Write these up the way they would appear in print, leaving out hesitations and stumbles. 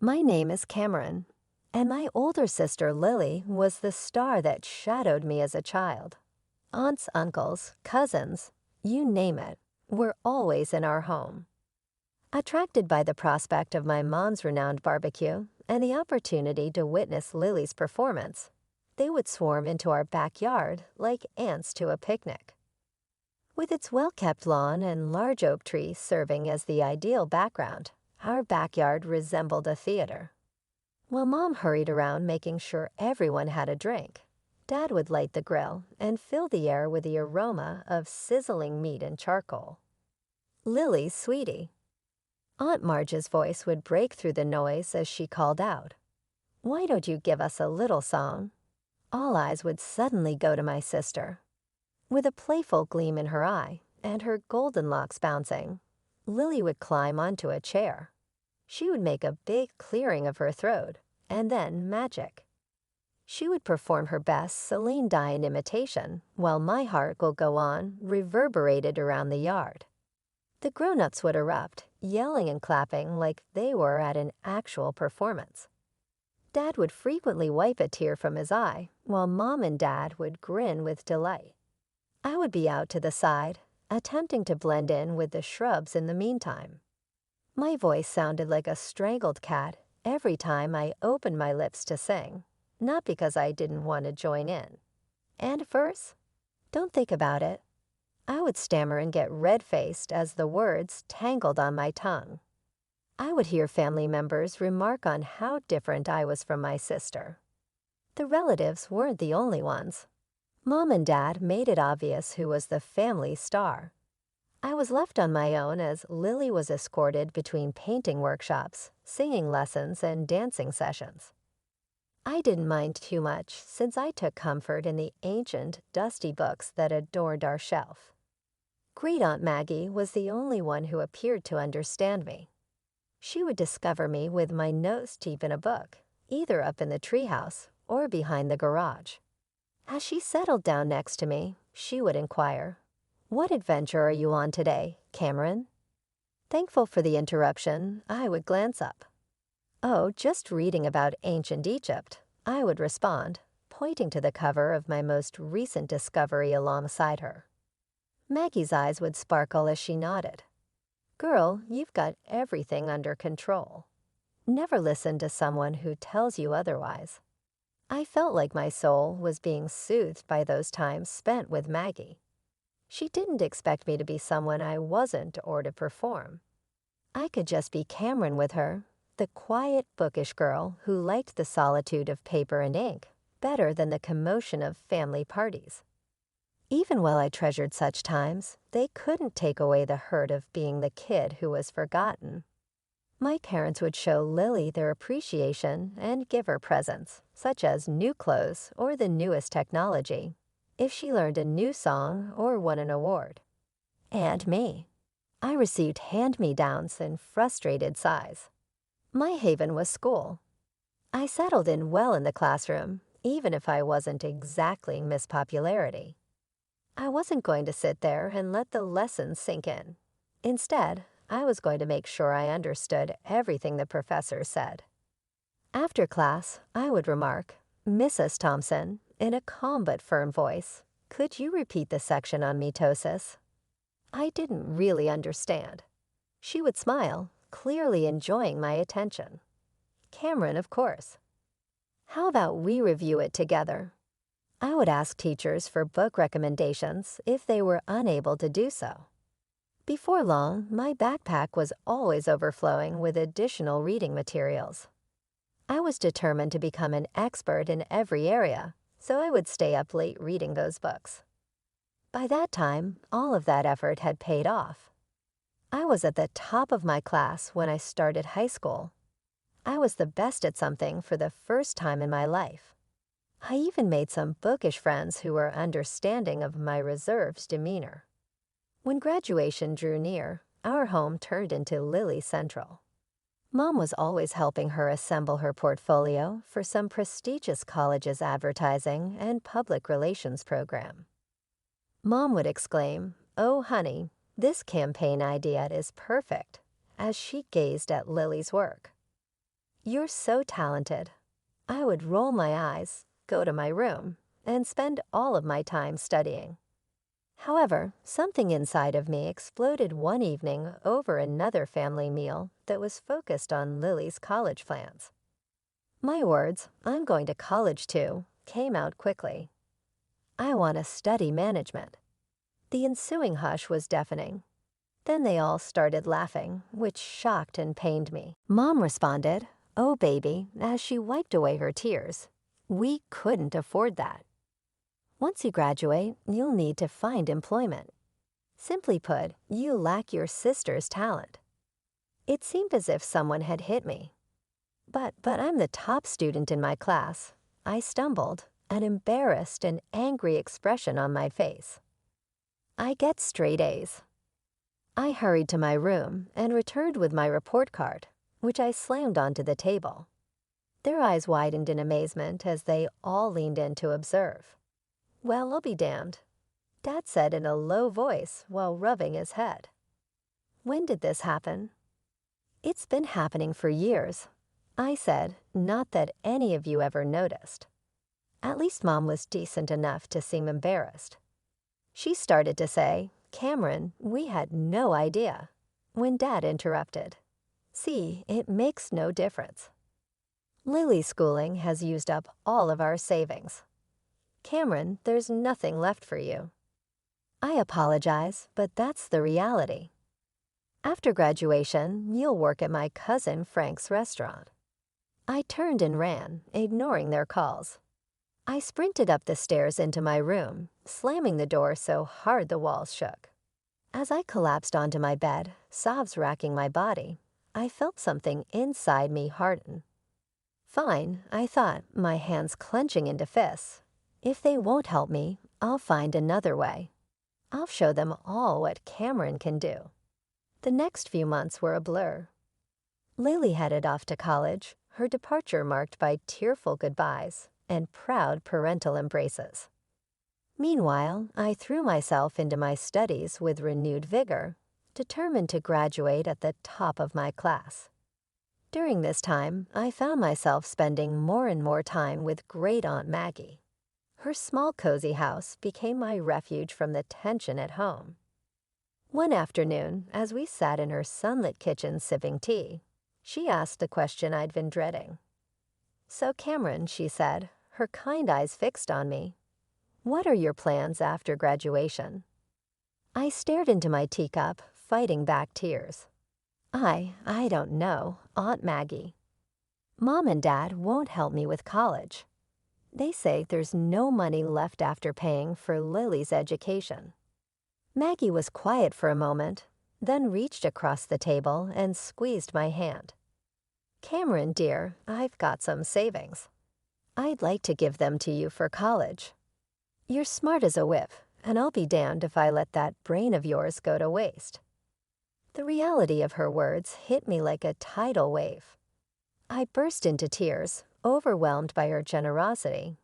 My name is Cameron, and my older sister Lily was the star that shadowed me as a child. Aunts, uncles, cousins, you name it, were always in our home. Attracted by the prospect of my mom's renowned barbecue and the opportunity to witness Lily's performance, they would swarm into our backyard like ants to a picnic. With its well-kept lawn and large oak trees serving as the ideal background, our backyard resembled a theater. While Mom hurried around making sure everyone had a drink, Dad would light the grill and fill the air with the aroma of sizzling meat and charcoal. "Lily, sweetie." Aunt Marge's voice would break through the noise as she called out, "Why don't you give us a little song?" All eyes would suddenly go to my sister. With a playful gleam in her eye and her golden locks bouncing, Lily would climb onto a chair. She would make a big clearing of her throat, and then magic. She would perform her best Celine Dion imitation, while My Heart Will Go On reverberated around the yard. The grown-ups would erupt, yelling and clapping like they were at an actual performance. Dad would frequently wipe a tear from his eye, while Mom and Dad would grin with delight. I would be out to the side, attempting to blend in with the shrubs in the meantime. My voice sounded like a strangled cat every time I opened my lips to sing, not because I didn't want to join in. And verse? Don't think about it. I would stammer and get red-faced as the words tangled on my tongue. I would hear family members remark on how different I was from my sister. The relatives weren't the only ones. Mom and Dad made it obvious who was the family star. I was left on my own as Lily was escorted between painting workshops, singing lessons, and dancing sessions. I didn't mind too much since I took comfort in the ancient, dusty books that adorned our shelf. Great Aunt Maggie was the only one who appeared to understand me. She would discover me with my nose deep in a book, either up in the treehouse or behind the garage. As she settled down next to me, she would inquire, "What adventure are you on today, Cameron?" Thankful for the interruption, I would glance up. "Oh, just reading about ancient Egypt," I would respond, pointing to the cover of my most recent discovery alongside her. Maggie's eyes would sparkle as she nodded. "Girl, you've got everything under control. Never listen to someone who tells you otherwise." I felt like my soul was being soothed by those times spent with Maggie. She didn't expect me to be someone I wasn't or to perform. I could just be Cameron with her, the quiet, bookish girl who liked the solitude of paper and ink better than the commotion of family parties. Even while I treasured such times, they couldn't take away the hurt of being the kid who was forgotten. My parents would show Lily their appreciation and give her presents, such as new clothes or the newest technology, if she learned a new song or won an award. And me. I received hand-me-downs in frustrated sighs. My haven was school. I settled in well in the classroom, even if I wasn't exactly Miss Popularity. I wasn't going to sit there and let the lessons sink in. Instead, I was going to make sure I understood everything the professor said. After class, I would remark, "Mrs. Thompson," in a calm but firm voice, "could you repeat the section on mitosis?" I didn't really understand. She would smile, clearly enjoying my attention. "Cameron, of course." "How about we review it together?" I would ask teachers for book recommendations if they were unable to do so. Before long, my backpack was always overflowing with additional reading materials. I was determined to become an expert in every area, so I would stay up late reading those books. By that time, all of that effort had paid off. I was at the top of my class when I started high school. I was the best at something for the first time in my life. I even made some bookish friends who were understanding of my reserved demeanor. When graduation drew near, our home turned into Lily Central. Mom was always helping her assemble her portfolio for some prestigious college's advertising and public relations program. Mom would exclaim, "Oh, honey, this campaign idea is perfect," as she gazed at Lily's work. You're so talented. I would roll my eyes, go to my room, and spend all of my time studying. However, something inside of me exploded one evening over another family meal that was focused on Lily's college plans. My words, "I'm going to college too," came out quickly. "I want to study management." The ensuing hush was deafening. Then they all started laughing, which shocked and pained me. Mom responded, "Oh, baby," as she wiped away her tears. "We couldn't afford that. Once you graduate, you'll need to find employment. Simply put, you lack your sister's talent." It seemed as if someone had hit me. But I'm the top student in my class." I stumbled, an embarrassed and angry expression on my face. "I get straight A's." I hurried to my room and returned with my report card, which I slammed onto the table. Their eyes widened in amazement as they all leaned in to observe. "Well, I'll be damned," Dad said in a low voice while rubbing his head. "When did this happen?" "It's been happening for years," I said, not that any of you ever noticed. At least Mom was decent enough to seem embarrassed. She started to say, "Cameron, we had no idea," when Dad interrupted. "See, it makes no difference. Lily's schooling has used up all of our savings. Cameron, there's nothing left for you." I apologize, but that's the reality. After graduation, you'll work at my cousin Frank's restaurant. I turned and ran, ignoring their calls. I sprinted up the stairs into my room, slamming the door so hard the walls shook. As I collapsed onto my bed, sobs racking my body, I felt something inside me harden. Fine, I thought, my hands clenching into fists. If they won't help me, I'll find another way. I'll show them all what Cameron can do. The next few months were a blur. Lily headed off to college, her departure marked by tearful goodbyes and proud parental embraces. Meanwhile, I threw myself into my studies with renewed vigor, determined to graduate at the top of my class. During this time, I found myself spending more and more time with great Aunt Maggie. Her small cozy house became my refuge from the tension at home. One afternoon, as we sat in her sunlit kitchen sipping tea, she asked the question I'd been dreading. "So Cameron," she said, her kind eyes fixed on me, "what are your plans after graduation?" I stared into my teacup, fighting back tears. I don't know, Aunt Maggie. Mom and Dad won't help me with college. They say there's no money left after paying for Lily's education. Maggie was quiet for a moment, then reached across the table and squeezed my hand. "Cameron, dear, I've got some savings. I'd like to give them to you for college. You're smart as a whip, and I'll be damned if I let that brain of yours go to waste." The reality of her words hit me like a tidal wave. I burst into tears, overwhelmed by her generosity,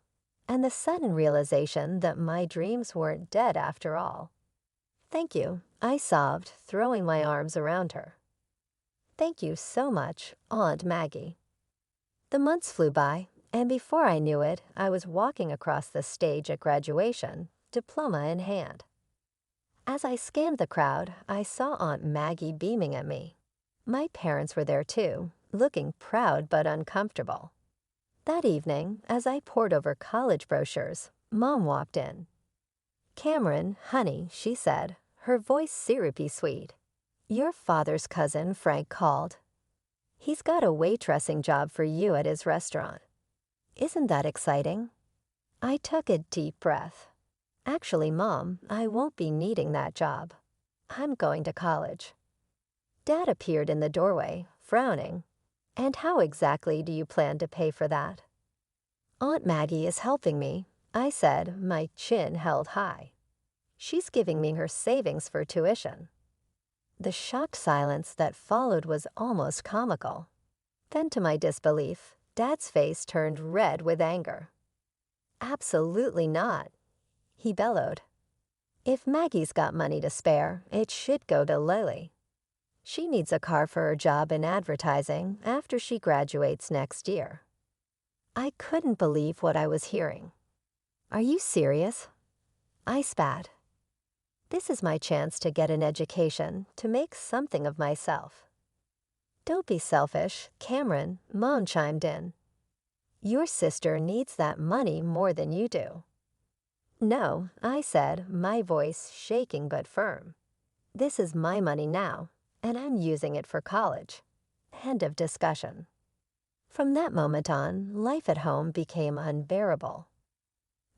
and the sudden realization that my dreams weren't dead after all. "Thank you," I sobbed, throwing my arms around her. "Thank you so much, Aunt Maggie." The months flew by, and before I knew it, I was walking across the stage at graduation, diploma in hand. As I scanned the crowd, I saw Aunt Maggie beaming at me. My parents were there too, looking proud but uncomfortable. That evening, as I pored over college brochures, Mom walked in. "Cameron, honey," she said, her voice syrupy sweet. "Your father's cousin, Frank, called. He's got a waitressing job for you at his restaurant. Isn't that exciting?" I took a deep breath. "Actually, Mom, I won't be needing that job. I'm going to college." Dad appeared in the doorway, frowning. "And how exactly do you plan to pay for that?" "Aunt Maggie is helping me," I said, my chin held high. "She's giving me her savings for tuition." The shocked silence that followed was almost comical. Then, to my disbelief, Dad's face turned red with anger. "Absolutely not," he bellowed. "If Maggie's got money to spare, it should go to Lily." She needs a car for her job in advertising after she graduates next year. I couldn't believe what I was hearing. Are you serious? I spat. This is my chance to get an education, to make something of myself. Don't be selfish, Cameron, Mom chimed in. Your sister needs that money more than you do. No, I said, my voice shaking but firm. This is my money now, and I'm using it for college. End of discussion. From that moment on, life at home became unbearable.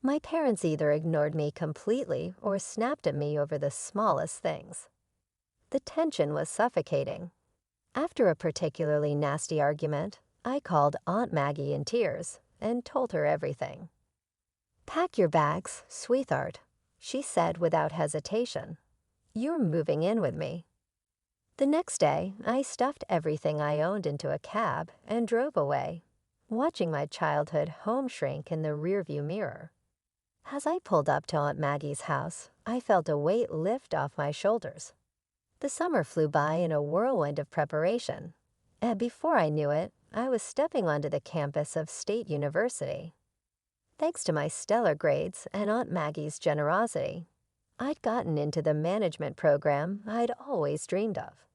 My parents either ignored me completely or snapped at me over the smallest things. The tension was suffocating. After a particularly nasty argument, I called Aunt Maggie in tears and told her everything. Pack your bags, sweetheart, she said without hesitation. You're moving in with me. The next day, I stuffed everything I owned into a cab and drove away, watching my childhood home shrink in the rearview mirror. As I pulled up to Aunt Maggie's house, I felt a weight lift off my shoulders. The summer flew by in a whirlwind of preparation, and before I knew it, I was stepping onto the campus of State University. Thanks to my stellar grades and Aunt Maggie's generosity, I'd gotten into the management program I'd always dreamed of.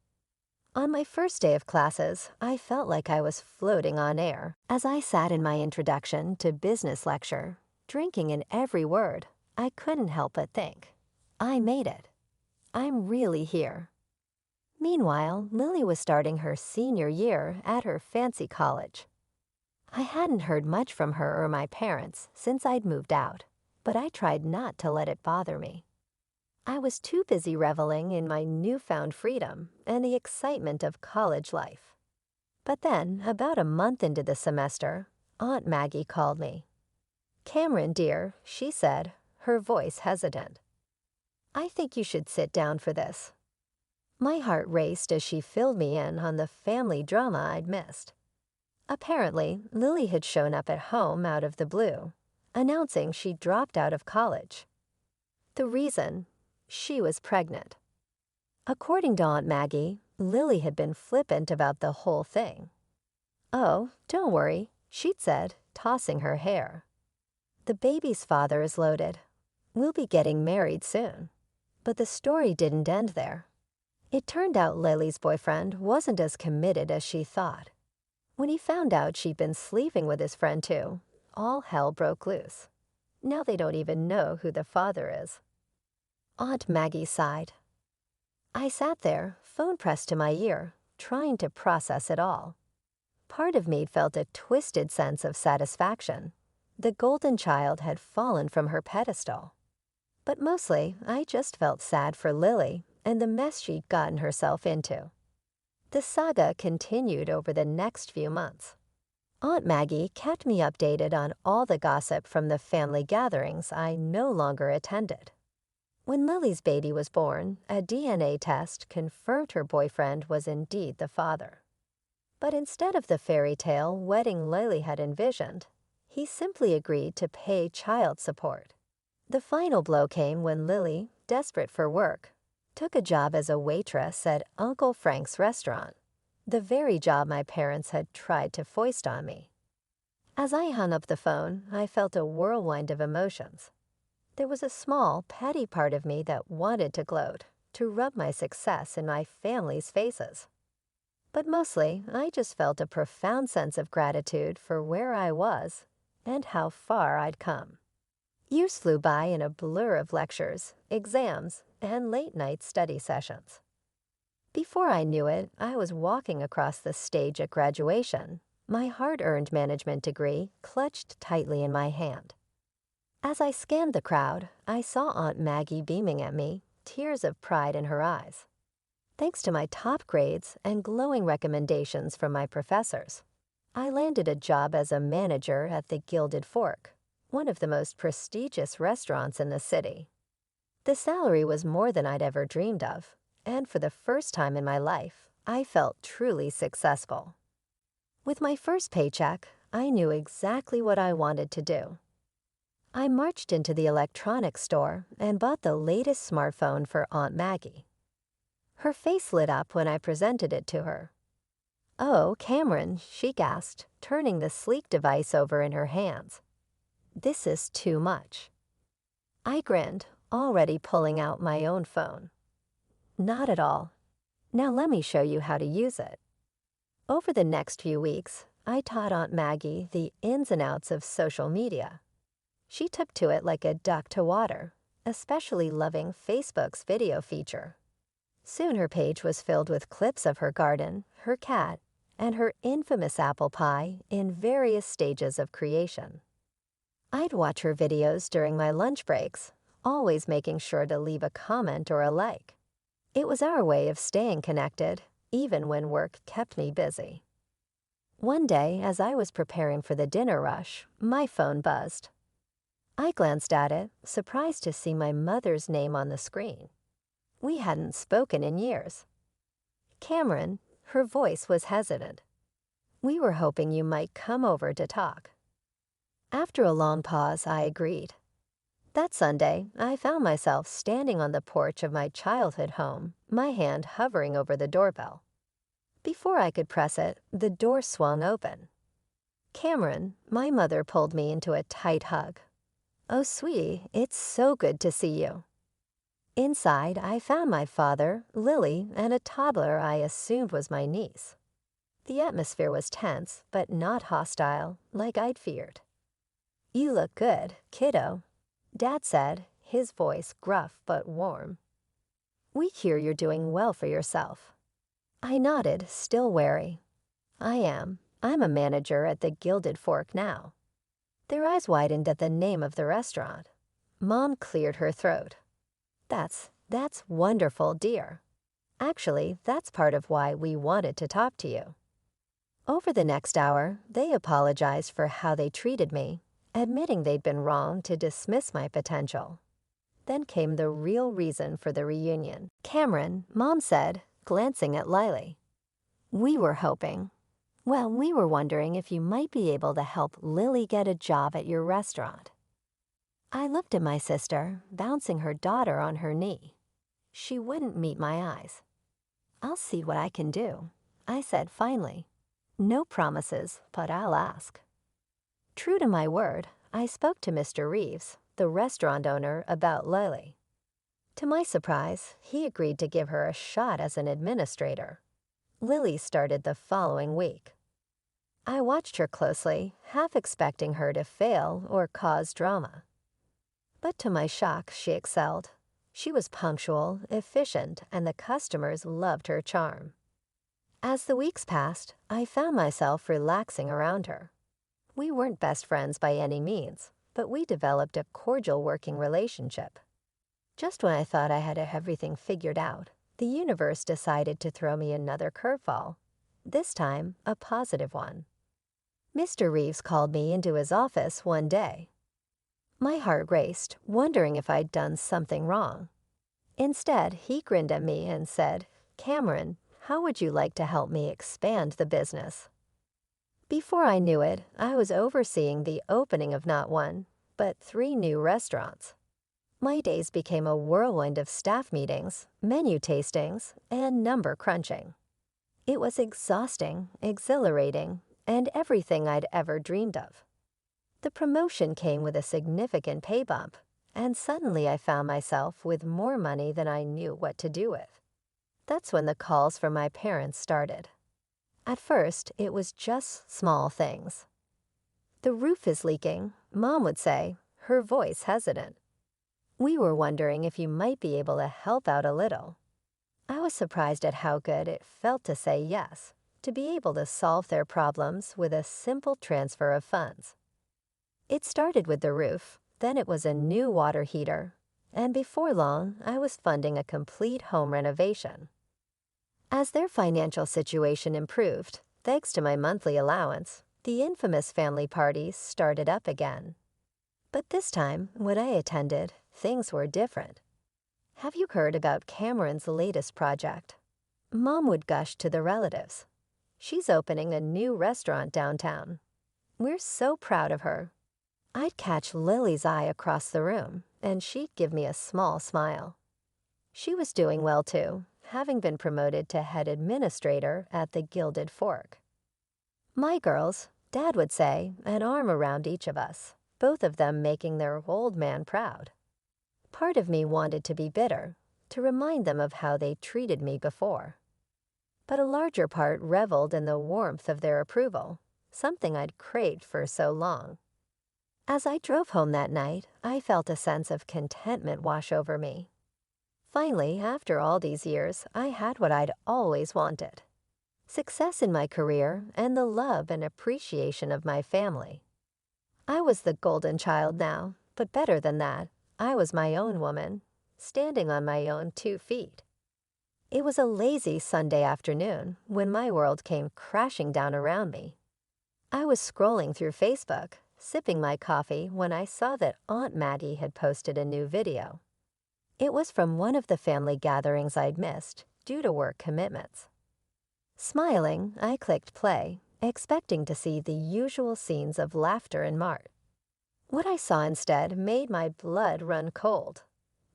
On my first day of classes, I felt like I was floating on air as I sat in my introduction to business lecture, drinking in every word. I couldn't help but think, I made it. I'm really here. Meanwhile, Lily was starting her senior year at her fancy college. I hadn't heard much from her or my parents since I'd moved out, but I tried not to let it bother me. I was too busy reveling in my newfound freedom and the excitement of college life. But then, about a month into the semester, Aunt Maggie called me. Cameron, dear, she said, her voice hesitant. I think you should sit down for this. My heart raced as she filled me in on the family drama I'd missed. Apparently, Lily had shown up at home out of the blue, announcing she'd dropped out of college. The reason? She was pregnant. According to Aunt Maggie, Lily had been flippant about the whole thing. Oh, don't worry, she'd said, tossing her hair. The baby's father is loaded. We'll be getting married soon. But the story didn't end there. It turned out Lily's boyfriend wasn't as committed as she thought. When he found out she'd been sleeping with his friend too, all hell broke loose. Now they don't even know who the father is. Aunt Maggie sighed. I sat there, phone pressed to my ear, trying to process it all. Part of me felt a twisted sense of satisfaction. The golden child had fallen from her pedestal. But mostly, I just felt sad for Lily and the mess she'd gotten herself into. The saga continued over the next few months. Aunt Maggie kept me updated on all the gossip from the family gatherings I no longer attended. When Lily's baby was born, a DNA test confirmed her boyfriend was indeed the father. But instead of the fairy tale wedding Lily had envisioned, he simply agreed to pay child support. The final blow came when Lily, desperate for work, took a job as a waitress at Uncle Frank's restaurant, the very job my parents had tried to foist on me. As I hung up the phone, I felt a whirlwind of emotions. There was a small, petty part of me that wanted to gloat, to rub my success in my family's faces. But mostly, I just felt a profound sense of gratitude for where I was and how far I'd come. Years flew by in a blur of lectures, exams, and late-night study sessions. Before I knew it, I was walking across the stage at graduation, my hard-earned management degree clutched tightly in my hand. As I scanned the crowd, I saw Aunt Maggie beaming at me, tears of pride in her eyes. Thanks to my top grades and glowing recommendations from my professors, I landed a job as a manager at the Gilded Fork, one of the most prestigious restaurants in the city. The salary was more than I'd ever dreamed of, and for the first time in my life, I felt truly successful. With my first paycheck, I knew exactly what I wanted to do. I marched into the electronics store and bought the latest smartphone for Aunt Maggie. Her face lit up when I presented it to her. "Oh, Cameron," she gasped, turning the sleek device over in her hands. "This is too much." I grinned, already pulling out my own phone. "Not at all. Now let me show you how to use it." Over the next few weeks, I taught Aunt Maggie the ins and outs of social media. She took to it like a duck to water, especially loving Facebook's video feature. Soon her page was filled with clips of her garden, her cat, and her infamous apple pie in various stages of creation. I'd watch her videos during my lunch breaks, always making sure to leave a comment or a like. It was our way of staying connected, even when work kept me busy. One day, as I was preparing for the dinner rush, my phone buzzed. I glanced at it, surprised to see my mother's name on the screen. We hadn't spoken in years. "Cameron," her voice was hesitant. "We were hoping you might come over to talk." After a long pause, I agreed. That Sunday, I found myself standing on the porch of my childhood home, my hand hovering over the doorbell. Before I could press it, the door swung open. "Cameron," my mother pulled me into a tight hug. "Oh, sweetie, it's so good to see you." Inside, I found my father, Lily, and a toddler I assumed was my niece. The atmosphere was tense, but not hostile, like I'd feared. "You look good, kiddo," Dad said, his voice gruff but warm. "We hear you're doing well for yourself." I nodded, still wary. "I am. I'm a manager at the Gilded Fork now." Their eyes widened at the name of the restaurant. Mom cleared her throat. That's wonderful, dear. Actually, that's part of why we wanted to talk to you." Over the next hour, they apologized for how they treated me, admitting they'd been wrong to dismiss my potential. Then came the real reason for the reunion. "Cameron," Mom said, glancing at Lily. We were wondering if you might be able to help Lily get a job at your restaurant." I looked at my sister, bouncing her daughter on her knee. She wouldn't meet my eyes. "I'll see what I can do," I said finally. "No promises, but I'll ask." True to my word, I spoke to Mr. Reeves, the restaurant owner, about Lily. To my surprise, he agreed to give her a shot as an administrator. Lily started the following week. I watched her closely, half expecting her to fail or cause drama. But to my shock, she excelled. She was punctual, efficient, and the customers loved her charm. As the weeks passed, I found myself relaxing around her. We weren't best friends by any means, but we developed a cordial working relationship. Just when I thought I had everything figured out, the universe decided to throw me another curveball, this time a positive one. Mr. Reeves called me into his office one day. My heart raced, wondering if I'd done something wrong. Instead, he grinned at me and said, "Cameron, how would you like to help me expand the business?" Before I knew it, I was overseeing the opening of not one, but 3 new restaurants. My days became a whirlwind of staff meetings, menu tastings, and number crunching. It was exhausting, exhilarating, and everything I'd ever dreamed of. The promotion came with a significant pay bump, and suddenly I found myself with more money than I knew what to do with. That's when the calls from my parents started. At first, it was just small things. "The roof is leaking," Mom would say, her voice hesitant. "We were wondering if you might be able to help out a little." I was surprised at how good it felt to say yes, to be able to solve their problems with a simple transfer of funds. It started with the roof, then it was a new water heater, and before long, I was funding a complete home renovation. As their financial situation improved, thanks to my monthly allowance, the infamous family parties started up again. But this time, when I attended, things were different. "Have you heard about Cameron's latest project?" Mom would gush to the relatives. "She's opening a new restaurant downtown. We're so proud of her." I'd catch Lily's eye across the room, and she'd give me a small smile. She was doing well too, having been promoted to head administrator at the Gilded Fork. My girls, Dad would say, an arm around each of us, both of them making their old man proud. Part of me wanted to be bitter, to remind them of how they treated me before. But a larger part reveled in the warmth of their approval, something I'd craved for so long. As I drove home that night, I felt a sense of contentment wash over me. Finally, after all these years, I had what I'd always wanted: success in my career and the love and appreciation of my family. I was the golden child now, but better than that, I was my own woman, standing on my own 2 feet. It was a lazy Sunday afternoon when my world came crashing down around me. I was scrolling through Facebook, sipping my coffee, when I saw that Aunt Maggie had posted a new video. It was from one of the family gatherings I'd missed due to work commitments. Smiling, I clicked play, expecting to see the usual scenes of laughter and mirth. What I saw instead made my blood run cold.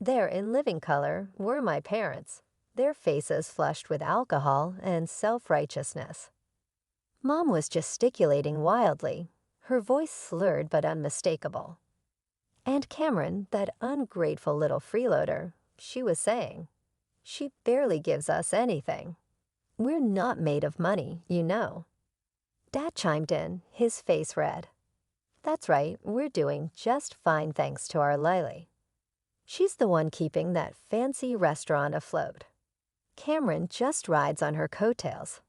There in living color were my parents, their faces flushed with alcohol and self-righteousness. Mom was gesticulating wildly, her voice slurred but unmistakable. And Cameron, that ungrateful little freeloader, she was saying, "She barely gives us anything. We're not made of money, you know." Dad chimed in, his face red. "That's right, we're doing just fine thanks to our Lily. She's the one keeping that fancy restaurant afloat. Cameron just rides on her coattails."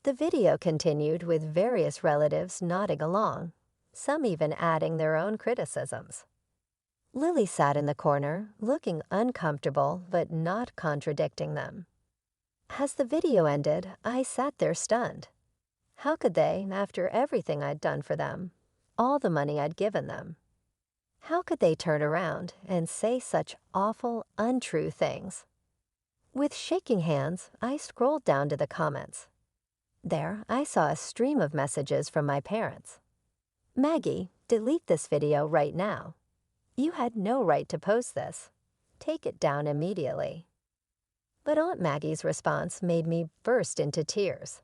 The video continued with various relatives nodding along, some even adding their own criticisms. Lily sat in the corner, looking uncomfortable but not contradicting them. As the video ended, I sat there stunned. How could they, after everything I'd done for them, all the money I'd given them, how could they turn around and say such awful, untrue things? With shaking hands, I scrolled down to the comments. There, I saw a stream of messages from my parents. "Maggie, delete this video right now. You had no right to post this. Take it down immediately." But Aunt Maggie's response made me burst into tears.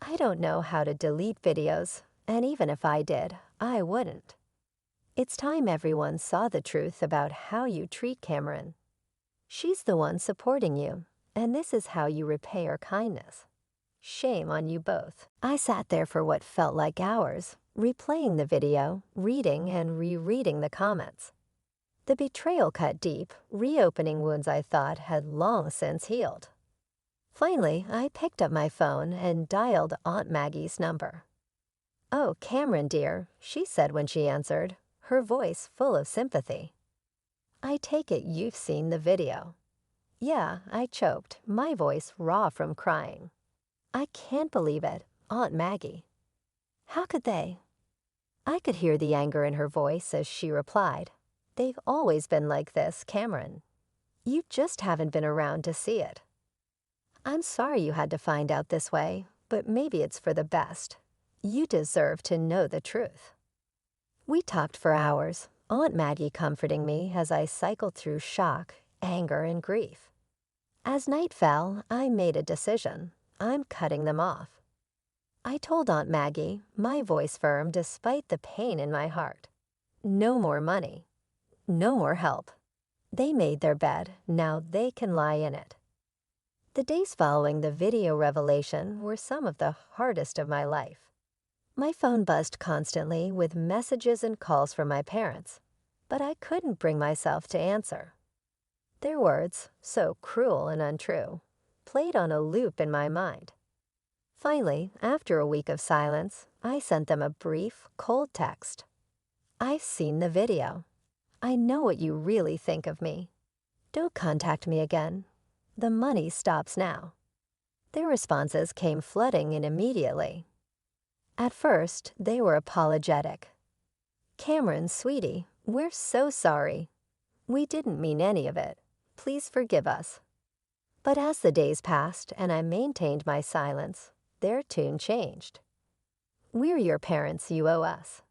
"I don't know how to delete videos, and even if I did, I wouldn't. It's time everyone saw the truth about how you treat Cameron. She's the one supporting you, and this is how you repay her kindness. Shame on you both." I sat there for what felt like hours, replaying the video, reading and rereading the comments. The betrayal cut deep, reopening wounds I thought had long since healed. Finally, I picked up my phone and dialed Aunt Maggie's number. "Oh, Cameron, dear," she said when she answered, her voice full of sympathy. "I take it you've seen the video." "Yeah," I choked, my voice raw from crying. "I can't believe it, Aunt Maggie. How could they?" I could hear the anger in her voice as she replied, "They've always been like this, Cameron. You just haven't been around to see it. I'm sorry you had to find out this way, but maybe it's for the best. You deserve to know the truth." We talked for hours, Aunt Maggie comforting me as I cycled through shock, anger, and grief. As night fell, I made a decision. I'm cutting them off. I told Aunt Maggie, my voice firm despite the pain in my heart. No more money. No more help. They made their bed, now they can lie in it. The days following the video revelation were some of the hardest of my life. My phone buzzed constantly with messages and calls from my parents, but I couldn't bring myself to answer. Their words, so cruel and untrue, played on a loop in my mind. Finally, after a week of silence, I sent them a brief, cold text. "I've seen the video. I know what you really think of me. Don't contact me again. The money stops now." Their responses came flooding in immediately. At first, they were apologetic. "Cameron, sweetie, we're so sorry. We didn't mean any of it. Please forgive us." But as the days passed and I maintained my silence, their tune changed. "We're your parents, you owe us."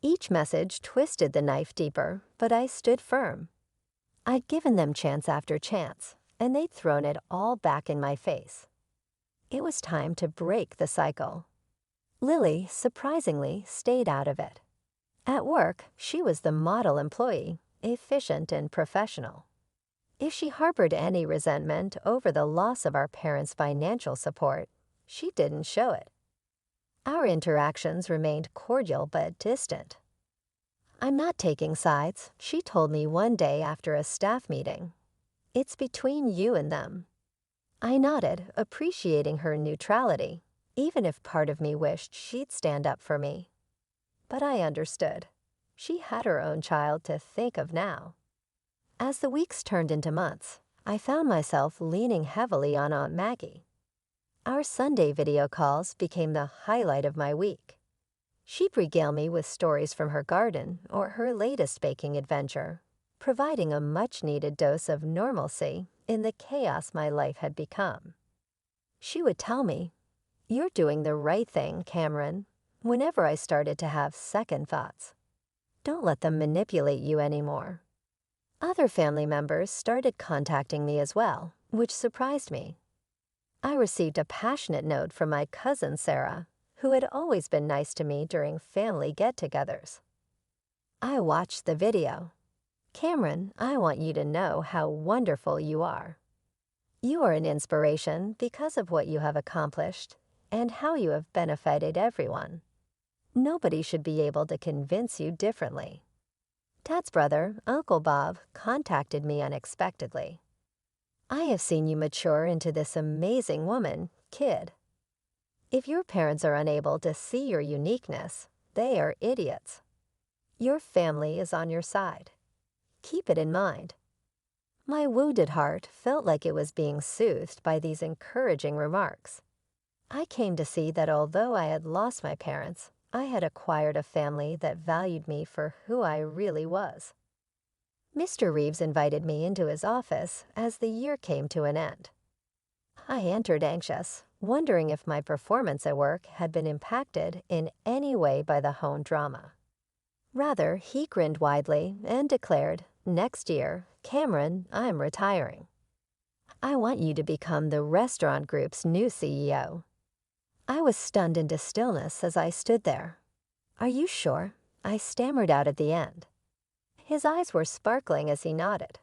Each message twisted the knife deeper, but I stood firm. I'd given them chance after chance, and they'd thrown it all back in my face. It was time to break the cycle. Lily, surprisingly, stayed out of it. At work, she was the model employee, efficient and professional. If she harbored any resentment over the loss of our parents' financial support, she didn't show it. Our interactions remained cordial but distant. "I'm not taking sides," she told me one day after a staff meeting. "It's between you and them." I nodded, appreciating her neutrality, even if part of me wished she'd stand up for me. But I understood. She had her own child to think of now. As the weeks turned into months, I found myself leaning heavily on Aunt Maggie. Our Sunday video calls became the highlight of my week. She'd regale me with stories from her garden or her latest baking adventure, providing a much-needed dose of normalcy in the chaos my life had become. She would tell me, "You're doing the right thing, Cameron," whenever I started to have second thoughts. "Don't let them manipulate you anymore." Other family members started contacting me as well, which surprised me. I received a passionate note from my cousin Sarah, who had always been nice to me during family get-togethers. I watched the video. "Cameron, I want you to know how wonderful you are. You are an inspiration because of what you have accomplished and how you have benefited everyone. Nobody should be able to convince you differently." Dad's brother, Uncle Bob, contacted me unexpectedly. "I have seen you mature into this amazing woman, kid. If your parents are unable to see your uniqueness, they are idiots. Your family is on your side. Keep it in mind." My wounded heart felt like it was being soothed by these encouraging remarks. I came to see that although I had lost my parents, I had acquired a family that valued me for who I really was. Mr. Reeves invited me into his office as the year came to an end. I entered anxious, wondering if my performance at work had been impacted in any way by the home drama. Rather, he grinned widely and declared, "Next year, Cameron, I'm retiring. I want you to become the restaurant group's new CEO." I was stunned into stillness as I stood there. "Are you sure?" I stammered out at the end. His eyes were sparkling as he nodded.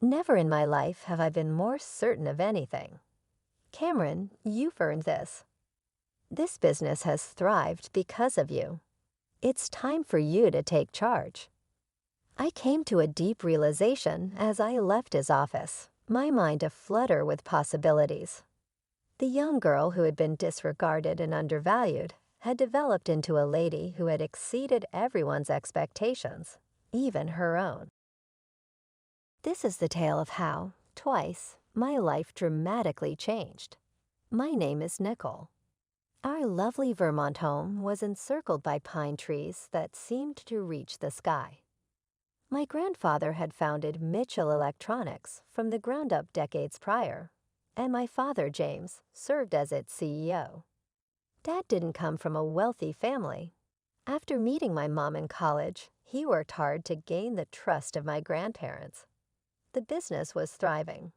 "Never in my life have I been more certain of anything. Cameron, you've earned this. This business has thrived because of you. It's time for you to take charge." I came to a deep realization as I left his office, my mind aflutter with possibilities. The young girl who had been disregarded and undervalued had developed into a lady who had exceeded everyone's expectations, even her own. This is the tale of how, twice, my life dramatically changed. My name is Nicole. Our lovely Vermont home was encircled by pine trees that seemed to reach the sky. My grandfather had founded Mitchell Electronics from the ground up decades prior, and my father, James, served as its CEO. Dad didn't come from a wealthy family. After meeting my mom in college, he worked hard to gain the trust of my grandparents. The business was thriving.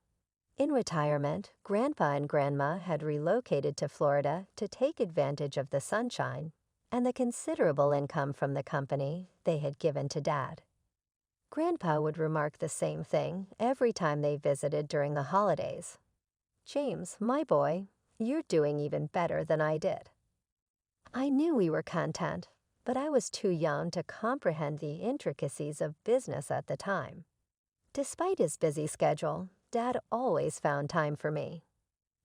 In retirement, Grandpa and Grandma had relocated to Florida to take advantage of the sunshine and the considerable income from the company they had given to Dad. Grandpa would remark the same thing every time they visited during the holidays. "James, my boy, you're doing even better than I did." I knew we were content, but I was too young to comprehend the intricacies of business at the time. Despite his busy schedule, Dad always found time for me.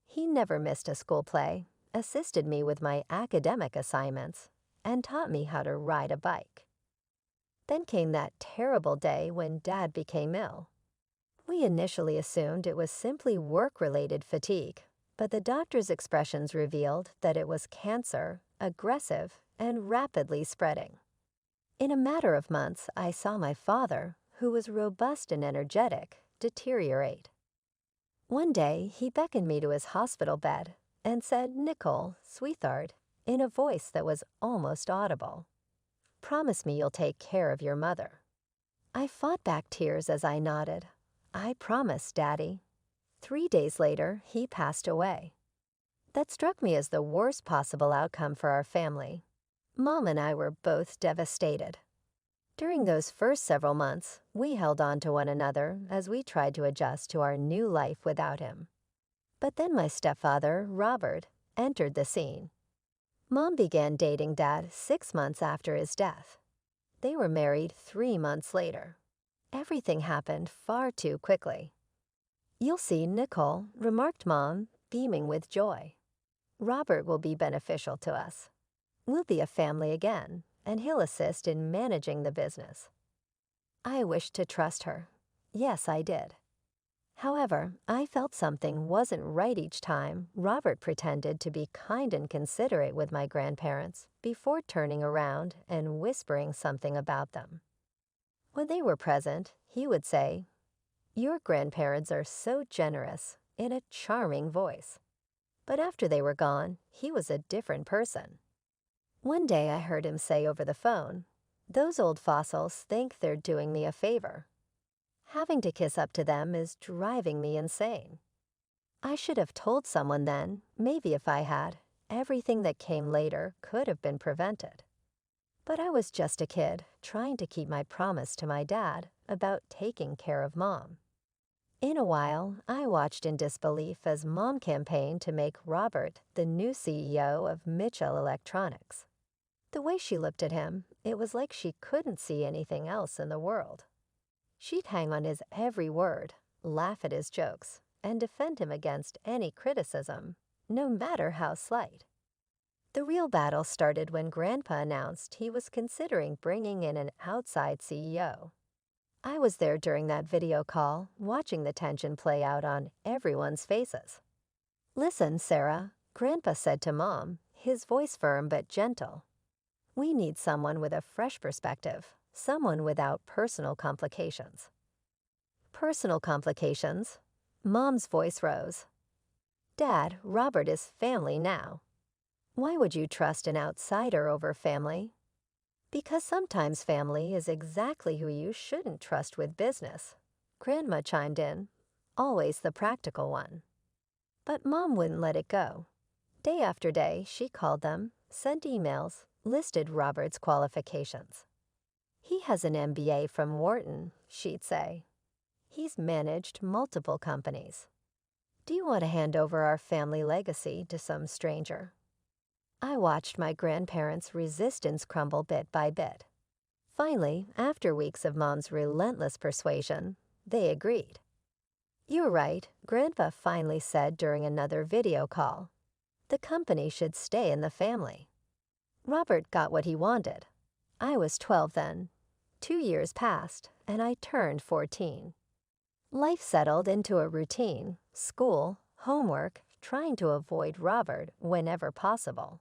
He never missed a school play, assisted me with my academic assignments, and taught me how to ride a bike. Then came that terrible day when Dad became ill. We initially assumed it was simply work-related fatigue, but the doctor's expressions revealed that it was cancer, aggressive, and rapidly spreading. In a matter of months, I saw my father, who was robust and energetic, deteriorate. One day, he beckoned me to his hospital bed and said, "Nicole, sweetheart," in a voice that was almost audible. "Promise me you'll take care of your mother." I fought back tears as I nodded. "I promise, Daddy." 3 days later, he passed away. That struck me as the worst possible outcome for our family. Mom and I were both devastated. During those first several months, we held on to one another as we tried to adjust to our new life without him. But then my stepfather, Robert, entered the scene. Mom began dating Dad 6 months after his death. They were married 3 months later. Everything happened far too quickly. "You'll see, Nicole," remarked Mom, beaming with joy. "Robert will be beneficial to us. We'll be a family again, and he'll assist in managing the business." I wished to trust her. Yes, I did. However, I felt something wasn't right each time Robert pretended to be kind and considerate with my grandparents before turning around and whispering something about them. When they were present, he would say, "Your grandparents are so generous," in a charming voice. But after they were gone, he was a different person. One day I heard him say over the phone, "Those old fossils think they're doing me a favor. Having to kiss up to them is driving me insane." I should have told someone then, maybe if I had, everything that came later could have been prevented. But I was just a kid, trying to keep my promise to my dad about taking care of Mom. In a while, I watched in disbelief as Mom campaigned to make Robert the new CEO of Mitchell Electronics. The way she looked at him, it was like she couldn't see anything else in the world. She'd hang on his every word, laugh at his jokes, and defend him against any criticism, no matter how slight. The real battle started when Grandpa announced he was considering bringing in an outside CEO. I was there during that video call, watching the tension play out on everyone's faces. "Listen, Sarah," Grandpa said to Mom, his voice firm but gentle. "We need someone with a fresh perspective, someone without personal complications." "Personal complications?" Mom's voice rose. "Dad, Robert is family now. Why would you trust an outsider over family?" "Because sometimes family is exactly who you shouldn't trust with business," Grandma chimed in, always the practical one. But Mom wouldn't let it go. Day after day, she called them, sent emails, listed Robert's qualifications. "He has an MBA from Wharton," she'd say. "He's managed multiple companies. Do you want to hand over our family legacy to some stranger?" I watched my grandparents' resistance crumble bit by bit. Finally, after weeks of Mom's relentless persuasion, they agreed. "You're right," Grandpa finally said during another video call. "The company should stay in the family." Robert got what he wanted. I was 12 then. 2 years passed, and I turned 14. Life settled into a routine, school, homework, trying to avoid Robert whenever possible.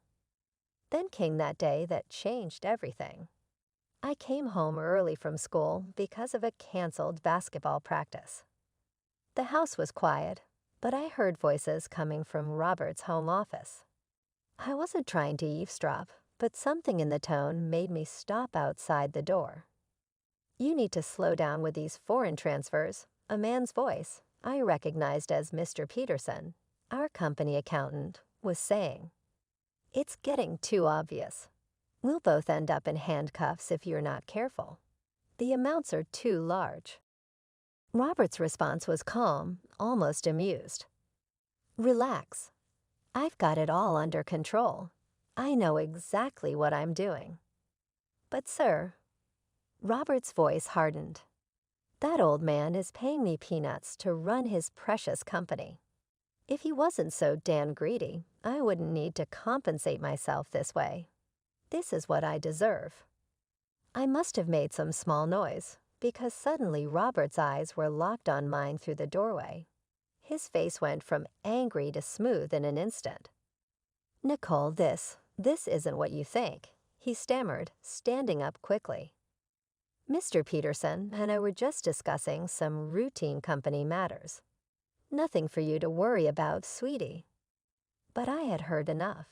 Then came that day that changed everything. I came home early from school because of a canceled basketball practice. The house was quiet, but I heard voices coming from Robert's home office. I wasn't trying to eavesdrop, but something in the tone made me stop outside the door. "You need to slow down with these foreign transfers," a man's voice, I recognized as Mr. Peterson, our company accountant, was saying. "It's getting too obvious. We'll both end up in handcuffs if you're not careful. The amounts are too large." Robert's response was calm, almost amused. "Relax. I've got it all under control. I know exactly what I'm doing." "But sir," Robert's voice hardened. "That old man is paying me peanuts to run his precious company. If he wasn't so damn greedy, I wouldn't need to compensate myself this way. This is what I deserve." I must have made some small noise, because suddenly Robert's eyes were locked on mine through the doorway. His face went from angry to smooth in an instant. "Nicole, this isn't what you think," he stammered, standing up quickly. "Mr. Peterson and I were just discussing some routine company matters. Nothing for you to worry about, sweetie." But I had heard enough.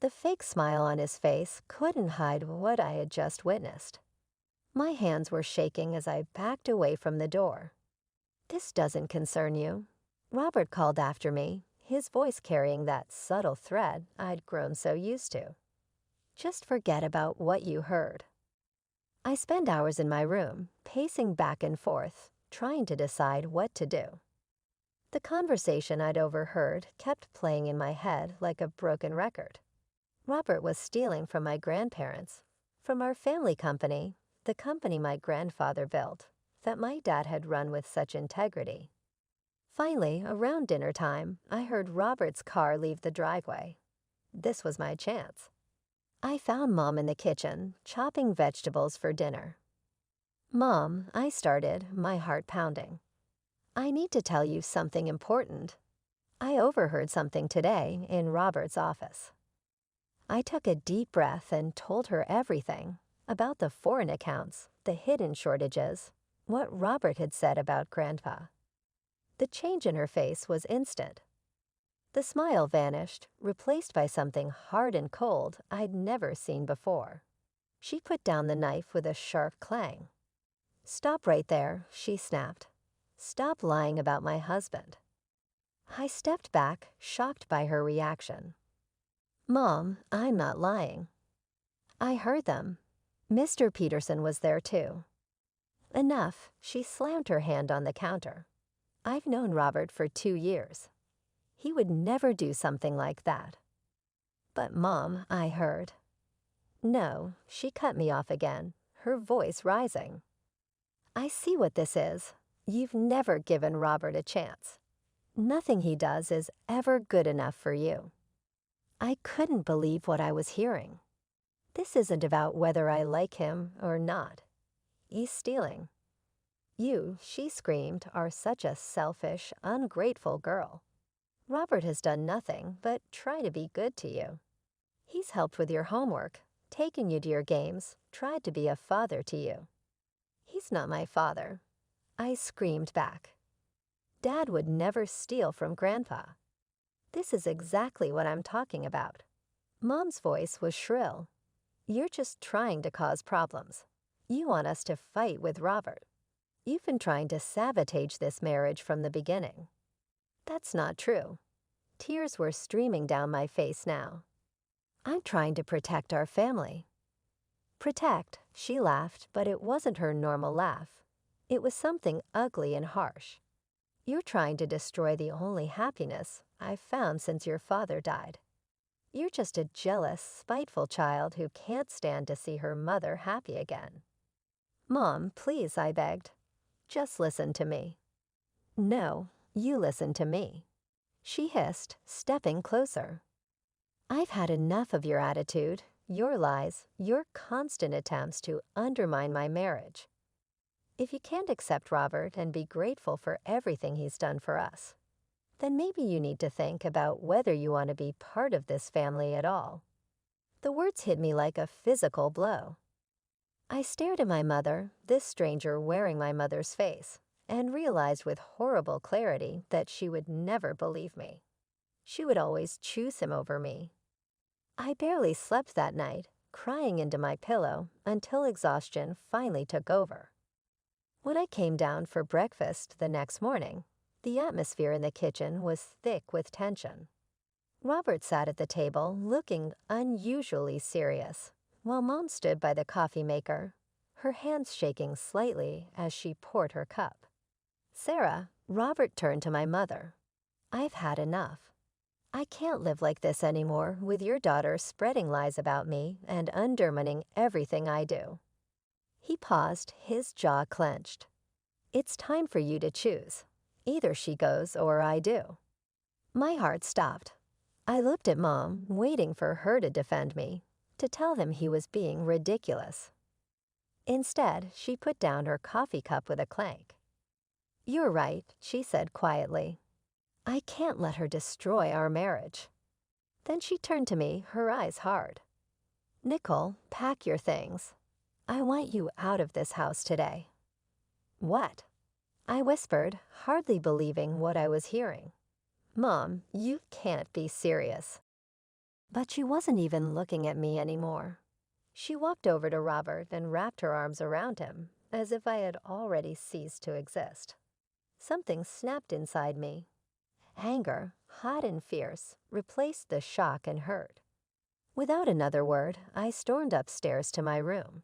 The fake smile on his face couldn't hide what I had just witnessed. My hands were shaking as I backed away from the door. "This doesn't concern you." Robert called after me, his voice carrying that subtle threat I'd grown so used to. Just forget about what you heard. I spent hours in my room, pacing back and forth, trying to decide what to do. The conversation I'd overheard kept playing in my head like a broken record. Robert was stealing from my grandparents, from our family company, the company my grandfather built, that my dad had run with such integrity. Finally, around dinner time, I heard Robert's car leave the driveway. This was my chance. I found Mom in the kitchen, chopping vegetables for dinner. "Mom," I started, my heart pounding. "I need to tell you something important. I overheard something today in Robert's office." I took a deep breath and told her everything about the foreign accounts, the hidden shortages, what Robert had said about Grandpa. The change in her face was instant. The smile vanished, replaced by something hard and cold I'd never seen before. She put down the knife with a sharp clang. "Stop right there," she snapped. "Stop lying about my husband." I stepped back, shocked by her reaction. "Mom, I'm not lying." "I heard them. Mr. Peterson was there too." "Enough," she slammed her hand on the counter. "I've known Robert for 2 years. He would never do something like that." "But Mom," I heard. "No," she cut me off again, her voice rising. "I see what this is. You've never given Robert a chance. Nothing he does is ever good enough for you." I couldn't believe what I was hearing. This isn't about whether I like him or not. He's stealing. "You," she screamed, "are such a selfish, ungrateful girl. Robert has done nothing but try to be good to you. He's helped with your homework, taken you to your games, tried to be a father to you." "He's not my father," I screamed back. "Dad would never steal from Grandpa. This is exactly what I'm talking about." Mom's voice was shrill. "You're just trying to cause problems. You want us to fight with Robert. You've been trying to sabotage this marriage from the beginning." That's not true. Tears were streaming down my face now. "I'm trying to protect our family." "Protect," she laughed, but it wasn't her normal laugh. It was something ugly and harsh. "You're trying to destroy the only happiness I've found since your father died. You're just a jealous, spiteful child who can't stand to see her mother happy again." "Mom, please," I begged. "Just listen to me." "No, you listen to me," she hissed, stepping closer. "I've had enough of your attitude, your lies, your constant attempts to undermine my marriage. If you can't accept Robert and be grateful for everything he's done for us, then maybe you need to think about whether you want to be part of this family at all." The words hit me like a physical blow. I stared at my mother, this stranger wearing my mother's face, and realized with horrible clarity that she would never believe me. She would always choose him over me. I barely slept that night, crying into my pillow until exhaustion finally took over. When I came down for breakfast the next morning, the atmosphere in the kitchen was thick with tension. Robert sat at the table looking unusually serious, while Mom stood by the coffee maker, her hands shaking slightly as she poured her cup. "Sarah," Robert turned to my mother. "I've had enough. I can't live like this anymore with your daughter spreading lies about me and undermining everything I do." He paused, his jaw clenched. "It's time for you to choose. Either she goes or I do." My heart stopped. I looked at Mom, waiting for her to defend me, to tell him he was being ridiculous. Instead, she put down her coffee cup with a clank. "You're right," she said quietly. "I can't let her destroy our marriage." Then she turned to me, her eyes hard. "Nicole, pack your things. I want you out of this house today." "What?" I whispered, hardly believing what I was hearing. "Mom, you can't be serious." But she wasn't even looking at me anymore. She walked over to Robert and wrapped her arms around him, as if I had already ceased to exist. Something snapped inside me. Anger, hot and fierce, replaced the shock and hurt. Without another word, I stormed upstairs to my room.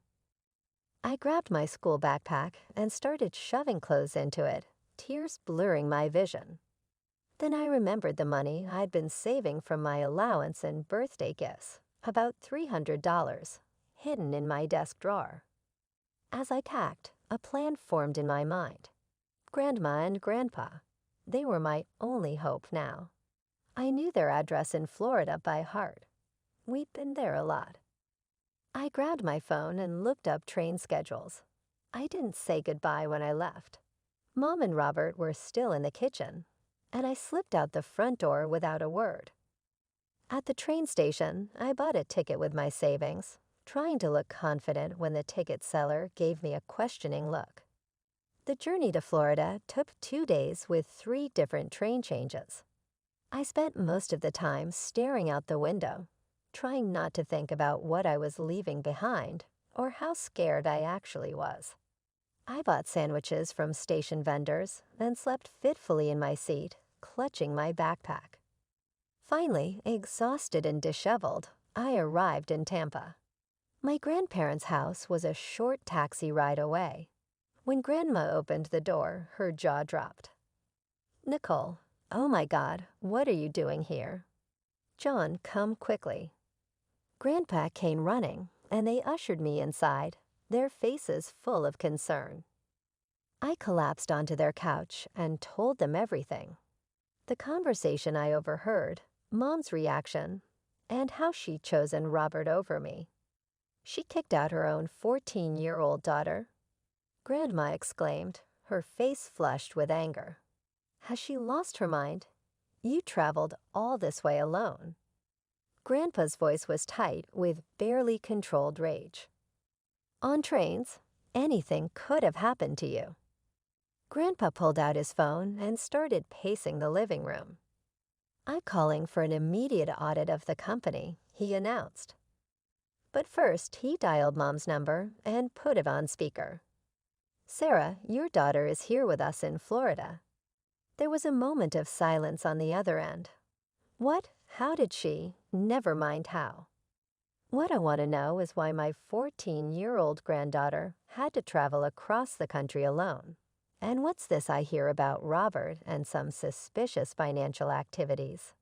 I grabbed my school backpack and started shoving clothes into it, tears blurring my vision. Then I remembered the money I'd been saving from my allowance and birthday gifts, about $300, hidden in my desk drawer. As I packed, a plan formed in my mind. Grandma and Grandpa. They were my only hope now. I knew their address in Florida by heart. We'd been there a lot. I grabbed my phone and looked up train schedules. I didn't say goodbye when I left. Mom and Robert were still in the kitchen, and I slipped out the front door without a word. At the train station, I bought a ticket with my savings, trying to look confident when the ticket seller gave me a questioning look. The journey to Florida took 2 days with 3 different train changes. I spent most of the time staring out the window, trying not to think about what I was leaving behind or how scared I actually was. I bought sandwiches from station vendors and slept fitfully in my seat, clutching my backpack. Finally, exhausted and disheveled, I arrived in Tampa. My grandparents' house was a short taxi ride away. When Grandma opened the door, her jaw dropped. "Nicole, oh my God, what are you doing here?" "John, come quickly." Grandpa came running, and they ushered me inside, their faces full of concern. I collapsed onto their couch and told them everything. The conversation I overheard, Mom's reaction, and how she'd chosen Robert over me. She kicked out her own 14-year-old daughter. Grandma exclaimed, her face flushed with anger. "Has she lost her mind? You traveled all this way alone." Grandpa's voice was tight with barely controlled rage. "On trains, anything could have happened to you." Grandpa pulled out his phone and started pacing the living room. "I'm calling for an immediate audit of the company," he announced. But first, he dialed Mom's number and put it on speaker. "Sarah, your daughter is here with us in Florida." There was a moment of silence on the other end. What? How did she? Never mind how. What I want to know is why my 14-year-old granddaughter had to travel across the country alone. And what's this I hear about Robert and some suspicious financial activities?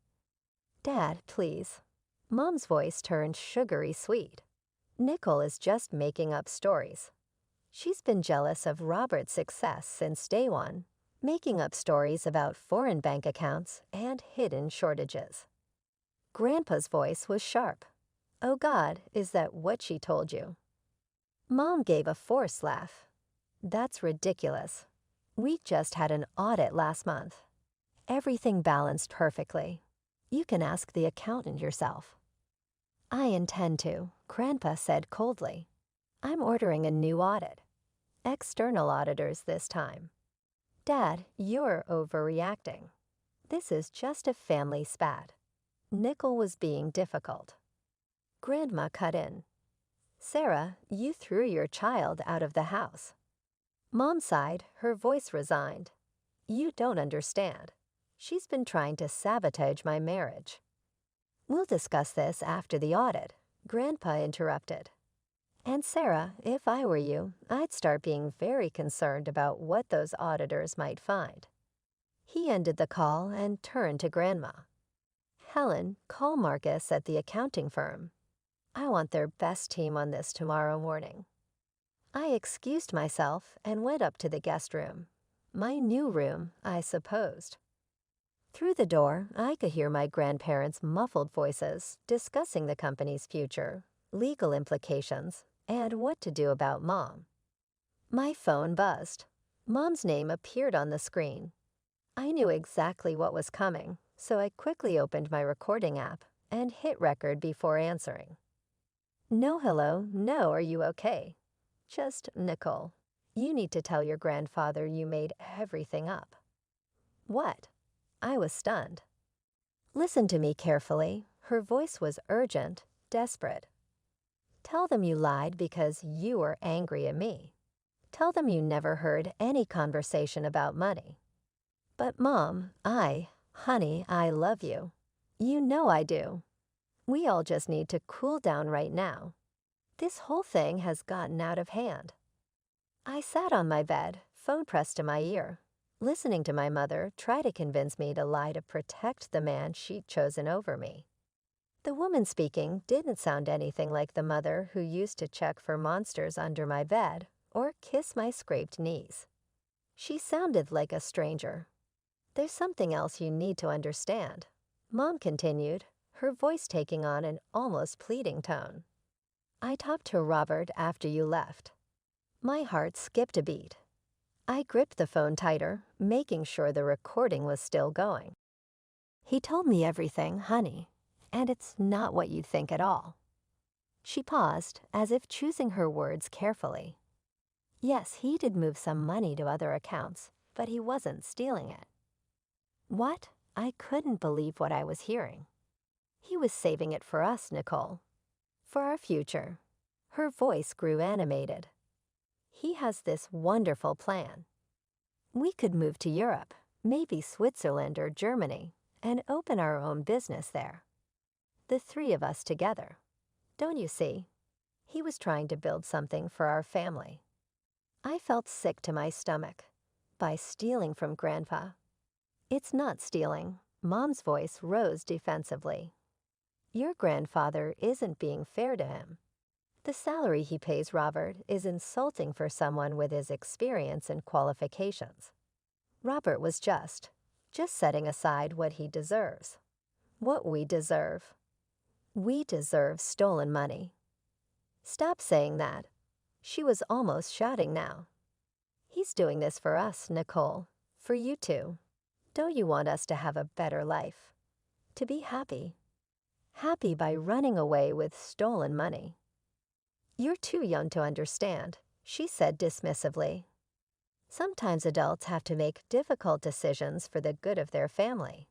"Dad, please." Mom's voice turned sugary sweet. "Nicole is just making up stories. She's been jealous of Robert's success since day one, making up stories about foreign bank accounts and hidden shortages." Grandpa's voice was sharp. "Oh God, is that what she told you?" Mom gave a forced laugh. "That's ridiculous. We just had an audit last month. Everything balanced perfectly. You can ask the accountant yourself." "I intend to," Grandpa said coldly. "I'm ordering a new audit. External auditors this time." "Dad, you're overreacting. This is just a family spat." Nicole was being difficult. Grandma cut in. "Sarah, you threw your child out of the house." Mom sighed, her voice resigned. "You don't understand. She's been trying to sabotage my marriage." "We'll discuss this after the audit," Grandpa interrupted. "And Sarah, if I were you, I'd start being very concerned about what those auditors might find." He ended the call and turned to Grandma. "Helen, call Marcus at the accounting firm. I want their best team on this tomorrow morning." I excused myself and went up to the guest room. My new room, I supposed. Through the door, I could hear my grandparents' muffled voices discussing the company's future, legal implications, and what to do about Mom. My phone buzzed. Mom's name appeared on the screen. I knew exactly what was coming, so I quickly opened my recording app and hit record before answering. "No, hello, no, are you okay? Just Nicole. You need to tell your grandfather you made everything up." "What?" I was stunned. "Listen to me carefully." Her voice was urgent, desperate. "Tell them you lied because you were angry at me. Tell them you never heard any conversation about money." "But Mom, Honey, I love you. You know I do. We all just need to cool down right now. This whole thing has gotten out of hand. I sat on my bed, phone pressed to my ear, listening to my mother try to convince me to lie to protect the man she'd chosen over me. The woman speaking didn't sound anything like the mother who used to check for monsters under my bed or kiss my scraped knees. She sounded like a stranger. There's something else you need to understand, Mom continued, her voice taking on an almost pleading tone. I talked to Robert after you left. My heart skipped a beat. I gripped the phone tighter, making sure the recording was still going. He told me everything, honey, and it's not what you think at all. She paused, as if choosing her words carefully. Yes, he did move some money to other accounts, but he wasn't stealing it. What? I couldn't believe what I was hearing. He was saving it for us, Nicole. For our future. Her voice grew animated. He has this wonderful plan. We could move to Europe, maybe Switzerland or Germany, and open our own business there. The three of us together. Don't you see? He was trying to build something for our family. I felt sick to my stomach. By stealing from Grandpa. It's not stealing. Mom's voice rose defensively. Your grandfather isn't being fair to him. The salary he pays Robert is insulting for someone with his experience and qualifications. Robert was just setting aside what he deserves. What we deserve. We deserve stolen money. Stop saying that. She was almost shouting now. He's doing this for us, Nicole. For you two. Don't you want us to have a better life? To be happy? Happy by running away with stolen money. You're too young to understand, she said dismissively. Sometimes adults have to make difficult decisions for the good of their family.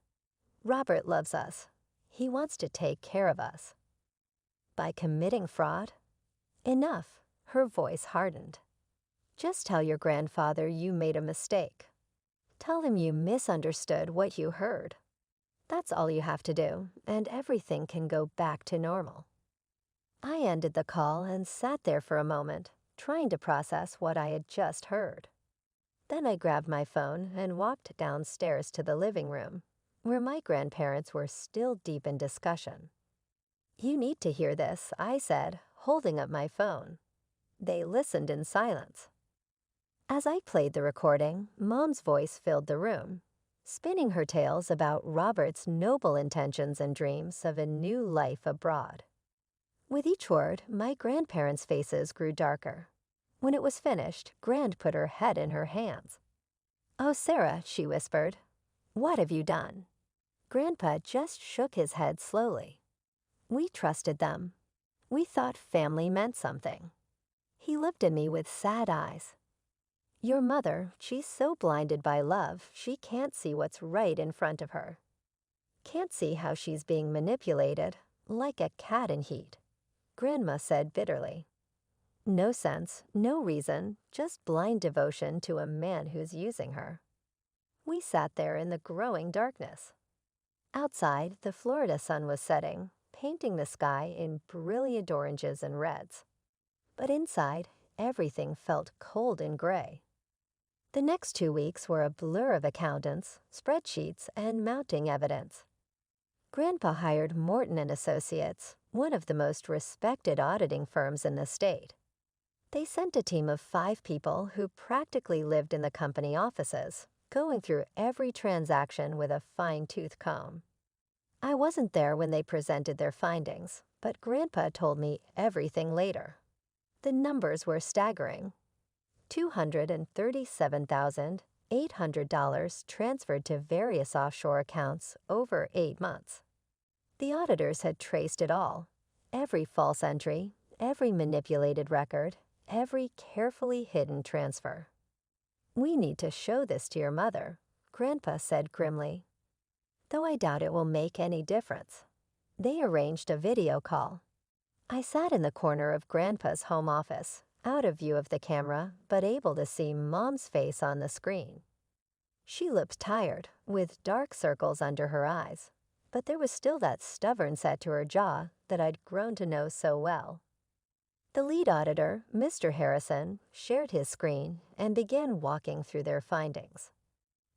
Robert loves us. He wants to take care of us. By committing fraud? Enough, her voice hardened. Just tell your grandfather you made a mistake. Tell him you misunderstood what you heard. That's all you have to do, and everything can go back to normal. I ended the call and sat there for a moment, trying to process what I had just heard. Then I grabbed my phone and walked downstairs to the living room, where my grandparents were still deep in discussion. You need to hear this, I said, holding up my phone. They listened in silence. As I played the recording, Mom's voice filled the room, spinning her tales about Robert's noble intentions and dreams of a new life abroad. With each word, my grandparents' faces grew darker. When it was finished, Grand put her head in her hands. "Oh, Sarah," she whispered, "what have you done?" Grandpa just shook his head slowly. We trusted them. We thought family meant something. He looked at me with sad eyes. Your mother, she's so blinded by love, she can't see what's right in front of her. Can't see how she's being manipulated, like a cat in heat. Grandma said bitterly. No sense, no reason, just blind devotion to a man who's using her. We sat there in the growing darkness. Outside, the Florida sun was setting, painting the sky in brilliant oranges and reds. But inside, everything felt cold and gray. The next 2 weeks were a blur of accountants, spreadsheets, and mounting evidence. Grandpa hired Morton and Associates, one of the most respected auditing firms in the state. They sent a team of 5 people who practically lived in the company offices, going through every transaction with a fine-tooth comb. I wasn't there when they presented their findings, but Grandpa told me everything later. The numbers were staggering. $237,800 transferred to various offshore accounts over 8 months. The auditors had traced it all. Every false entry, every manipulated record, every carefully hidden transfer. We need to show this to your mother, Grandpa said grimly. Though I doubt it will make any difference. They arranged a video call. I sat in the corner of Grandpa's home office, out of view of the camera, but able to see Mom's face on the screen. She looked tired, with dark circles under her eyes, but there was still that stubborn set to her jaw that I'd grown to know so well. The lead auditor, Mr. Harrison, shared his screen and began walking through their findings.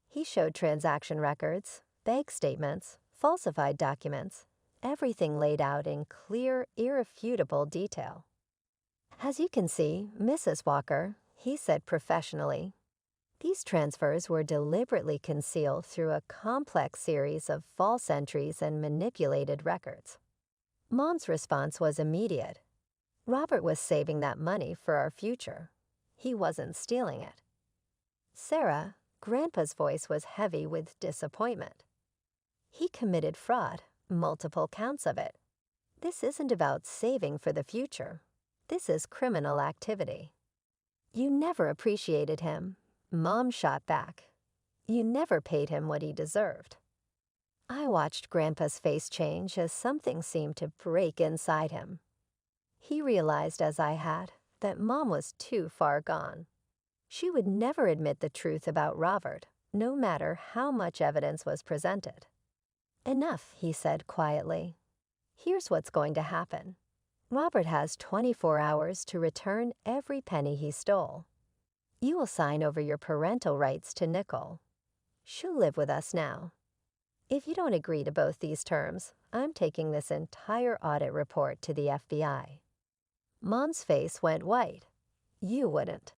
He showed transaction records, bank statements, falsified documents, everything laid out in clear, irrefutable detail. "As you can see, Mrs. Walker," he said professionally, "these transfers were deliberately concealed through a complex series of false entries and manipulated records." Mom's response was immediate. Robert was saving that money for our future. He wasn't stealing it. Sarah, Grandpa's voice was heavy with disappointment. "He committed fraud, multiple counts of it. This isn't about saving for the future. This is criminal activity." "You never appreciated him," Mom shot back. "You never paid him what he deserved." I watched Grandpa's face change as something seemed to break inside him. He realized, as I had, that Mom was too far gone. She would never admit the truth about Robert, no matter how much evidence was presented. "Enough," he said quietly. "Here's what's going to happen. Robert has 24 hours to return every penny he stole. You will sign over your parental rights to Nicole. She'll live with us now. If you don't agree to both these terms, I'm taking this entire audit report to the FBI." Mom's face went white. "You wouldn't."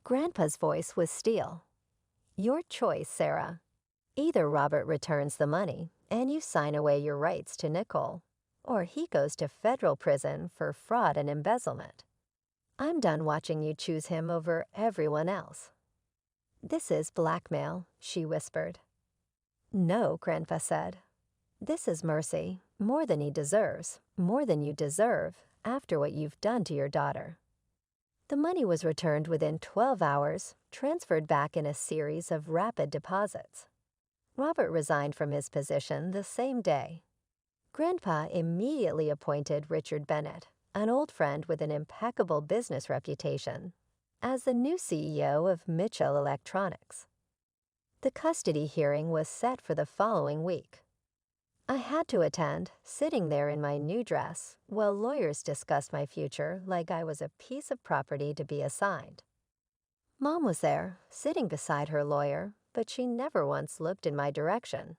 Grandpa's voice was steel. "Your choice, Sarah. Either Robert returns the money and you sign away your rights to Nicole, or he goes to federal prison for fraud and embezzlement. I'm done watching you choose him over everyone else." "This is blackmail," she whispered. "No," Grandpa said. "This is mercy, more than he deserves, more than you deserve, after what you've done to your daughter." The money was returned within 12 hours, transferred back in a series of rapid deposits. Robert resigned from his position the same day. Grandpa immediately appointed Richard Bennett, an old friend with an impeccable business reputation, as the new CEO of Mitchell Electronics. The custody hearing was set for the following week. I had to attend, sitting there in my new dress, while lawyers discussed my future like I was a piece of property to be assigned. Mom was there, sitting beside her lawyer, but she never once looked in my direction.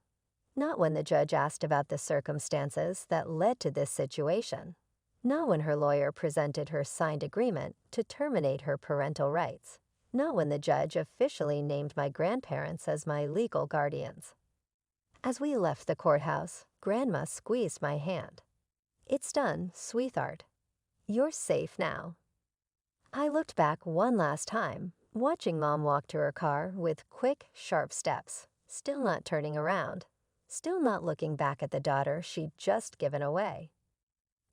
Not when the judge asked about the circumstances that led to this situation. Not when her lawyer presented her signed agreement to terminate her parental rights. Not when the judge officially named my grandparents as my legal guardians. As we left the courthouse, Grandma squeezed my hand. "It's done, sweetheart. You're safe now." I looked back one last time, watching Mom walk to her car with quick, sharp steps, still not turning around, still not looking back at the daughter she'd just given away.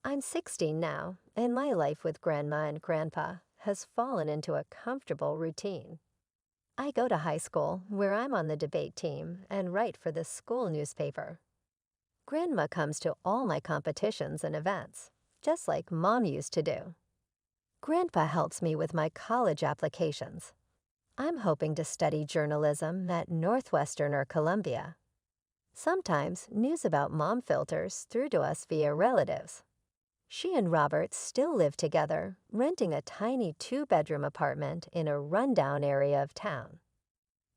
I'm 16 now, and my life with Grandma and Grandpa has fallen into a comfortable routine. I go to high school, where I'm on the debate team and write for the school newspaper. Grandma comes to all my competitions and events, just like Mom used to do. Grandpa helps me with my college applications. I'm hoping to study journalism at Northwestern or Columbia. Sometimes news about Mom filters through to us via relatives. She and Robert still live together, renting a tiny 2-bedroom apartment in a rundown area of town.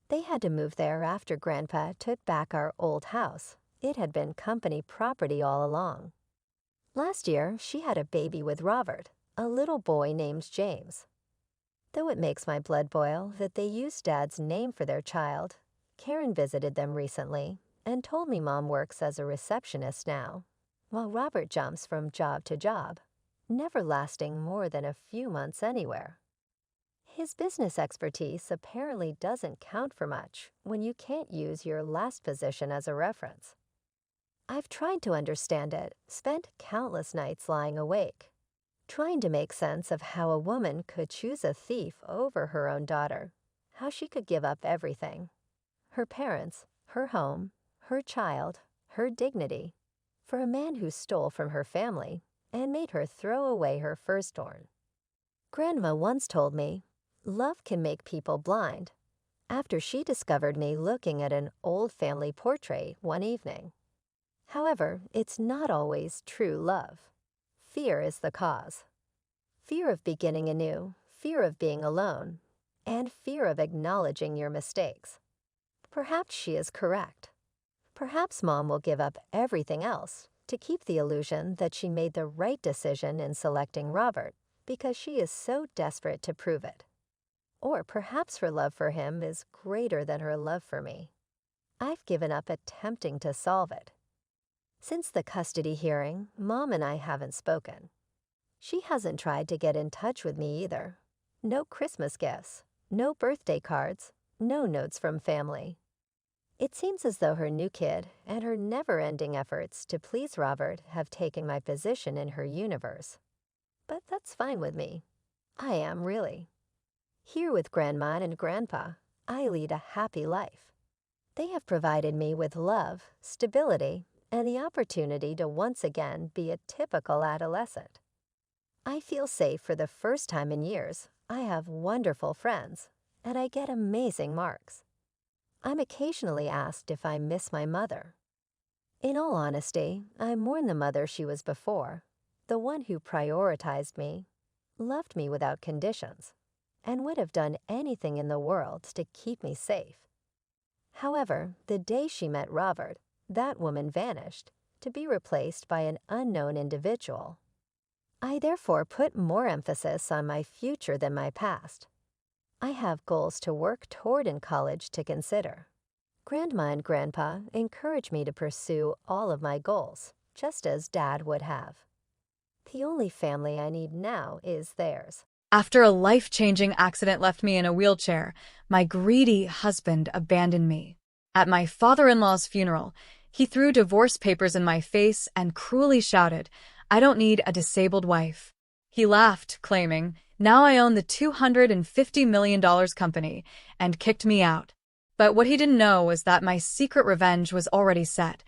They had to move there after Grandpa took back our old house. It had been company property all along. Last year, she had a baby with Robert, a little boy named James. Though it makes my blood boil that they used Dad's name for their child, Karen visited them recently and told me Mom works as a receptionist now, while Robert jumps from job to job, never lasting more than a few months anywhere. His business expertise apparently doesn't count for much when you can't use your last position as a reference. I've tried to understand it, spent countless nights lying awake, trying to make sense of how a woman could choose a thief over her own daughter, how she could give up everything, her parents, her home, her child, her dignity, for a man who stole from her family and made her throw away her firstborn. Grandma once told me, "Love can make people blind. after she discovered me looking at an old family portrait one evening. However, it's not always true love. Fear is the cause. Fear of beginning anew, fear of being alone, and fear of acknowledging your mistakes. Perhaps she is correct. Perhaps Mom will give up everything else to keep the illusion that she made the right decision in selecting Robert because she is so desperate to prove it. Or perhaps her love for him is greater than her love for me. I've given up attempting to solve it. Since the custody hearing, Mom and I haven't spoken. She hasn't tried to get in touch with me either. No Christmas gifts, no birthday cards, no notes from family. It seems as though her new kid and her never-ending efforts to please Robert have taken my position in her universe. But that's fine with me. I am, really. Here with Grandma and Grandpa, I lead a happy life. They have provided me with love, stability, and the opportunity to once again be a typical adolescent. I feel safe for the first time in years. I have wonderful friends, and I get amazing marks. I'm occasionally asked if I miss my mother. In all honesty, I mourn the mother she was before, the one who prioritized me, loved me without conditions, and would have done anything in the world to keep me safe. However, the day she met Robert, that woman vanished, to be replaced by an unknown individual. I therefore put more emphasis on my future than my past. I have goals to work toward in college to consider. Grandma and Grandpa encourage me to pursue all of my goals, just as Dad would have. The only family I need now is theirs. After a life-changing accident left me in a wheelchair, my greedy husband abandoned me. At my father-in-law's funeral, he threw divorce papers in my face and cruelly shouted, "I don't need a disabled wife." He laughed, claiming, "Now I own the $250 million company," and kicked me out. But what he didn't know was that my secret revenge was already set,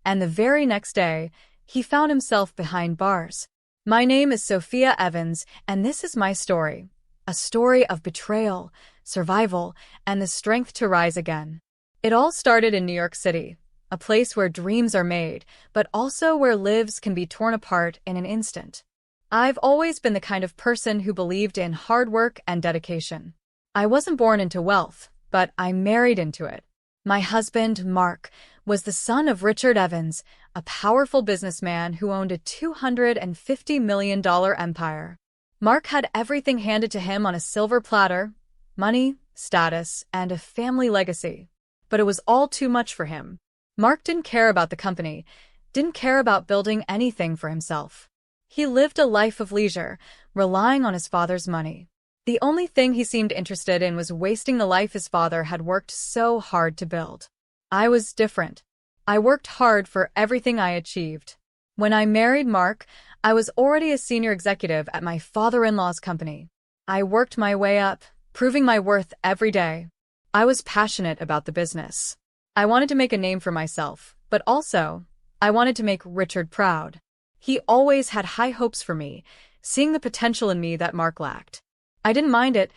and the very next day, he found himself behind bars. My name is Sophia Evans, and this is my story. A story of betrayal, survival, and the strength to rise again. It all started in New York City, a place where dreams are made, but also where lives can be torn apart in an instant. I've always been the kind of person who believed in hard work and dedication. I wasn't born into wealth, but I married into it. My husband, Mark, was the son of Richard Evans, a powerful businessman who owned a $250 million empire. Mark had everything handed to him on a silver platter: money, status, and a family legacy. But it was all too much for him. Mark didn't care about the company, didn't care about building anything for himself. He lived a life of leisure, relying on his father's money. The only thing he seemed interested in was wasting the life his father had worked so hard to build. I was different. I worked hard for everything I achieved. When I married Mark, I was already a senior executive at my father-in-law's company. I worked my way up, proving my worth every day. I was passionate about the business. I wanted to make a name for myself, but also, I wanted to make Richard proud. He always had high hopes for me, seeing the potential in me that Mark lacked. I didn't mind it.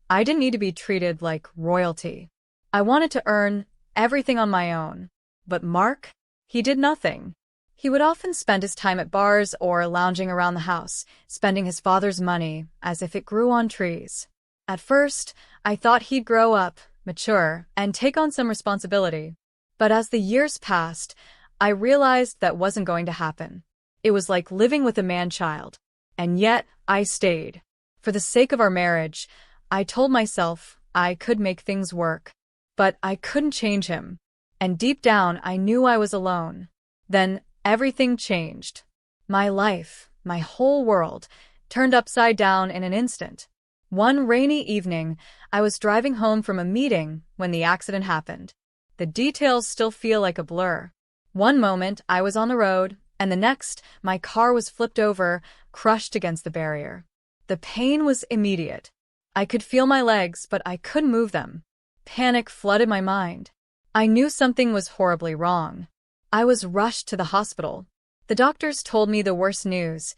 I didn't need to be treated like royalty. I wanted to earn everything on my own. But Mark? He did nothing. He would often spend his time at bars or lounging around the house, spending his father's money as if it grew on trees. At first, I thought he'd grow up, mature, and take on some responsibility. But as the years passed, I realized that wasn't going to happen. It was like living with a man-child. And yet, I stayed. For the sake of our marriage, I told myself I could make things work. But I couldn't change him. And deep down, I knew I was alone. Then, everything changed. My life, my whole world, turned upside down in an instant. One rainy evening, I was driving home from a meeting when the accident happened. The details still feel like a blur. One moment, I was on the road, and the next, my car was flipped over, crushed against the barrier. The pain was immediate. I could feel my legs, but I couldn't move them. Panic flooded my mind. I knew something was horribly wrong. I was rushed to the hospital. The doctors told me the worst news.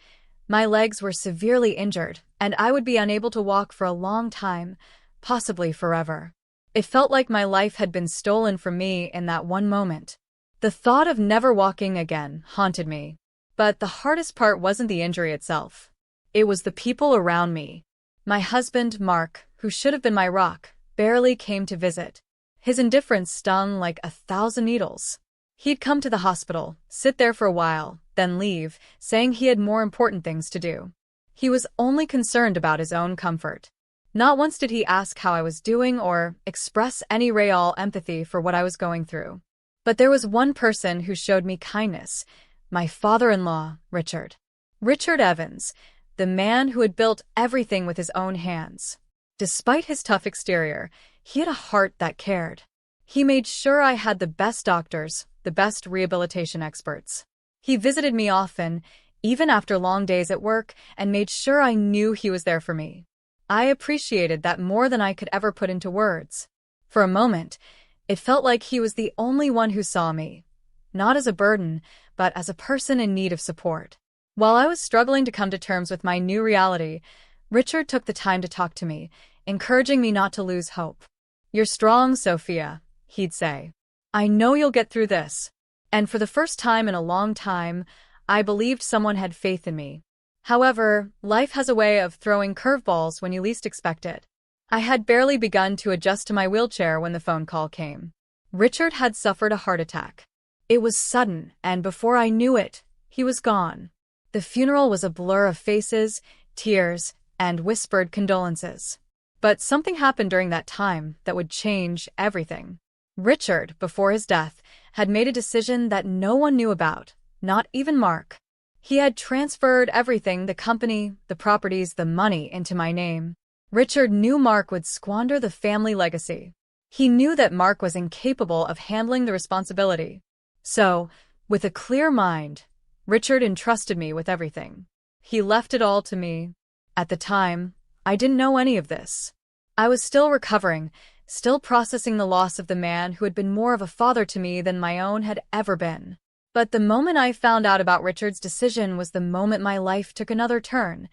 My legs were severely injured, and I would be unable to walk for a long time, possibly forever. It felt like my life had been stolen from me in that one moment. The thought of never walking again haunted me. But the hardest part wasn't the injury itself. It was the people around me. My husband, Mark, who should have been my rock, barely came to visit. His indifference stung like 1,000 needles. He'd come to the hospital, sit there for a while, then leave, saying he had more important things to do. He was only concerned about his own comfort. Not once did he ask how I was doing or express any real empathy for what I was going through. But there was one person who showed me kindness, my father-in-law, Richard. Richard Evans, the man who had built everything with his own hands. Despite his tough exterior, he had a heart that cared. He made sure I had the best doctors, the best rehabilitation experts. He visited me often, even after long days at work, and made sure I knew he was there for me. I appreciated that more than I could ever put into words. For a moment, it felt like he was the only one who saw me, not as a burden, but as a person in need of support. While I was struggling to come to terms with my new reality, Richard took the time to talk to me, encouraging me not to lose hope. "You're strong, Sophia," he'd say. "I know you'll get through this." And for the first time in a long time, I believed someone had faith in me. However, life has a way of throwing curveballs when you least expect it. I had barely begun to adjust to my wheelchair when the phone call came. Richard had suffered a heart attack. It was sudden, and before I knew it, he was gone. The funeral was a blur of faces, tears, and whispered condolences. But something happened during that time that would change everything. Richard, before his death, had made a decision that no one knew about, not even Mark. He had transferred everything, the company, the properties, the money, into my name. Richard knew Mark would squander the family legacy. He knew that Mark was incapable of handling the responsibility. So, with a clear mind, Richard entrusted me with everything. He left it all to me. At the time, I didn't know any of this. I was still recovering, still processing the loss of the man who had been more of a father to me than my own had ever been. But the moment I found out about Richard's decision was the moment my life took another turn,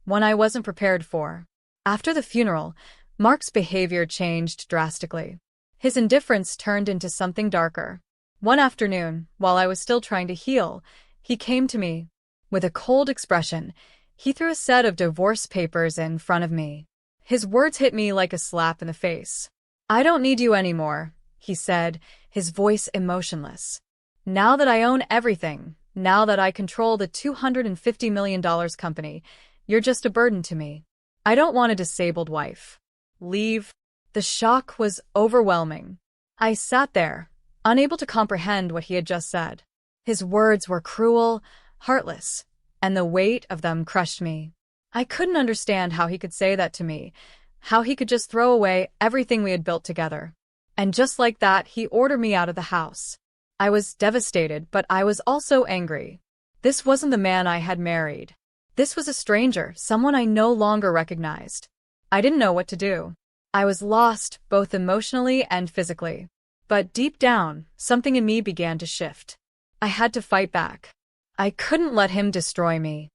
one I wasn't prepared for. After the funeral, Mark's behavior changed drastically. His indifference turned into something darker. One afternoon, while I was still trying to heal, he came to me. With a cold expression, he threw a set of divorce papers in front of me. His words hit me like a slap in the face. "I don't need you anymore," he said, his voice emotionless. "Now that I own everything, now that I control the $250 million company, you're just a burden to me. I don't want a disabled wife. Leave." The shock was overwhelming. I sat there, unable to comprehend what he had just said. His words were cruel, heartless, and the weight of them crushed me. I couldn't understand how he could say that to me, how he could just throw away everything we had built together. And just like that, he ordered me out of the house. I was devastated, but I was also angry. This wasn't the man I had married. This was a stranger, someone I no longer recognized. I didn't know what to do. I was lost, both emotionally and physically. But deep down, something in me began to shift. I had to fight back. I couldn't let him destroy me.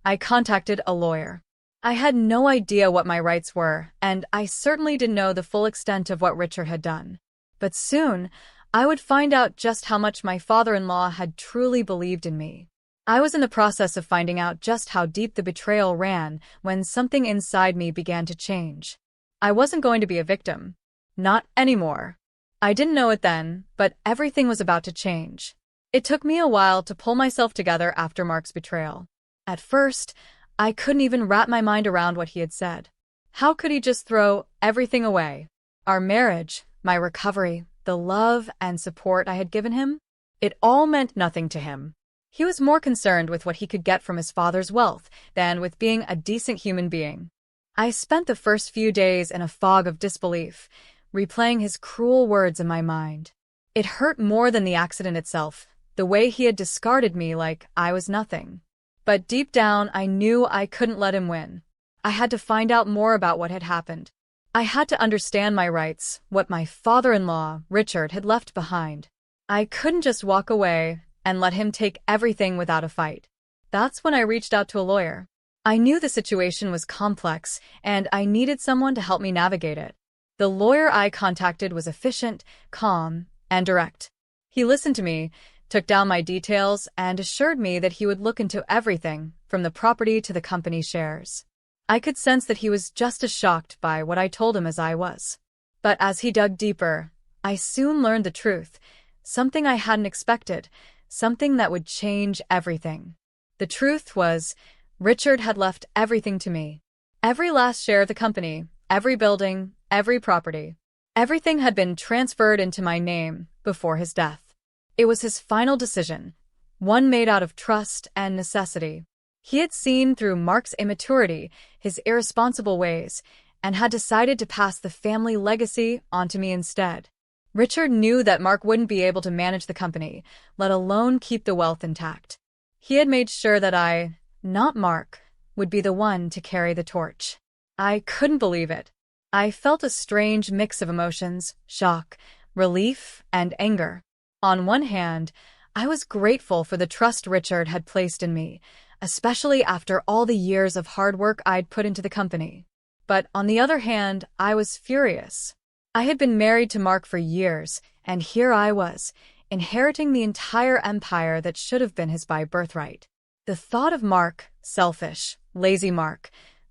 I contacted a lawyer. I had no idea what my rights were, and I certainly didn't know the full extent of what Richard had done. But soon, I would find out just how much my father-in-law had truly believed in me. I was in the process of finding out just how deep the betrayal ran when something inside me began to change. I wasn't going to be a victim. Not anymore. I didn't know it then, but everything was about to change. It took me a while to pull myself together after Mark's betrayal. At first, I couldn't even wrap my mind around what he had said. How could he just throw everything away? Our marriage, my recovery, the love and support I had given him? It all meant nothing to him. He was more concerned with what he could get from his father's wealth than with being a decent human being. I spent the first few days in a fog of disbelief, replaying his cruel words in my mind. It hurt more than the accident itself, the way he had discarded me like I was nothing. But deep down, I knew I couldn't let him win. I had to find out more about what had happened. I had to understand my rights, what my father-in-law, Richard, had left behind. I couldn't just walk away and let him take everything without a fight. That's when I reached out to a lawyer. I knew the situation was complex, and I needed someone to help me navigate it. The The lawyer I contacted was efficient, calm, and direct. He listened to me, took down my details, and assured me that he would look into everything, from the property to the company shares. I could sense that he was just as shocked by what I told him as I was. But as he dug deeper, I soon learned the truth, something I hadn't expected, something that would change everything. The truth was, Richard had left everything to me. Every last share of the company, every building, every property. Everything had been transferred into my name before his death. It was his final decision, one made out of trust and necessity. He had seen through Mark's immaturity, his irresponsible ways, and had decided to pass the family legacy onto me instead. Richard knew that Mark wouldn't be able to manage the company, let alone keep the wealth intact. He had made sure that I, not Mark, would be the one to carry the torch. I couldn't believe it. I felt a strange mix of emotions, shock, relief, and anger. On one hand, I was grateful for the trust Richard had placed in me, especially after all the years of hard work I'd put into the company. But on the other hand, I was furious. I had been married to Mark for years, and here I was, inheriting the entire empire that should have been his by birthright. The thought of Mark, selfish, lazy Mark,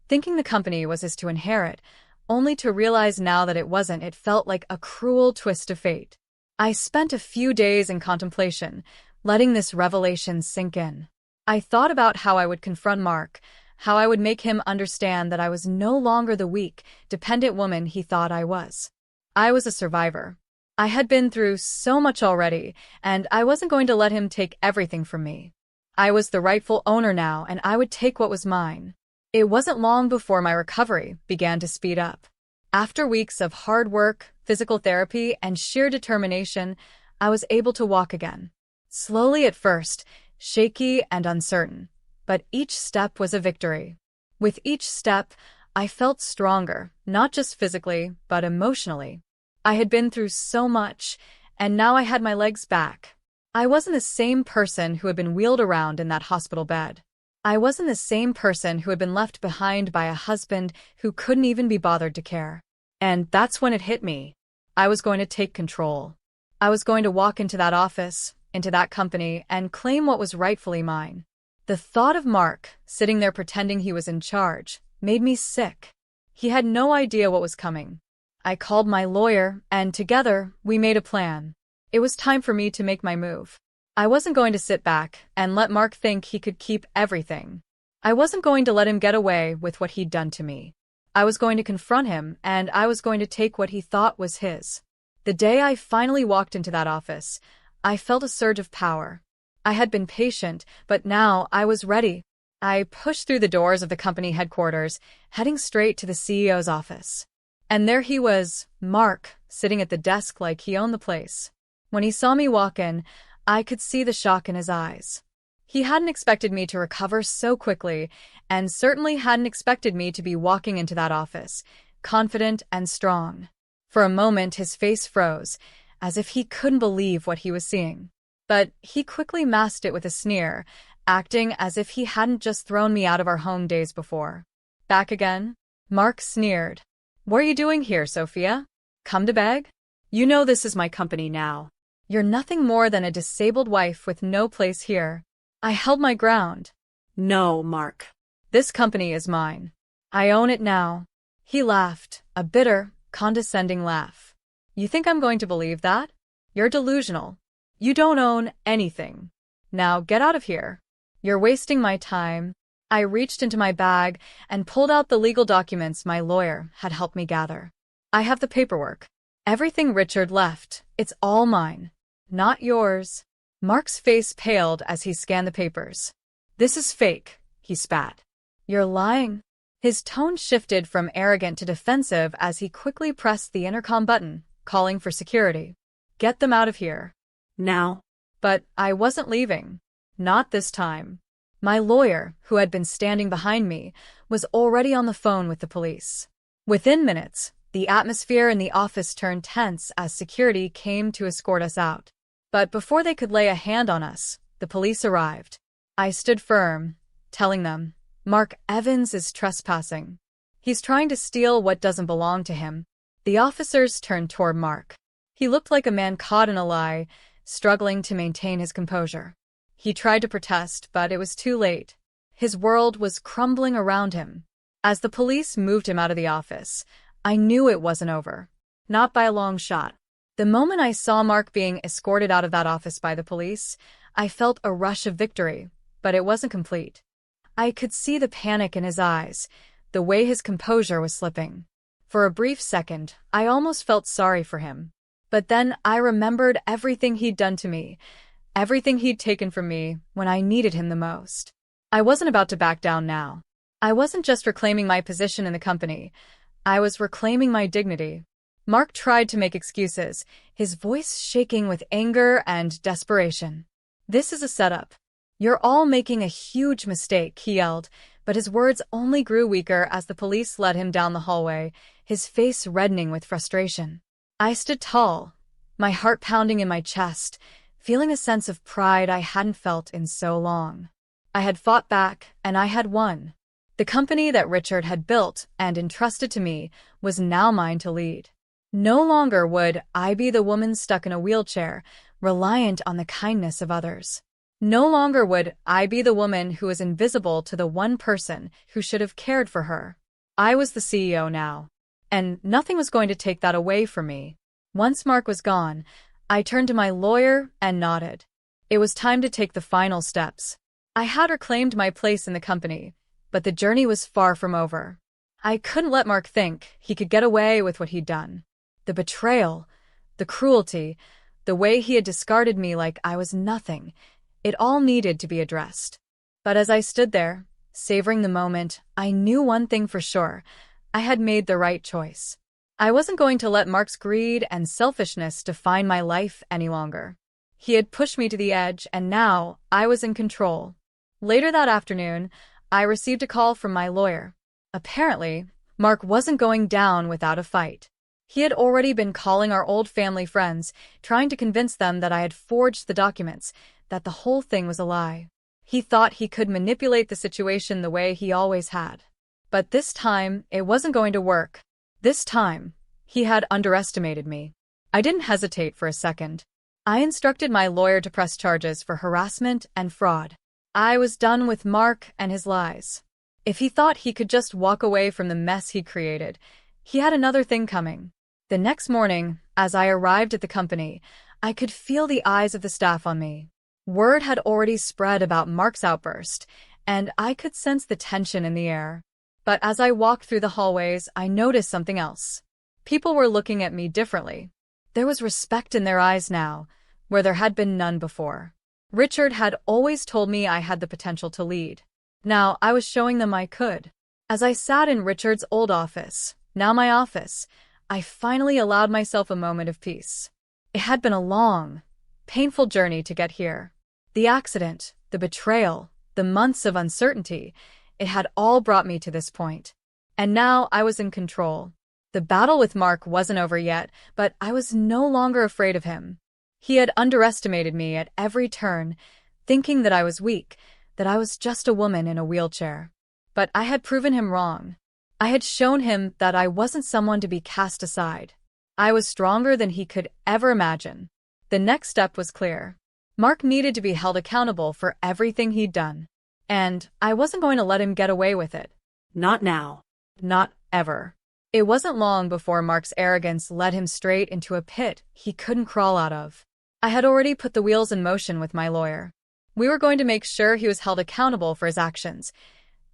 thinking the company was his to inherit, only to realize now that it wasn't, it felt like a cruel twist of fate. I spent a few days in contemplation, letting this revelation sink in. I thought about how I would confront Mark, how I would make him understand that I was no longer the weak, dependent woman he thought I was. I was a survivor. I had been through so much already, and I wasn't going to let him take everything from me. I was the rightful owner now, and I would take what was mine. It wasn't long before my recovery began to speed up. After weeks of hard work, physical therapy, and sheer determination, I was able to walk again. Slowly at first, shaky and uncertain, but each step was a victory. With each step, I felt stronger, not just physically, but emotionally. I had been through so much, and now I had my legs back. I wasn't the same person who had been wheeled around in that hospital bed. I wasn't the same person who had been left behind by a husband who couldn't even be bothered to care. And that's when it hit me. I was going to take control. I was going to walk into that office, into that company, and claim what was rightfully mine. The thought of Mark, sitting there pretending he was in charge, made me sick. He had no idea what was coming. I called my lawyer, and together, we made a plan. It was time for me to make my move. I wasn't going to sit back and let Mark think he could keep everything. I wasn't going to let him get away with what he'd done to me. I was going to confront him, and I was going to take what he thought was his. The day I finally walked into that office, I felt a surge of power. I had been patient, but now I was ready. I pushed through the doors of the company headquarters, heading straight to the CEO's office. And there he was, Mark, sitting at the desk like he owned the place. When he saw me walk in, I could see the shock in his eyes. He hadn't expected me to recover so quickly, and certainly hadn't expected me to be walking into that office, confident and strong. For a moment, his face froze, as if he couldn't believe what he was seeing. But he quickly masked it with a sneer, acting as if he hadn't just thrown me out of our home days before. Back again? Mark sneered. What are you doing here, Sophia? Come to beg? You know this is my company now. You're nothing more than a disabled wife with no place here. I held my ground. No, Mark. This company is mine. I own it now. He laughed, a bitter, condescending laugh. You think I'm going to believe that? You're delusional. You don't own anything. Now get out of here. You're wasting my time. I reached into my bag and pulled out the legal documents my lawyer had helped me gather. I have the paperwork. Everything Richard left, it's all mine. Not yours. Mark's face paled as he scanned the papers. This is fake, he spat. You're lying. His tone shifted from arrogant to defensive as he quickly pressed the intercom button, calling for security. Get them out of here. Now. But I wasn't leaving. Not this time. My lawyer, who had been standing behind me, was already on the phone with the police. Within minutes, the atmosphere in the office turned tense as security came to escort us out. But before they could lay a hand on us, the police arrived. I stood firm, telling them, Mark Evans is trespassing. He's trying to steal what doesn't belong to him. The officers turned toward Mark. He looked like a man caught in a lie, struggling to maintain his composure. He tried to protest, but it was too late. His world was crumbling around him. As the police moved him out of the office, I knew it wasn't over. Not by a long shot. The moment I saw Mark being escorted out of that office by the police, I felt a rush of victory, but it wasn't complete. I could see the panic in his eyes, the way his composure was slipping. For a brief second, I almost felt sorry for him. But then I remembered everything he'd done to me, everything he'd taken from me when I needed him the most. I wasn't about to back down now. I wasn't just reclaiming my position in the company. I was reclaiming my dignity. Mark tried to make excuses, his voice shaking with anger and desperation. "This is a setup. You're all making a huge mistake," he yelled, but his words only grew weaker as the police led him down the hallway, his face reddening with frustration. I stood tall, my heart pounding in my chest, feeling a sense of pride I hadn't felt in so long. I had fought back, and I had won. The company that Richard had built and entrusted to me was now mine to lead. No longer would I be the woman stuck in a wheelchair, reliant on the kindness of others. No longer would I be the woman who was invisible to the one person who should have cared for her. I was the CEO now, and nothing was going to take that away from me. Once Mark was gone, I turned to my lawyer and nodded. It was time to take the final steps. I had reclaimed my place in the company, but the journey was far from over. I couldn't let Mark think he could get away with what he'd done. The betrayal, the cruelty, the way he had discarded me like I was nothing, it all needed to be addressed. But as I stood there, savoring the moment, I knew one thing for sure. I had made the right choice. I wasn't going to let Mark's greed and selfishness define my life any longer. He had pushed me to the edge, and now I was in control. Later that afternoon, I received a call from my lawyer. Apparently, Mark wasn't going down without a fight. He had already been calling our old family friends, trying to convince them that I had forged the documents, that the whole thing was a lie. He thought he could manipulate the situation the way he always had. But this time, it wasn't going to work. This time, he had underestimated me. I didn't hesitate for a second. I instructed my lawyer to press charges for harassment and fraud. I was done with Mark and his lies. If he thought he could just walk away from the mess he created, he had another thing coming. The next morning, as I arrived at the company, I could feel the eyes of the staff on me. Word had already spread about Mark's outburst, and I could sense the tension in the air. But as I walked through the hallways, I noticed something else. People were looking at me differently. There was respect in their eyes now, where there had been none before. Richard had always told me I had the potential to lead. Now I was showing them I could. As I sat in Richard's old office, now my office, I finally allowed myself a moment of peace. It had been a long, painful journey to get here. The accident, the betrayal, the months of uncertainty, it had all brought me to this point. And now I was in control. The battle with Mark wasn't over yet, but I was no longer afraid of him. He had underestimated me at every turn, thinking that I was weak, that I was just a woman in a wheelchair. But I had proven him wrong. I had shown him that I wasn't someone to be cast aside. I was stronger than he could ever imagine. The next step was clear. Mark needed to be held accountable for everything he'd done. And I wasn't going to let him get away with it. Not now. Not ever. It wasn't long before Mark's arrogance led him straight into a pit he couldn't crawl out of. I had already put the wheels in motion with my lawyer. We were going to make sure he was held accountable for his actions.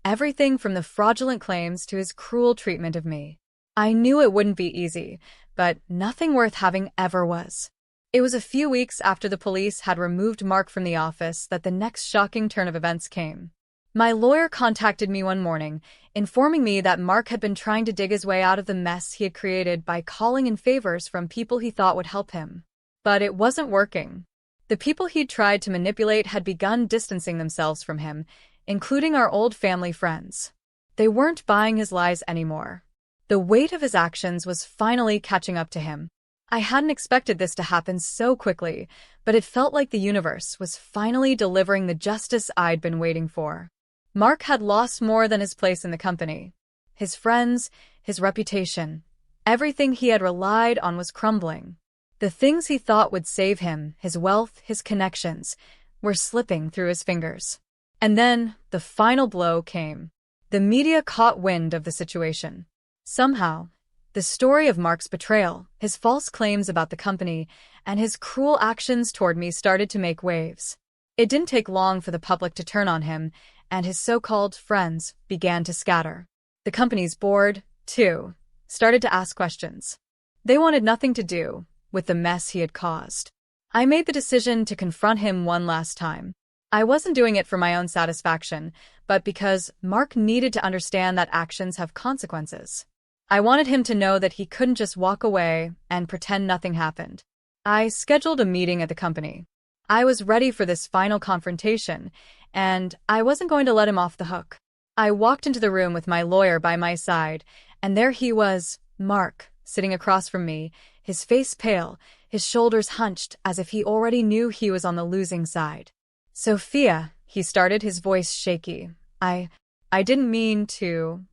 Everything from the fraudulent claims to his cruel treatment of me. I knew it wouldn't be easy, but nothing worth having ever was. It was a few weeks after the police had removed Mark from the office that the next shocking turn of events came. My lawyer contacted me one morning, informing me that Mark had been trying to dig his way out of the mess he had created by calling in favors from people he thought would help him. But it wasn't working. The people he'd tried to manipulate had begun distancing themselves from him, including our old family friends. They weren't buying his lies anymore. The weight of his actions was finally catching up to him. I hadn't expected this to happen so quickly, but it felt like the universe was finally delivering the justice I'd been waiting for. Mark had lost more than his place in the company. His friends, his reputation, Everything he had relied on was crumbling. The things he thought would save him, his wealth, his connections, were slipping through his fingers. And then the final blow came. The media caught wind of the situation. Somehow, the story of Mark's betrayal, his false claims about the company, and his cruel actions toward me started to make waves. It didn't take long for the public to turn on him, and his so-called friends began to scatter. The company's board, too, started to ask questions. They wanted nothing to do with the mess he had caused. I made the decision to confront him one last time. I wasn't doing it for my own satisfaction, but because Mark needed to understand that actions have consequences. I wanted him to know that he couldn't just walk away and pretend nothing happened. I scheduled a meeting at the company. I was ready for this final confrontation, and I wasn't going to let him off the hook. I walked into the room with my lawyer by my side, and there he was, Mark, sitting across from me, his face pale, his shoulders hunched as if he already knew he was on the losing side. "Sophia," he started, his voice shaky. I didn't mean to."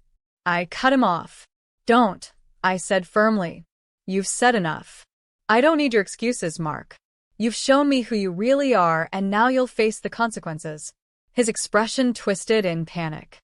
I cut him off. "Don't," I said firmly. "You've said enough. I don't need your excuses, Mark. You've shown me who you really are, and now you'll face the consequences." His expression twisted in panic.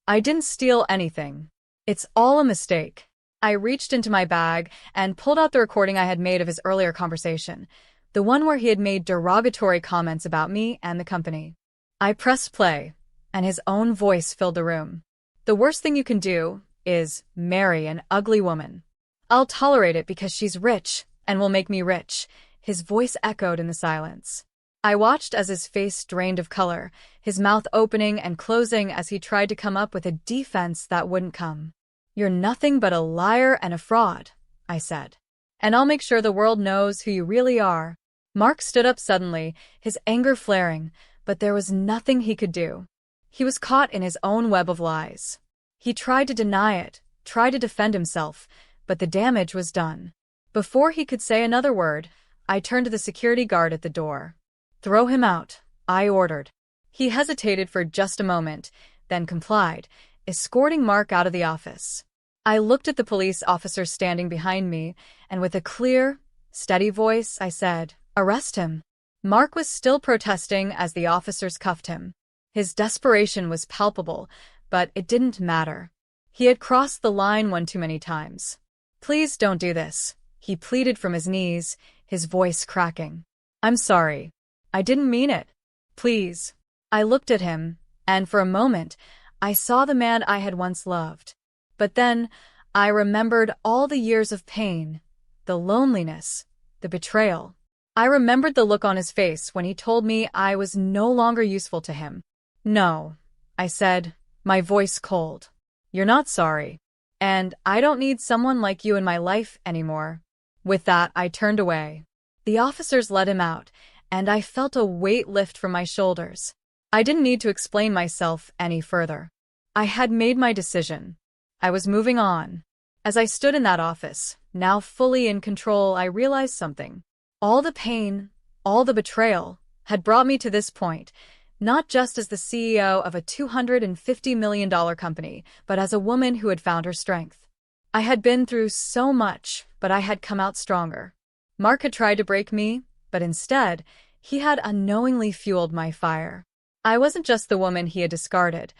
"I didn't steal anything. It's all a mistake." I reached into my bag and pulled out the recording I had made of his earlier conversation, the one where he had made derogatory comments about me and the company. I pressed play, and his own voice filled the room. "The worst thing you can do is marry an ugly woman. I'll tolerate it because she's rich and will make me rich." His voice echoed in the silence. I watched as his face drained of color, his mouth opening and closing as he tried to come up with a defense that wouldn't come. "You're nothing but a liar and a fraud," I said. "And I'll make sure the world knows who you really are." Mark stood up suddenly, his anger flaring, but there was nothing he could do. He was caught in his own web of lies. He tried to deny it, tried to defend himself, but the damage was done. Before he could say another word, I turned to the security guard at the door. "Throw him out," I ordered. He hesitated for just a moment, then complied, escorting Mark out of the office. I looked at the police officer standing behind me, and with a clear, steady voice, I said, "Arrest him." Mark was still protesting as the officers cuffed him. His desperation was palpable, but it didn't matter. He had crossed the line one too many times. "Please don't do this," he pleaded from his knees, his voice cracking. "I'm sorry. I didn't mean it. Please." I looked at him, and for a moment, I saw the man I had once loved. But then, I remembered all the years of pain, the loneliness, the betrayal. I remembered the look on his face when he told me I was no longer useful to him. "No," I said, my voice cold. "You're not sorry. And I don't need someone like you in my life anymore." With that, I turned away. The officers let him out, and I felt a weight lift from my shoulders. I didn't need to explain myself any further. I had made my decision. I was moving on. As I stood in that office, now fully in control, I realized something. All the pain, all the betrayal, had brought me to this point, not just as the CEO of a $250 million company, but as a woman who had found her strength. I had been through so much, but I had come out stronger. Mark had tried to break me, but instead, he had unknowingly fueled my fire. I wasn't just the woman he had discarded.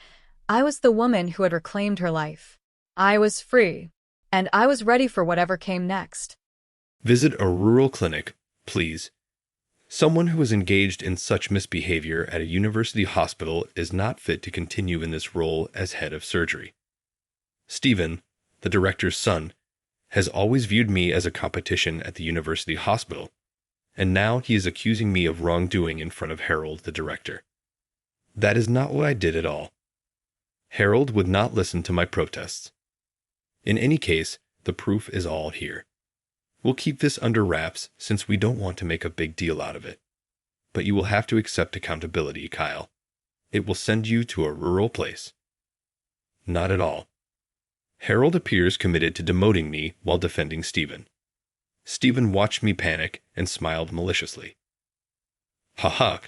I was the woman who had reclaimed her life. I was free, and I was ready for whatever came next. Visit a rural clinic, please. Someone who is engaged in such misbehavior at a university hospital is not fit to continue in this role as head of surgery. Stephen, the director's son, has always viewed me as a competition at the university hospital, and now he is accusing me of wrongdoing in front of Harold, the director. That is not what I did at all. Harold would not listen to my protests. In any case, the proof is all here. We'll keep this under wraps since we don't want to make a big deal out of it. But you will have to accept accountability, Kyle. It will send you to a rural place. Not at all. Harold appears committed to demoting me while defending Stephen. Stephen watched me panic and smiled maliciously. "Ha ha,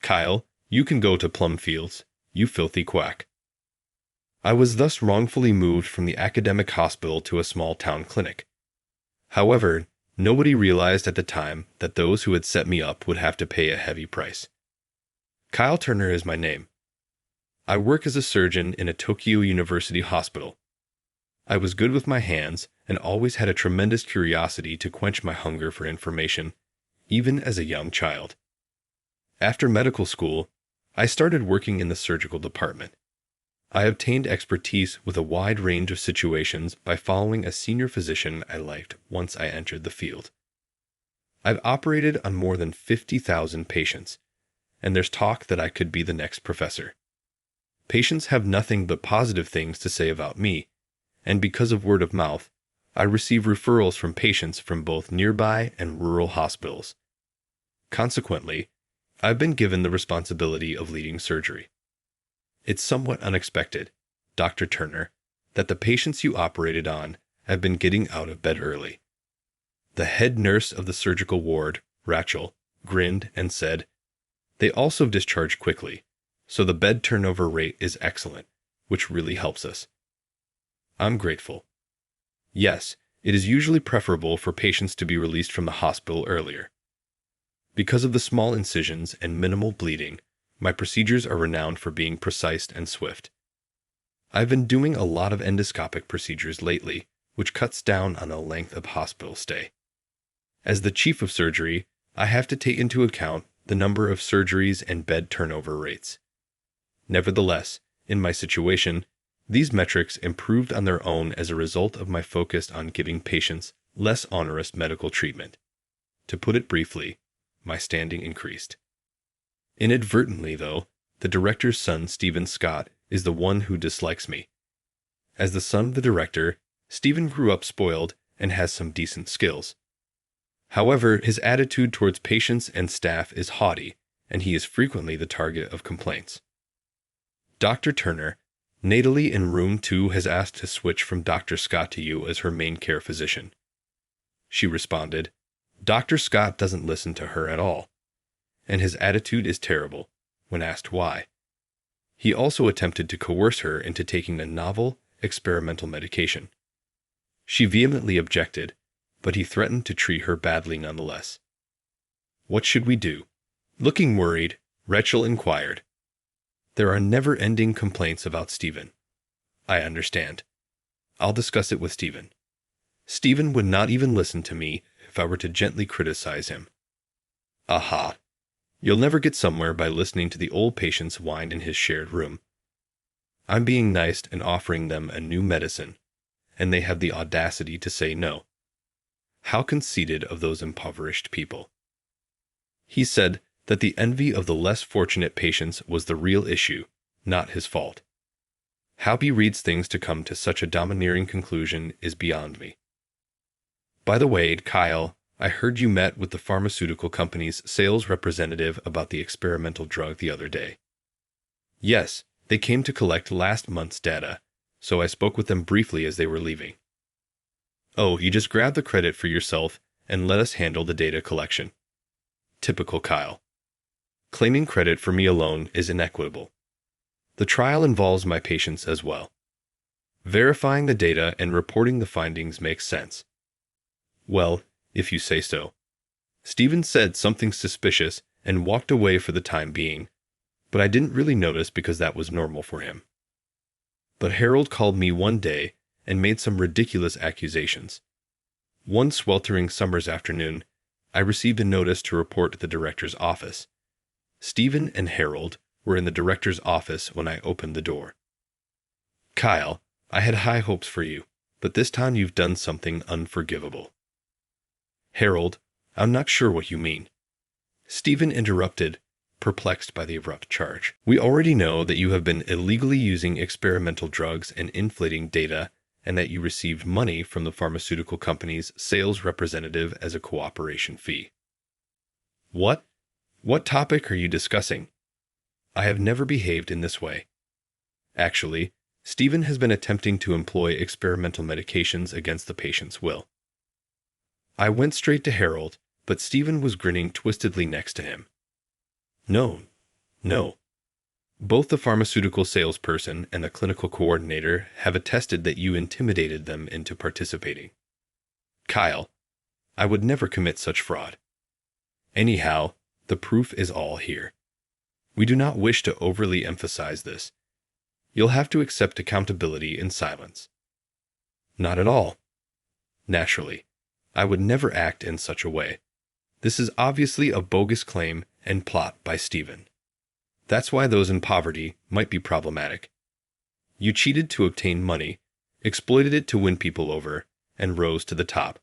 Kyle, you can go to Plumfields, you filthy quack." I was thus wrongfully moved from the academic hospital to a small town clinic, However, nobody realized at the time that those who had set me up would have to pay a heavy price. Kyle Turner is my name. I work as a surgeon in a Tokyo University hospital. I was good with my hands and always had a tremendous curiosity to quench my hunger for information, even as a young child. After medical school, I started working in the surgical department. I obtained expertise with a wide range of situations by following a senior physician I liked once I entered the field. I've operated on more than 50,000 patients, and there's talk that I could be the next professor. Patients have nothing but positive things to say about me, and because of word of mouth, I receive referrals from patients from both nearby and rural hospitals. Consequently, I've been given the responsibility of leading surgery. It's somewhat unexpected, Dr. Turner, that the patients you operated on have been getting out of bed early. The head nurse of the surgical ward, Rachel, grinned and said, "They also discharge quickly, so the bed turnover rate is excellent, which really helps us." I'm grateful. Yes, it is usually preferable for patients to be released from the hospital earlier. Because of the small incisions and minimal bleeding, my procedures are renowned for being precise and swift. I've been doing a lot of endoscopic procedures lately, which cuts down on the length of hospital stay. As the chief of surgery, I have to take into account the number of surgeries and bed turnover rates. Nevertheless, in my situation, these metrics improved on their own as a result of my focus on giving patients less onerous medical treatment. To put it briefly, my standing increased. Inadvertently, though, the director's son, Stephen Scott, is the one who dislikes me. As the son of the director, Stephen grew up spoiled and has some decent skills. However, his attitude towards patients and staff is haughty, and he is frequently the target of complaints. Dr. Turner, Natalie in room 2 has asked to switch from Dr. Scott to you as her main care physician. She responded, Dr. Scott doesn't listen to her at all, and his attitude is terrible when asked why. He also attempted to coerce her into taking a novel, experimental medication. She vehemently objected, but he threatened to treat her badly nonetheless. What should we do? Looking worried, Rachel inquired. There are never-ending complaints about Stephen. I understand. I'll discuss it with Stephen. Stephen would not even listen to me if I were to gently criticize him. Aha! You'll never get somewhere by listening to the old patients whine in his shared room. I'm being nice and offering them a new medicine, and they have the audacity to say no. How conceited of those impoverished people. He said that the envy of the less fortunate patients was the real issue, not his fault. How he reads things to come to such a domineering conclusion is beyond me. By the way, Kyle, I heard you met with the pharmaceutical company's sales representative about the experimental drug the other day. Yes, they came to collect last month's data, so I spoke with them briefly as they were leaving. Oh, you just grab the credit for yourself and let us handle the data collection. Typical Kyle. Claiming credit for me alone is inequitable. The trial involves my patients as well. Verifying the data and reporting the findings makes sense. Well, if you say so. Stephen said something suspicious and walked away for the time being, but I didn't really notice because that was normal for him. But Harold called me one day and made some ridiculous accusations. One sweltering summer's afternoon, I received a notice to report to the director's office. Stephen and Harold were in the director's office when I opened the door. Kyle, I had high hopes for you, but this time you've done something unforgivable. Harold, I'm not sure what you mean. Stephen interrupted, perplexed by the abrupt charge. We already know that you have been illegally using experimental drugs and inflating data, and that you received money from the pharmaceutical company's sales representative as a cooperation fee. What? What topic are you discussing? I have never behaved in this way. Actually, Stephen has been attempting to employ experimental medications against the patient's will. I went straight to Harold, but Stephen was grinning twistedly next to him. No. Both the pharmaceutical salesperson and the clinical coordinator have attested that you intimidated them into participating. Kyle, I would never commit such fraud. Anyhow, the proof is all here. We do not wish to overly emphasize this. You'll have to accept accountability in silence. Not at all. Naturally, I would never act in such a way. This is obviously a bogus claim and plot by Stephen. That's why those in poverty might be problematic. You cheated to obtain money, exploited it to win people over, and rose to the top.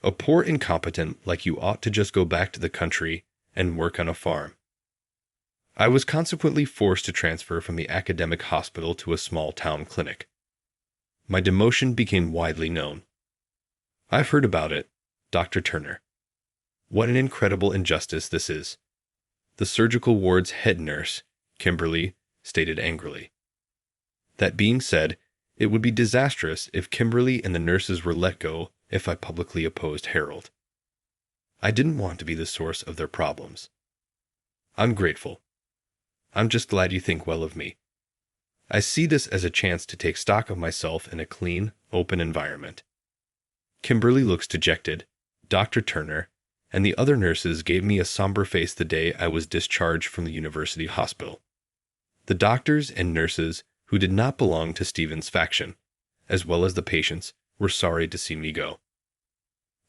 A poor incompetent like you ought to just go back to the country and work on a farm. I was consequently forced to transfer from the academic hospital to a small town clinic. My demotion became widely known. I've heard about it, Dr. Turner. What an incredible injustice this is. The surgical ward's head nurse, Kimberly, stated angrily. That being said, it would be disastrous if Kimberly and the nurses were let go if I publicly opposed Harold. I didn't want to be the source of their problems. I'm grateful. I'm just glad you think well of me. I see this as a chance to take stock of myself in a clean, open environment. Kimberly looks dejected. Dr. Turner and the other nurses gave me a somber face the day I was discharged from the university hospital. The doctors and nurses who did not belong to Stephen's faction, as well as the patients, were sorry to see me go.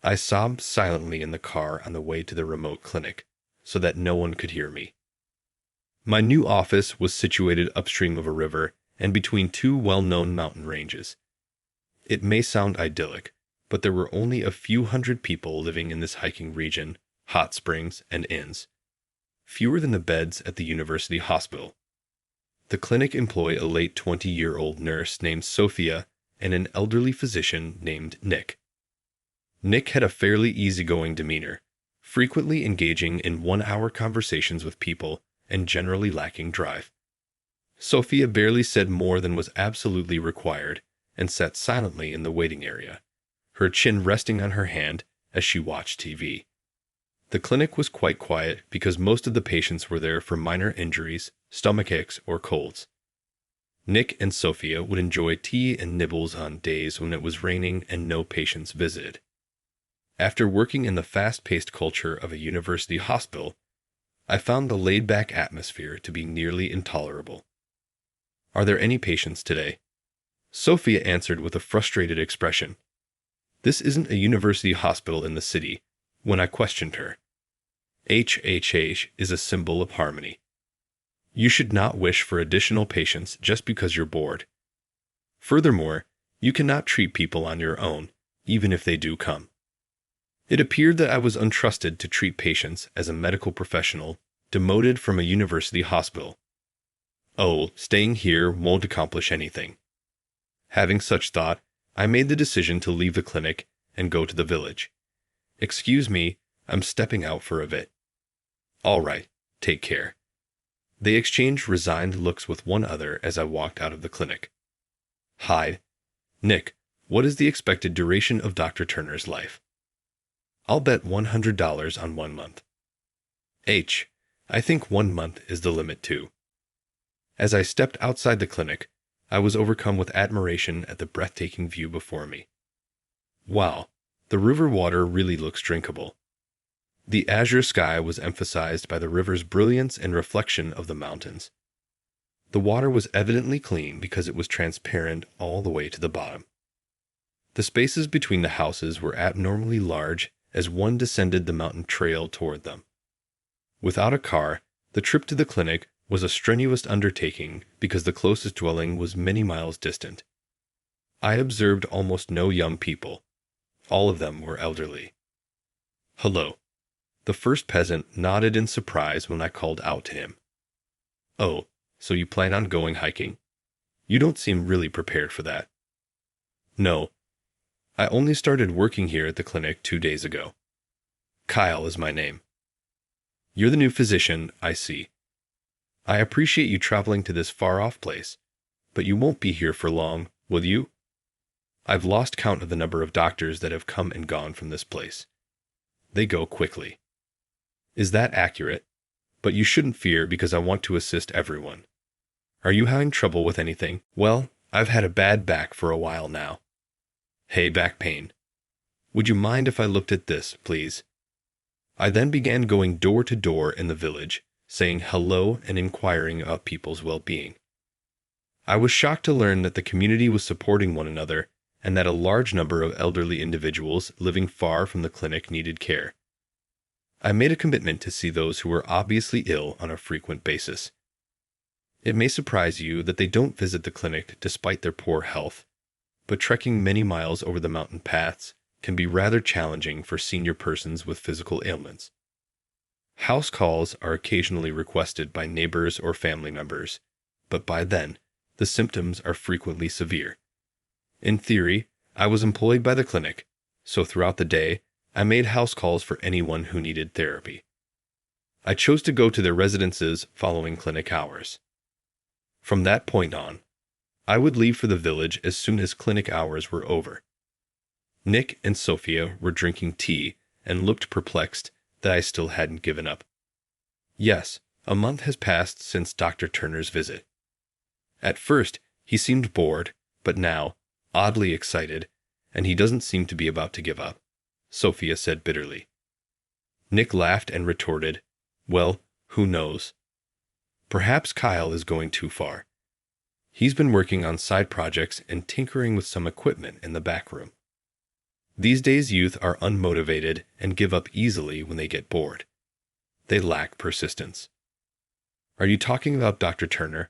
I sobbed silently in the car on the way to the remote clinic, so that no one could hear me. My new office was situated upstream of a river and between two well-known mountain ranges. It may sound idyllic, but there were only a few hundred people living in this hiking region, hot springs, and inns. Fewer than the beds at the university hospital. The clinic employed a late 20-year-old nurse named Sophia and an elderly physician named Nick. Nick had a fairly easygoing demeanor, frequently engaging in one-hour conversations with people and generally lacking drive. Sophia barely said more than was absolutely required and sat silently in the waiting area, her chin resting on her hand as she watched TV. The clinic was quite quiet because most of the patients were there for minor injuries, stomach aches, or colds. Nick and Sophia would enjoy tea and nibbles on days when it was raining and no patients visited. After working in the fast-paced culture of a university hospital, I found the laid-back atmosphere to be nearly intolerable. Are there any patients today? Sophia answered with a frustrated expression. This isn't a university hospital in the city, when I questioned her. HHH is a symbol of harmony. You should not wish for additional patients just because you're bored. Furthermore, you cannot treat people on your own, even if they do come. It appeared that I was untrusted to treat patients as a medical professional, demoted from a university hospital. Oh, staying here won't accomplish anything. Having such thought, I made the decision to leave the clinic and go to the village. Excuse me, I'm stepping out for a bit. All right, take care. They exchanged resigned looks with one another as I walked out of the clinic. Hyde. Nick, what is the expected duration of Dr. Turner's life? I'll bet $100 on 1 month. H. I think 1 month is the limit too. As I stepped outside the clinic, I was overcome with admiration at the breathtaking view before me. Wow, the river water really looks drinkable. The azure sky was emphasized by the river's brilliance and reflection of the mountains. The water was evidently clean because it was transparent all the way to the bottom. The spaces between the houses were abnormally large as one descended the mountain trail toward them. Without a car, the trip to the clinic was a strenuous undertaking because the closest dwelling was many miles distant. I observed almost no young people. All of them were elderly. Hello. The first peasant nodded in surprise when I called out to him. Oh, so you plan on going hiking? You don't seem really prepared for that. No. I only started working here at the clinic 2 days ago. Kyle is my name. You're the new physician, I see. I appreciate you traveling to this far-off place, but you won't be here for long, will you? I've lost count of the number of doctors that have come and gone from this place. They go quickly. Is that accurate? But you shouldn't fear because I want to assist everyone. Are you having trouble with anything? Well, I've had a bad back for a while now. Hey, back pain. Would you mind if I looked at this, please? I then began going door to door in the village, saying hello and inquiring about people's well-being. I was shocked to learn that the community was supporting one another and that a large number of elderly individuals living far from the clinic needed care. I made a commitment to see those who were obviously ill on a frequent basis. It may surprise you that they don't visit the clinic despite their poor health, but trekking many miles over the mountain paths can be rather challenging for senior persons with physical ailments. House calls are occasionally requested by neighbors or family members, but by then, the symptoms are frequently severe. In theory, I was employed by the clinic, so throughout the day, I made house calls for anyone who needed therapy. I chose to go to their residences following clinic hours. From that point on, I would leave for the village as soon as clinic hours were over. Nick and Sophia were drinking tea and looked perplexed that I still hadn't given up. Yes, a month has passed since Dr. Turner's visit. At first, he seemed bored, but now, oddly excited, and he doesn't seem to be about to give up, Sophia said bitterly. Nick laughed and retorted, well, who knows? Perhaps Kyle is going too far. He's been working on side projects and tinkering with some equipment in the back room. These days youth are unmotivated and give up easily when they get bored. They lack persistence. Are you talking about Dr. Turner?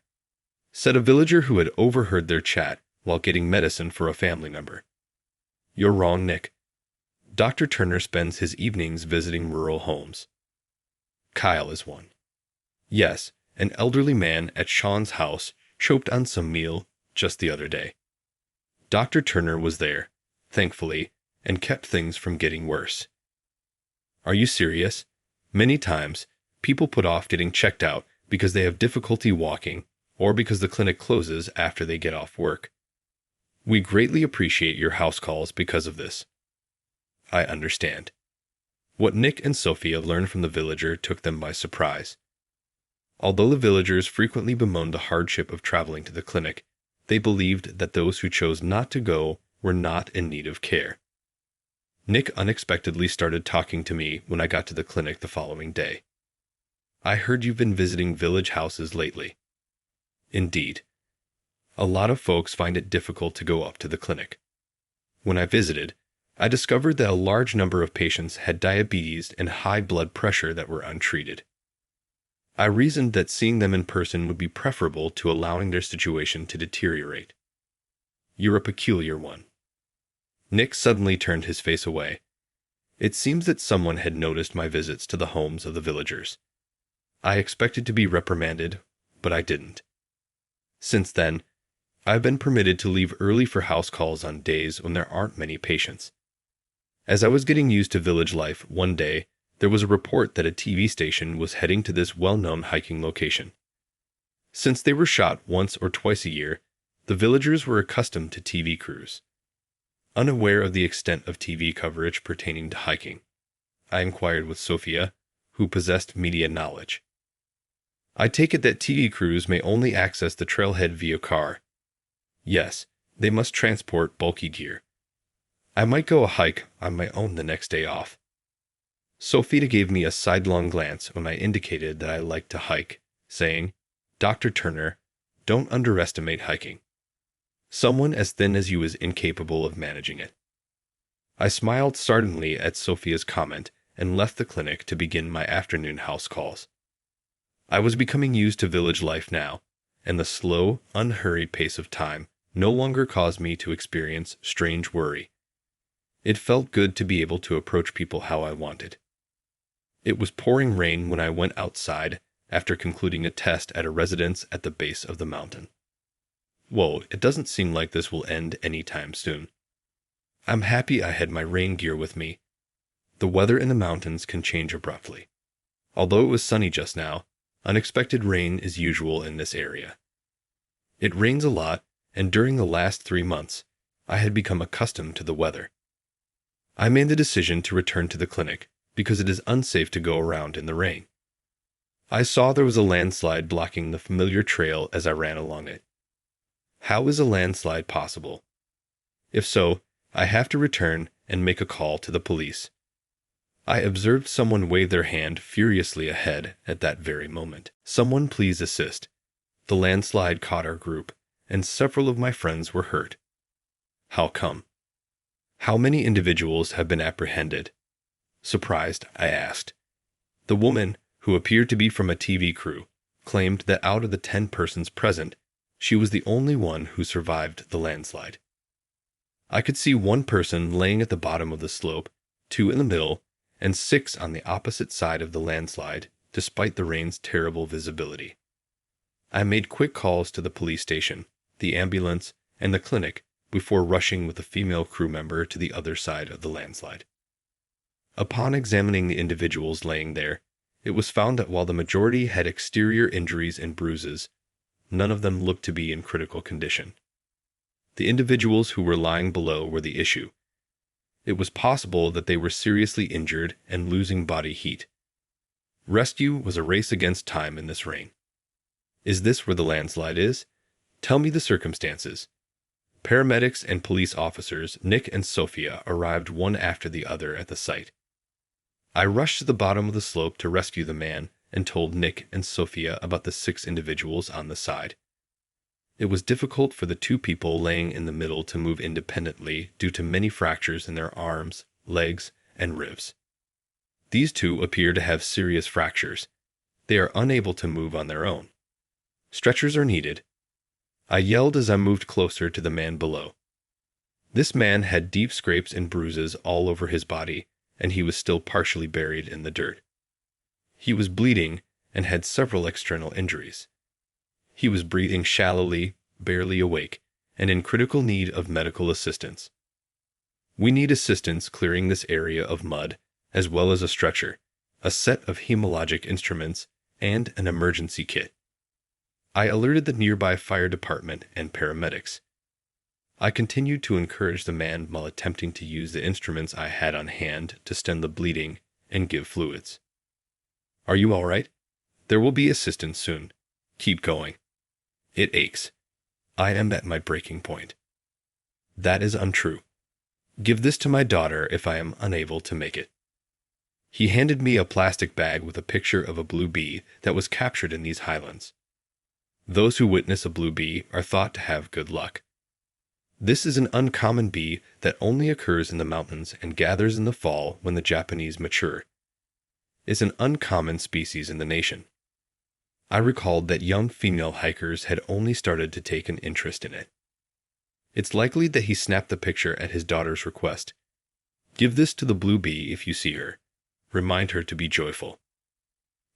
Said a villager who had overheard their chat while getting medicine for a family member. You're wrong, Nick. Dr. Turner spends his evenings visiting rural homes. Kyle is one. Yes, an elderly man at Sean's house choked on some meal just the other day. Dr. Turner was there, thankfully, and kept things from getting worse. Are you serious? Many times, people put off getting checked out because they have difficulty walking or because the clinic closes after they get off work. We greatly appreciate your house calls because of this. I understand. What Nick and Sophia learned from the villager took them by surprise. Although the villagers frequently bemoaned the hardship of traveling to the clinic, they believed that those who chose not to go were not in need of care. Nick unexpectedly started talking to me when I got to the clinic the following day. I heard you've been visiting village houses lately. Indeed. A lot of folks find it difficult to go up to the clinic. When I visited, I discovered that a large number of patients had diabetes and high blood pressure that were untreated. I reasoned that seeing them in person would be preferable to allowing their situation to deteriorate. You're a peculiar one. Nick suddenly turned his face away. It seems that someone had noticed my visits to the homes of the villagers. I expected to be reprimanded, but I didn't. Since then, I've been permitted to leave early for house calls on days when there aren't many patients. As I was getting used to village life, one day, there was a report that a TV station was heading to this well-known hiking location. Since they were shot once or twice a year, the villagers were accustomed to TV crews. Unaware of the extent of TV coverage pertaining to hiking, I inquired with Sophia, who possessed media knowledge. I take it that TV crews may only access the trailhead via car. Yes, they must transport bulky gear. I might go a hike on my own the next day off. Sophia gave me a sidelong glance when I indicated that I liked to hike, saying, Dr. Turner, don't underestimate hiking. Someone as thin as you is incapable of managing it. I smiled sardonically at Sophia's comment and left the clinic to begin my afternoon house calls. I was becoming used to village life now, and the slow, unhurried pace of time no longer caused me to experience strange worry. It felt good to be able to approach people how I wanted. It was pouring rain when I went outside after concluding a test at a residence at the base of the mountain. Whoa, it doesn't seem like this will end anytime soon. I'm happy I had my rain gear with me. The weather in the mountains can change abruptly. Although it was sunny just now, unexpected rain is usual in this area. It rains a lot, and during the last 3 months, I had become accustomed to the weather. I made the decision to return to the clinic because it is unsafe to go around in the rain. I saw there was a landslide blocking the familiar trail as I ran along it. How is a landslide possible? If so, I have to return and make a call to the police. I observed someone wave their hand furiously ahead at that very moment. Someone please assist. The landslide caught our group, and several of my friends were hurt. How come? How many individuals have been apprehended? Surprised, I asked. The woman, who appeared to be from a TV crew, claimed that out of the 10 persons present, she was the only one who survived the landslide. I could see 1 person laying at the bottom of the slope, 2 in the middle, and 6 on the opposite side of the landslide, despite the rain's terrible visibility. I made quick calls to the police station, the ambulance, and the clinic before rushing with a female crew member to the other side of the landslide. Upon examining the individuals laying there, it was found that while the majority had exterior injuries and bruises, none of them looked to be in critical condition. The individuals who were lying below were the issue. It was possible that they were seriously injured and losing body heat. Rescue was a race against time in this rain. Is this where the landslide is? Tell me the circumstances. Paramedics and police officers, Nick and Sophia, arrived one after the other at the site. I rushed to the bottom of the slope to rescue the man and told Nick and Sophia about the 6 individuals on the side. It was difficult for the 2 people laying in the middle to move independently due to many fractures in their arms, legs, and ribs. These 2 appear to have serious fractures. They are unable to move on their own. Stretchers are needed. I yelled as I moved closer to the man below. This man had deep scrapes and bruises all over his body, and he was still partially buried in the dirt. He was bleeding and had several external injuries. He was breathing shallowly, barely awake, and in critical need of medical assistance. We need assistance clearing this area of mud, as well as a stretcher, a set of hemologic instruments, and an emergency kit. I alerted the nearby fire department and paramedics. I continued to encourage the man while attempting to use the instruments I had on hand to stem the bleeding and give fluids. Are you all right? There will be assistance soon. Keep going. It aches. I am at my breaking point. That is untrue. Give this to my daughter if I am unable to make it. He handed me a plastic bag with a picture of a blue bee that was captured in these highlands. Those who witness a blue bee are thought to have good luck. This is an uncommon bee that only occurs in the mountains and gathers in the fall when the Japanese mature. It's an uncommon species in the nation. I recalled that young female hikers had only started to take an interest in it. It's likely that he snapped the picture at his daughter's request. Give this to the blue bee if you see her. Remind her to be joyful.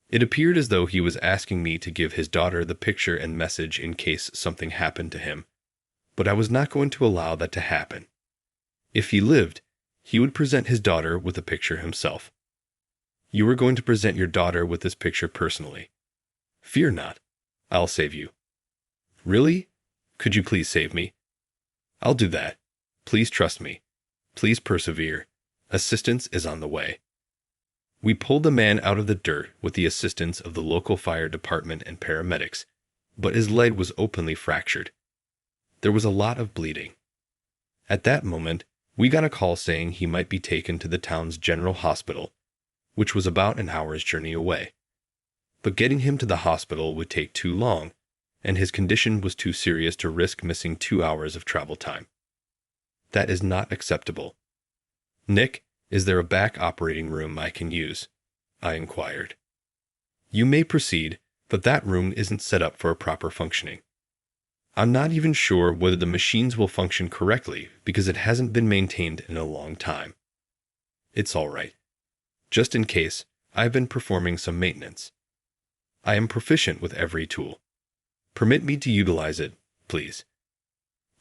It appeared as though he was asking me to give his daughter the picture and message in case something happened to him, but I was not going to allow that to happen. If he lived, he would present his daughter with the picture himself. You are going to present your daughter with this picture personally. Fear not. I'll save you. Really? Could you please save me? I'll do that. Please trust me. Please persevere. Assistance is on the way. We pulled the man out of the dirt with the assistance of the local fire department and paramedics, but his leg was openly fractured. There was a lot of bleeding. At that moment, we got a call saying he might be taken to the town's general hospital, which was about an hour's journey away. But getting him to the hospital would take too long, and his condition was too serious to risk missing 2 hours of travel time. That is not acceptable. Nick, is there a back operating room I can use? I inquired. You may proceed, but that room isn't set up for a proper functioning. I'm not even sure whether the machines will function correctly because it hasn't been maintained in a long time. It's all right. Just in case, I've been performing some maintenance. I am proficient with every tool. Permit me to utilize it, please.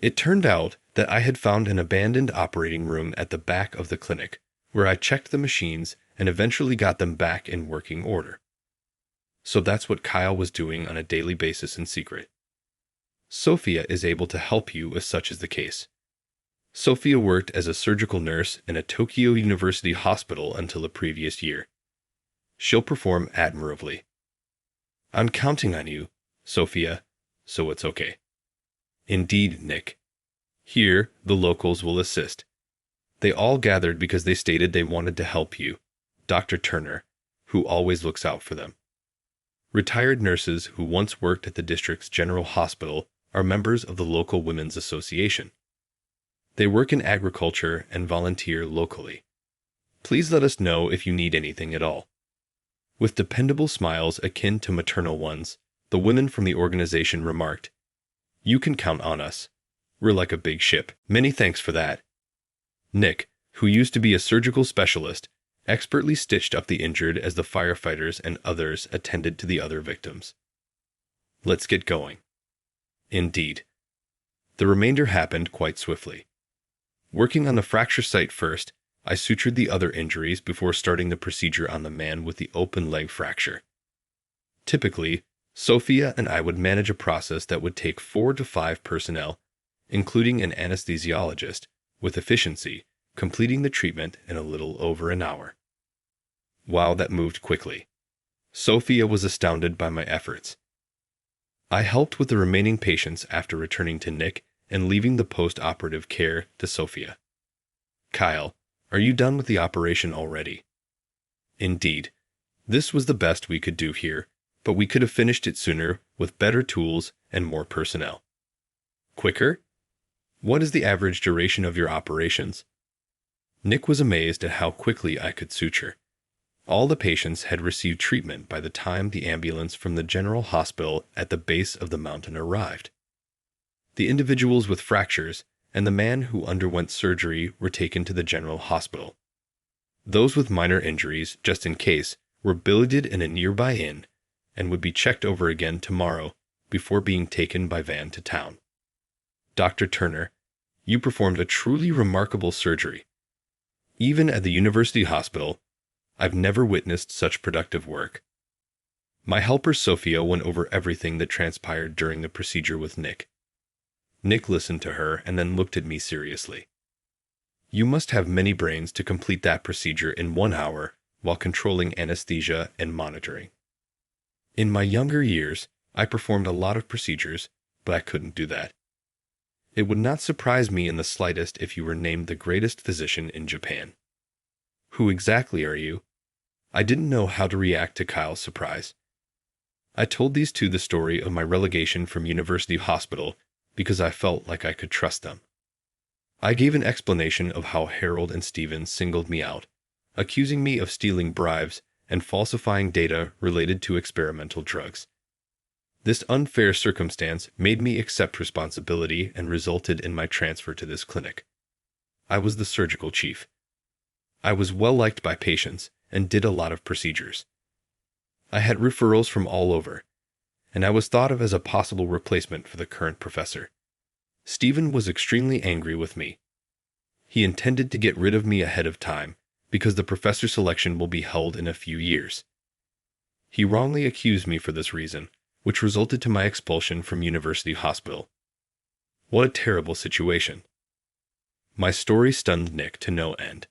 It turned out that I had found an abandoned operating room at the back of the clinic, where I checked the machines and eventually got them back in working order. So that's what Kyle was doing on a daily basis in secret. Sophia is able to help you if such is the case. Sophia worked as a surgical nurse in a Tokyo University hospital until the previous year. She'll perform admirably. I'm counting on you, Sophia, so it's okay. Indeed, Nick. Here, the locals will assist. They all gathered because they stated they wanted to help you, Dr. Turner, who always looks out for them. Retired nurses who once worked at the district's general hospital are members of the local women's association. They work in agriculture and volunteer locally. Please let us know if you need anything at all. With dependable smiles akin to maternal ones, the women from the organization remarked, "You can count on us. We're like a big ship." Many thanks for that. Nick, who used to be a surgical specialist, expertly stitched up the injured as the firefighters and others attended to the other victims. Let's get going. Indeed. The remainder happened quite swiftly. Working on the fracture site first, I sutured the other injuries before starting the procedure on the man with the open leg fracture. Typically, Sophia and I would manage a process that would take 4 to 5 personnel, including an anesthesiologist, with efficiency, completing the treatment in a little over an hour. Wow, that moved quickly. Sophia was astounded by my efforts. I helped with the remaining patients after returning to Nick and leaving the post-operative care to Sophia. Kyle, are you done with the operation already? Indeed. This was the best we could do here, but we could have finished it sooner with better tools and more personnel. Quicker? What is the average duration of your operations? Nick was amazed at how quickly I could suture. All the patients had received treatment by the time the ambulance from the general hospital at the base of the mountain arrived. The individuals with fractures and the man who underwent surgery were taken to the general hospital. Those with minor injuries, just in case, were billeted in a nearby inn and would be checked over again tomorrow before being taken by van to town. Dr. Turner, you performed a truly remarkable surgery. Even at the university hospital, I've never witnessed such productive work. My helper Sophia went over everything that transpired during the procedure with Nick. Nick listened to her and then looked at me seriously. You must have many brains to complete that procedure in 1 hour while controlling anesthesia and monitoring. In my younger years, I performed a lot of procedures, but I couldn't do that. It would not surprise me in the slightest if you were named the greatest physician in Japan. Who exactly are you? I didn't know how to react to Kyle's surprise. I told these two the story of my relegation from University Hospital because I felt like I could trust them. I gave an explanation of how Harold and Stephen singled me out, accusing me of stealing bribes and falsifying data related to experimental drugs. This unfair circumstance made me accept responsibility and resulted in my transfer to this clinic. I was the surgical chief. I was well liked by patients and did a lot of procedures. I had referrals from all over, and I was thought of as a possible replacement for the current professor. Stephen was extremely angry with me. He intended to get rid of me ahead of time because the professor selection will be held in a few years. He wrongly accused me for this reason, which resulted to my expulsion from University Hospital. What a terrible situation. My story stunned Nick to no end.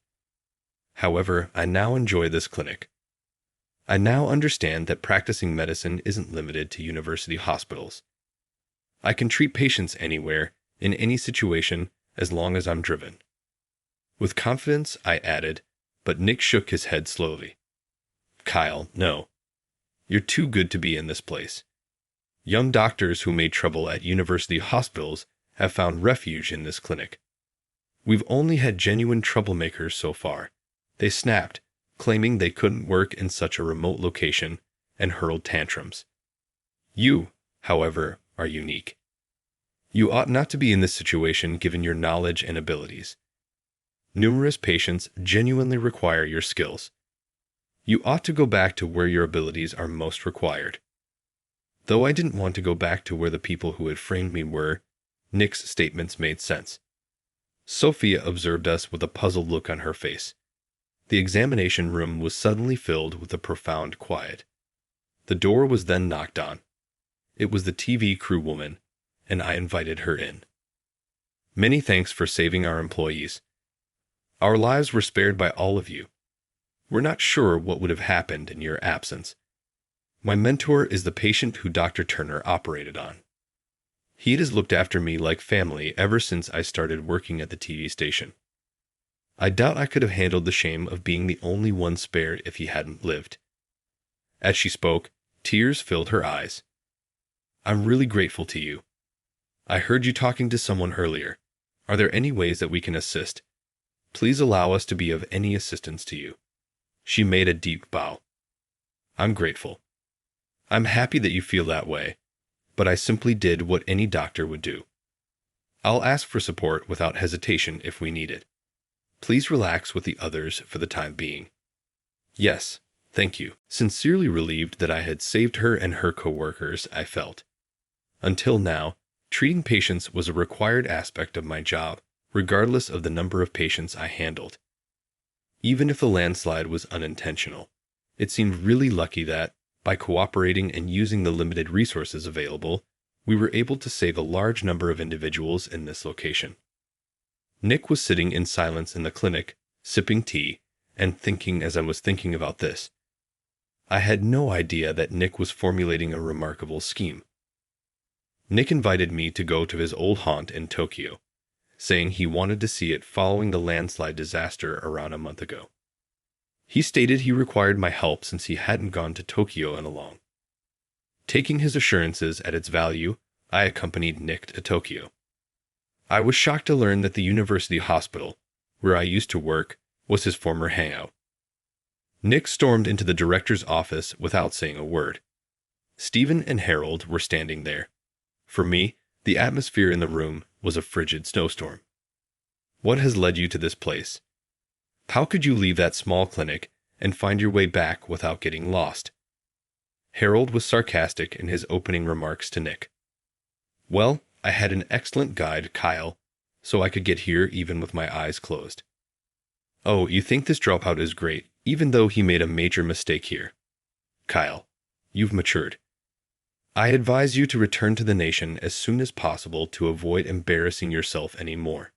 However, I now enjoy this clinic. I now understand that practicing medicine isn't limited to university hospitals. I can treat patients anywhere, in any situation, as long as I'm driven. With confidence, I added, but Nick shook his head slowly. Kyle, no. You're too good to be in this place. Young doctors who made trouble at university hospitals have found refuge in this clinic. We've only had genuine troublemakers so far. They snapped, claiming they couldn't work in such a remote location, and hurled tantrums. You, however, are unique. You ought not to be in this situation given your knowledge and abilities. Numerous patients genuinely require your skills. You ought to go back to where your abilities are most required. Though I didn't want to go back to where the people who had framed me were, Nick's statements made sense. Sophia observed us with a puzzled look on her face. The examination room was suddenly filled with a profound quiet. The door was then knocked on. It was the TV crew woman, and I invited her in. Many thanks for saving our employees. Our lives were spared by all of you. We're not sure what would have happened in your absence. My mentor is the patient who Dr. Turner operated on. He has looked after me like family ever since I started working at the TV station. I doubt I could have handled the shame of being the only one spared if he hadn't lived. As she spoke, tears filled her eyes. I'm really grateful to you. I heard you talking to someone earlier. Are there any ways that we can assist? Please allow us to be of any assistance to you. She made a deep bow. I'm grateful. I'm happy that you feel that way, but I simply did what any doctor would do. I'll ask for support without hesitation if we need it. Please relax with the others for the time being. Yes, thank you. Sincerely relieved that I had saved her and her coworkers, I felt. Until now, treating patients was a required aspect of my job, regardless of the number of patients I handled. Even if the landslide was unintentional, it seemed really lucky that, by cooperating and using the limited resources available, we were able to save a large number of individuals in this location. Nick was sitting in silence in the clinic, sipping tea, and thinking as I was thinking about this. I had no idea that Nick was formulating a remarkable scheme. Nick invited me to go to his old haunt in Tokyo, saying he wanted to see it following the landslide disaster around a month ago. He stated he required my help since he hadn't gone to Tokyo in a long. Taking his assurances at its value, I accompanied Nick to Tokyo. I was shocked to learn that the university hospital, where I used to work, was his former hangout. Nick stormed into the director's office without saying a word. Stephen and Harold were standing there. For me, the atmosphere in the room was a frigid snowstorm. What has led you to this place? How could you leave that small clinic and find your way back without getting lost? Harold was sarcastic in his opening remarks to Nick. Well, I had an excellent guide, Kyle, so I could get here even with my eyes closed. Oh, you think this dropout is great, even though he made a major mistake here. Kyle, you've matured. I advise you to return to the nation as soon as possible to avoid embarrassing yourself any more.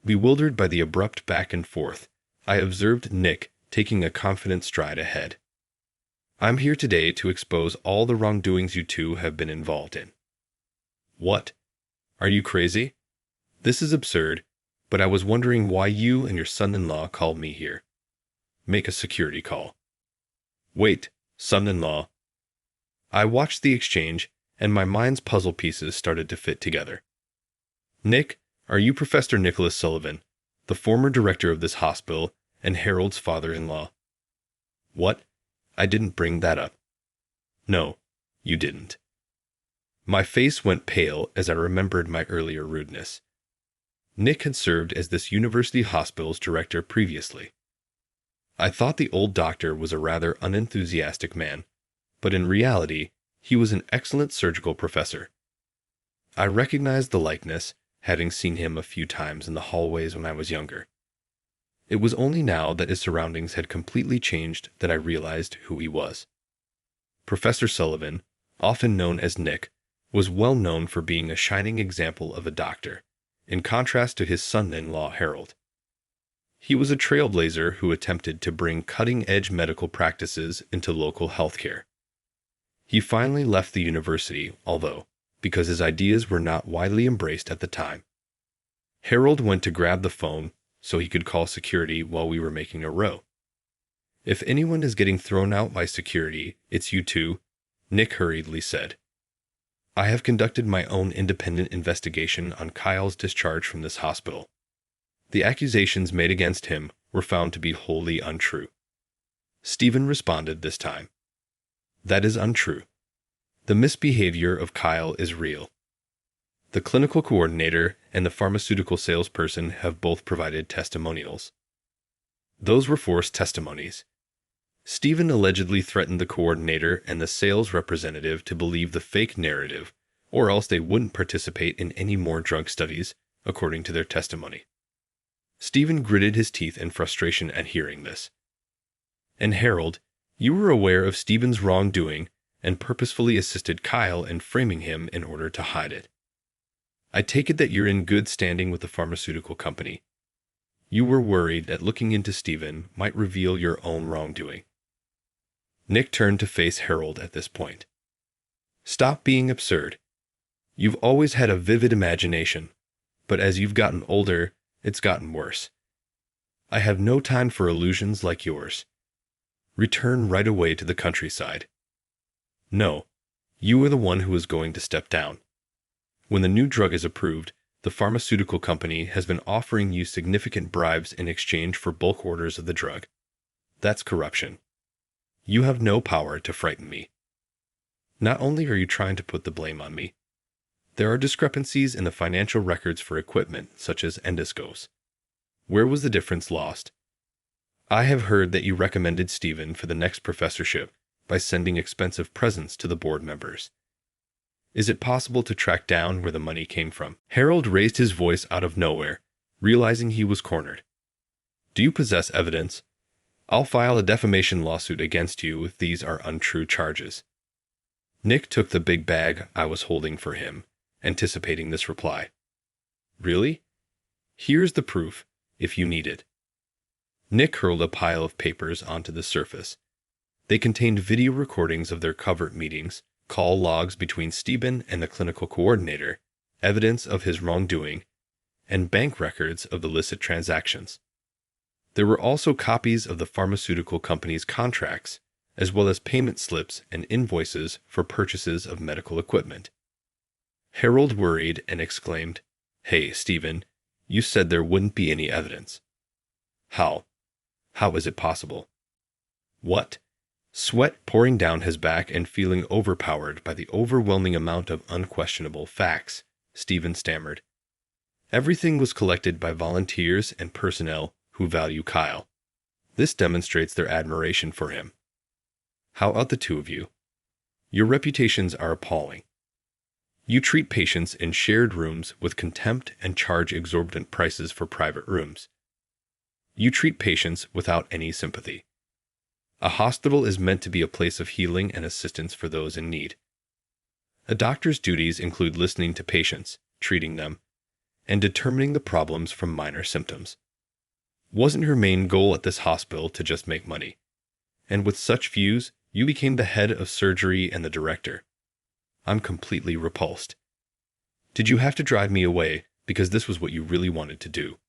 Bewildered by the abrupt back and forth, I observed Nick taking a confident stride ahead. I'm here today to expose all the wrongdoings you two have been involved in. What? Are you crazy? This is absurd, but I was wondering why you and your son-in-law called me here. Make a security call. Wait, son-in-law. I watched the exchange, and my mind's puzzle pieces started to fit together. Nick, are you Professor Nicholas Sullivan, the former director of this hospital and Harold's father-in-law? What? I didn't bring that up. No, you didn't. My face went pale as I remembered my earlier rudeness. Nick had served as this university hospital's director previously. I thought the old doctor was a rather unenthusiastic man, but in reality, he was an excellent surgical professor. I recognized the likeness, having seen him a few times in the hallways when I was younger. It was only now that his surroundings had completely changed that I realized who he was. Professor Sullivan, often known as Nick, was well known for being a shining example of a doctor, in contrast to his son-in-law Harold. He was a trailblazer who attempted to bring cutting-edge medical practices into local healthcare. He finally left the university, although, because his ideas were not widely embraced at the time. Harold went to grab the phone so he could call security while we were making a row. If anyone is getting thrown out by security, it's you two, Nick hurriedly said. I have conducted my own independent investigation on Kyle's discharge from this hospital. The accusations made against him were found to be wholly untrue. Stephen responded this time. That is untrue. The misbehavior of Kyle is real. The clinical coordinator and the pharmaceutical salesperson have both provided testimonials. Those were forced testimonies. Stephen allegedly threatened the coordinator and the sales representative to believe the fake narrative, or else they wouldn't participate in any more drug studies, according to their testimony. Stephen gritted his teeth in frustration at hearing this. And Harold, you were aware of Stephen's wrongdoing and purposefully assisted Kyle in framing him in order to hide it. I take it that you're in good standing with the pharmaceutical company. You were worried that looking into Stephen might reveal your own wrongdoing. Nick turned to face Harold at this point. Stop being absurd. You've always had a vivid imagination, but as you've gotten older, it's gotten worse. I have no time for illusions like yours. Return right away to the countryside. No, you are the one who is going to step down. When the new drug is approved, the pharmaceutical company has been offering you significant bribes in exchange for bulk orders of the drug. That's corruption. You have no power to frighten me. Not only are you trying to put the blame on me, there are discrepancies in the financial records for equipment such as endoscopes. Where was the difference lost? I have heard that you recommended Stephen for the next professorship by sending expensive presents to the board members. Is it possible to track down where the money came from? Harold raised his voice out of nowhere, realizing he was cornered. Do you possess evidence? I'll file a defamation lawsuit against you if these are untrue charges. Nick took the big bag I was holding for him, anticipating this reply. Really? Here's the proof, if you need it. Nick hurled a pile of papers onto the surface. They contained video recordings of their covert meetings, call logs between Stephen and the clinical coordinator, evidence of his wrongdoing, and bank records of illicit transactions. There were also copies of the pharmaceutical company's contracts, as well as payment slips and invoices for purchases of medical equipment. Harold worried and exclaimed, "Hey, Stephen, you said there wouldn't be any evidence." How? How is it possible? What? Sweat pouring down his back and feeling overpowered by the overwhelming amount of unquestionable facts, Stephen stammered. Everything was collected by volunteers and personnel who value Kyle. This demonstrates their admiration for him. How about the two of you? Your reputations are appalling. You treat patients in shared rooms with contempt and charge exorbitant prices for private rooms. You treat patients without any sympathy. A hospital is meant to be a place of healing and assistance for those in need. A doctor's duties include listening to patients, treating them, and determining the problems from minor symptoms. Wasn't your main goal at this hospital to just make money? And with such views, you became the head of surgery and the director. I'm completely repulsed. Did you have to drive me away because this was what you really wanted to do?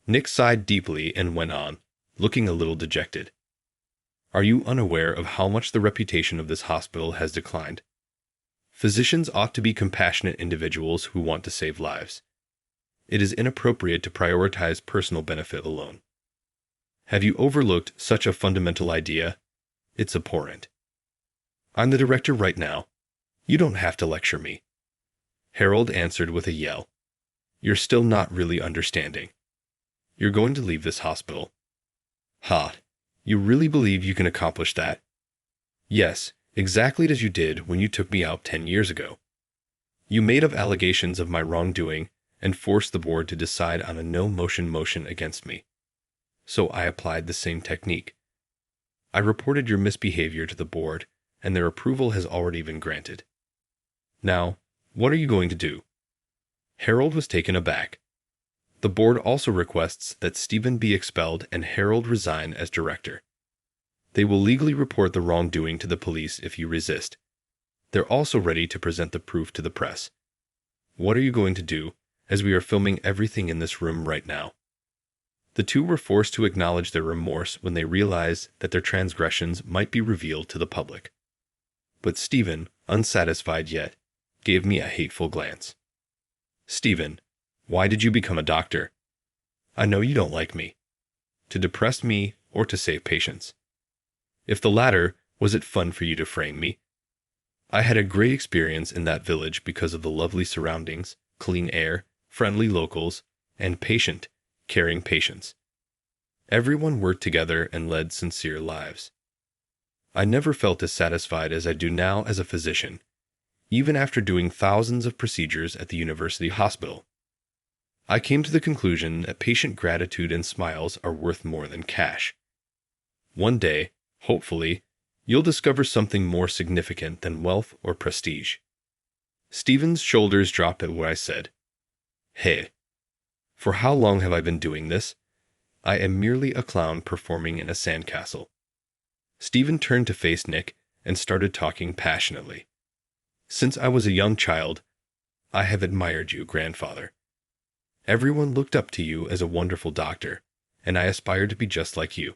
Nick sighed deeply and went on, looking a little dejected. Are you unaware of how much the reputation of this hospital has declined? Physicians ought to be compassionate individuals who want to save lives. It is inappropriate to prioritize personal benefit alone. Have you overlooked such a fundamental idea? It's abhorrent. I'm the director right now. You don't have to lecture me. Harold answered with a yell. You're still not really understanding. You're going to leave this hospital. Ha! You really believe you can accomplish that? Yes, exactly as you did when you took me out 10 years ago. You made up allegations of my wrongdoing and forced the board to decide on a no-motion motion against me. So I applied the same technique. I reported your misbehavior to the board, and their approval has already been granted. Now, what are you going to do? Harold was taken aback. The board also requests that Stephen be expelled and Harold resign as director. They will legally report the wrongdoing to the police if you resist. They're also ready to present the proof to the press. What are you going to do, as we are filming everything in this room right now? The two were forced to acknowledge their remorse when they realized that their transgressions might be revealed to the public. But Stephen, unsatisfied yet, gave me a hateful glance. Stephen, why did you become a doctor? I know you don't like me. To depress me or to save patients? If the latter, was it fun for you to frame me? I had a great experience in that village because of the lovely surroundings, clean air, friendly locals, and caring patients. Everyone worked together and led sincere lives. I never felt as satisfied as I do now as a physician, even after doing thousands of procedures at the university hospital. I came to the conclusion that patient gratitude and smiles are worth more than cash. One day, hopefully, you'll discover something more significant than wealth or prestige. Stephen's shoulders dropped at what I said. Hey, for how long have I been doing this? I am merely a clown performing in a sandcastle. Stephen turned to face Nick and started talking passionately. Since I was a young child, I have admired you, grandfather. Everyone looked up to you as a wonderful doctor, and I aspired to be just like you.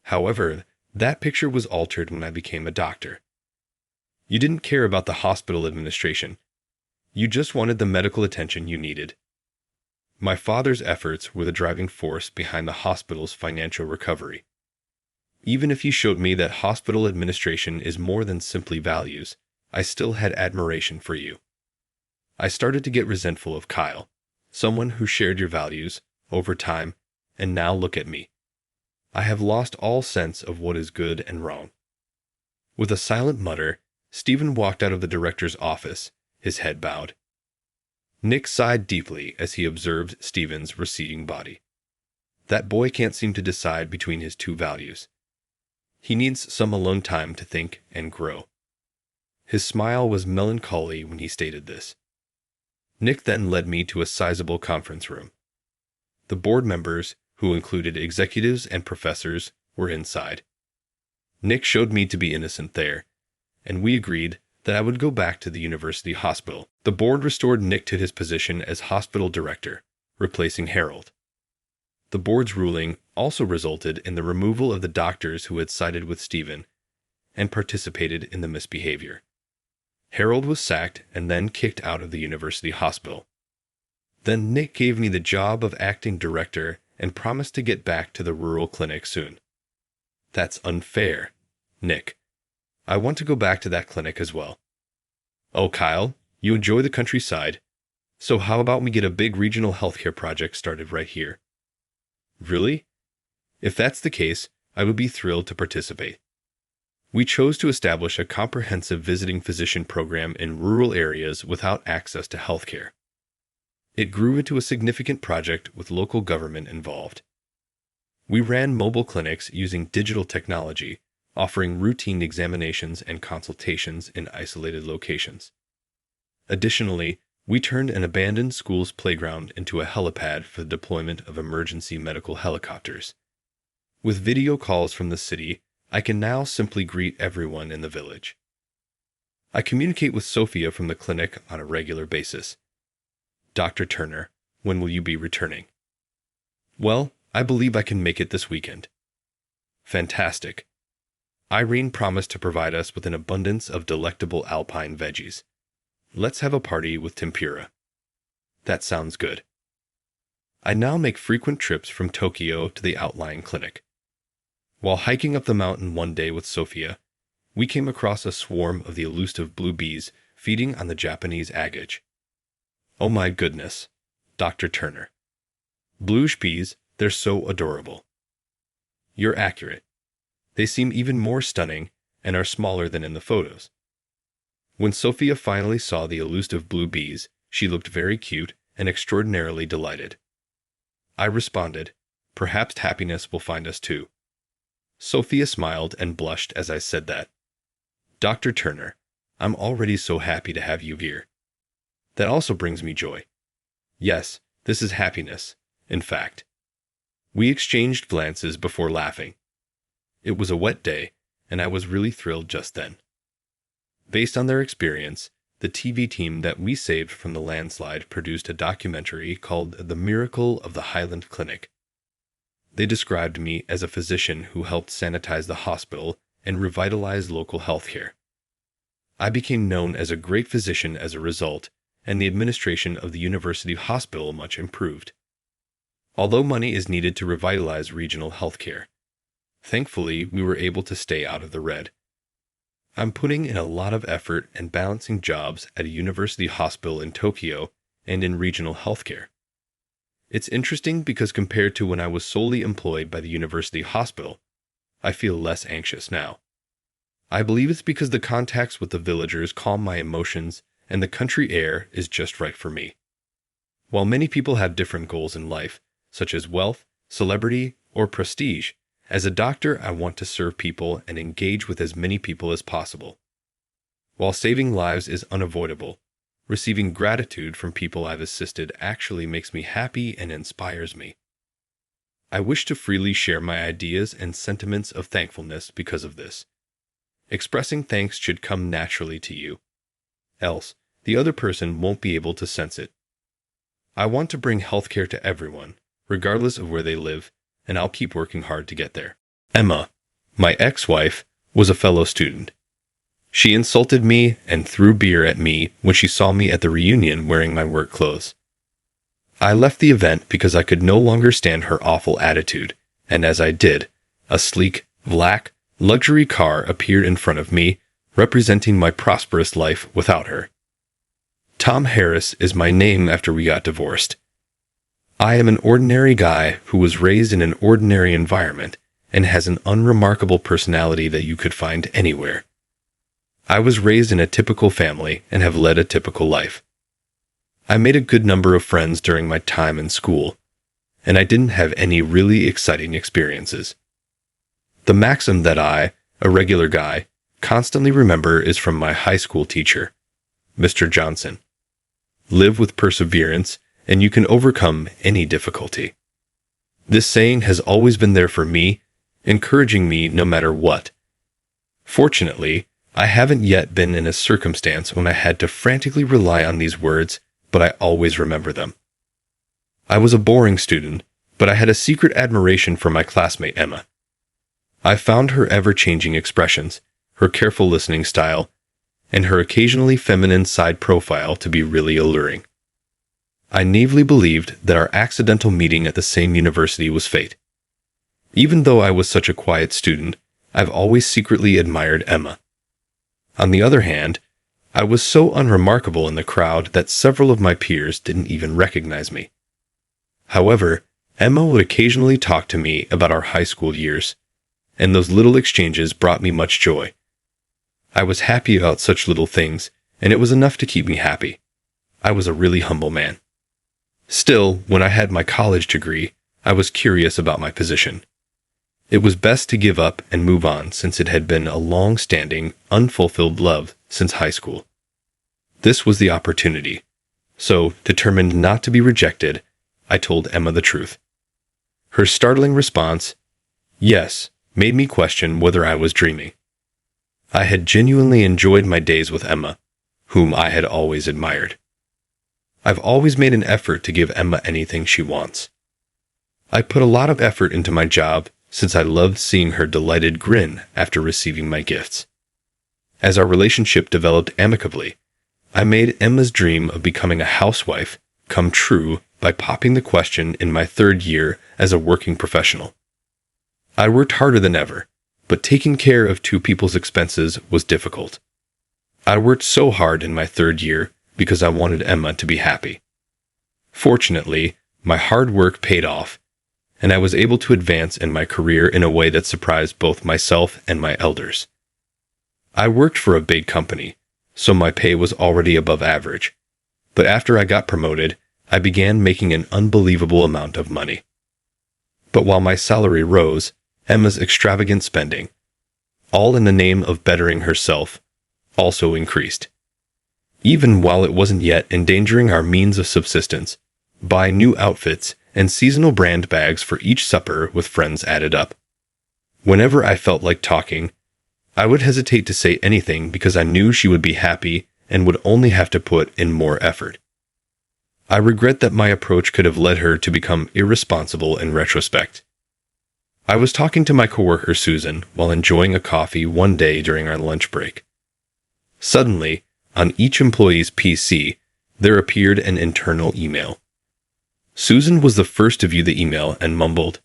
However, that picture was altered when I became a doctor. You didn't care about the hospital administration. You just wanted the medical attention you needed. My father's efforts were the driving force behind the hospital's financial recovery. Even if you showed me that hospital administration is more than simply values, I still had admiration for you. I started to get resentful of Kyle, someone who shared your values, over time, and now look at me. I have lost all sense of what is good and wrong. With a silent mutter, Stephen walked out of the director's office, his head bowed. Nick sighed deeply as he observed Stephen's receding body. That boy can't seem to decide between his two values. He needs some alone time to think and grow. His smile was melancholy when he stated this. Nick then led me to a sizable conference room. The board members, who included executives and professors, were inside. Nick showed me to be innocent there, and we agreed that I would go back to the university hospital. The board restored Nick to his position as hospital director, replacing Harold. The board's ruling also resulted in the removal of the doctors who had sided with Stephen and participated in the misbehavior. Harold was sacked and then kicked out of the university hospital. Then Nick gave me the job of acting director and promised to get back to the rural clinic soon. That's unfair, Nick. I want to go back to that clinic as well. Oh, Kyle, you enjoy the countryside. So how about we get a big regional healthcare project started right here? Really? If that's the case, I would be thrilled to participate. We chose to establish a comprehensive visiting physician program in rural areas without access to healthcare. It grew into a significant project with local government involved. We ran mobile clinics using digital technology, offering routine examinations and consultations in isolated locations. Additionally, we turned an abandoned school's playground into a helipad for the deployment of emergency medical helicopters. With video calls from the city, I can now simply greet everyone in the village. I communicate with Sophia from the clinic on a regular basis. Dr. Turner, when will you be returning? Well, I believe I can make it this weekend. Fantastic. Irene promised to provide us with an abundance of delectable alpine veggies. Let's have a party with tempura. That sounds good. I now make frequent trips from Tokyo to the outlying clinic. While hiking up the mountain one day with Sophia, we came across a swarm of the elusive blue bees feeding on the Japanese agate. Oh my goodness, Dr. Turner. Bluish bees, they're so adorable. You're accurate. They seem even more stunning and are smaller than in the photos. When Sophia finally saw the elusive blue bees, she looked very cute and extraordinarily delighted. I responded, perhaps happiness will find us too. Sophia smiled and blushed as I said that. Dr. Turner, I'm already so happy to have you here. That also brings me joy. Yes, this is happiness, in fact. We exchanged glances before laughing. It was a wet day, and I was really thrilled just then. Based on their experience, the TV team that we saved from the landslide produced a documentary called The Miracle of the Highland Clinic. They described me as a physician who helped sanitize the hospital and revitalize local healthcare. I became known as a great physician as a result, and the administration of the university hospital much improved. Although money is needed to revitalize regional healthcare, thankfully we were able to stay out of the red. I'm putting in a lot of effort and balancing jobs at a university hospital in Tokyo and in regional healthcare. It's interesting because compared to when I was solely employed by the university hospital, I feel less anxious now. I believe it's because the contacts with the villagers calm my emotions and the country air is just right for me. While many people have different goals in life, such as wealth, celebrity, or prestige, as a doctor I want to serve people and engage with as many people as possible. While saving lives is unavoidable, receiving gratitude from people I've assisted actually makes me happy and inspires me. I wish to freely share my ideas and sentiments of thankfulness because of this. Expressing thanks should come naturally to you. Else, the other person won't be able to sense it. I want to bring healthcare to everyone, regardless of where they live, and I'll keep working hard to get there. Emma, my ex-wife, was a fellow student. She insulted me and threw beer at me when she saw me at the reunion wearing my work clothes. I left the event because I could no longer stand her awful attitude, and as I did, a sleek, black, luxury car appeared in front of me, representing my prosperous life without her. Tom Harris is my name after we got divorced. I am an ordinary guy who was raised in an ordinary environment and has an unremarkable personality that you could find anywhere. I was raised in a typical family and have led a typical life. I made a good number of friends during my time in school, and I didn't have any really exciting experiences. The maxim that I, a regular guy, constantly remember is from my high school teacher, Mr. Johnson. Live with perseverance, and you can overcome any difficulty. This saying has always been there for me, encouraging me no matter what. Fortunately, I haven't yet been in a circumstance when I had to frantically rely on these words, but I always remember them. I was a boring student, but I had a secret admiration for my classmate Emma. I found her ever-changing expressions, her careful listening style, and her occasionally feminine side profile to be really alluring. I naively believed that our accidental meeting at the same university was fate. Even though I was such a quiet student, I've always secretly admired Emma. On the other hand, I was so unremarkable in the crowd that several of my peers didn't even recognize me. However, Emma would occasionally talk to me about our high school years, and those little exchanges brought me much joy. I was happy about such little things, and it was enough to keep me happy. I was a really humble man. Still, when I had my college degree, I was curious about my position. It was best to give up and move on since it had been a long-standing, unfulfilled love since high school. This was the opportunity. So, determined not to be rejected, I told Emma the truth. Her startling response, yes, made me question whether I was dreaming. I had genuinely enjoyed my days with Emma, whom I had always admired. I've always made an effort to give Emma anything she wants. I put a lot of effort into my job since I loved seeing her delighted grin after receiving my gifts. As our relationship developed amicably, I made Emma's dream of becoming a housewife come true by popping the question in my third year as a working professional. I worked harder than ever, but taking care of two people's expenses was difficult. I worked so hard in my third year because I wanted Emma to be happy. Fortunately, my hard work paid off, and I was able to advance in my career in a way that surprised both myself and my elders. I worked for a big company, so my pay was already above average, but after I got promoted, I began making an unbelievable amount of money. But while my salary rose, Emma's extravagant spending, all in the name of bettering herself, also increased. Even while it wasn't yet endangering our means of subsistence, buy new outfits and seasonal brand bags for each supper with friends added up. Whenever I felt like talking, I would hesitate to say anything because I knew she would be happy and would only have to put in more effort. I regret that my approach could have led her to become irresponsible in retrospect. I was talking to my coworker Susan while enjoying a coffee one day during our lunch break. Suddenly, on each employee's PC, there appeared an internal email. Susan was the first to view the email and mumbled,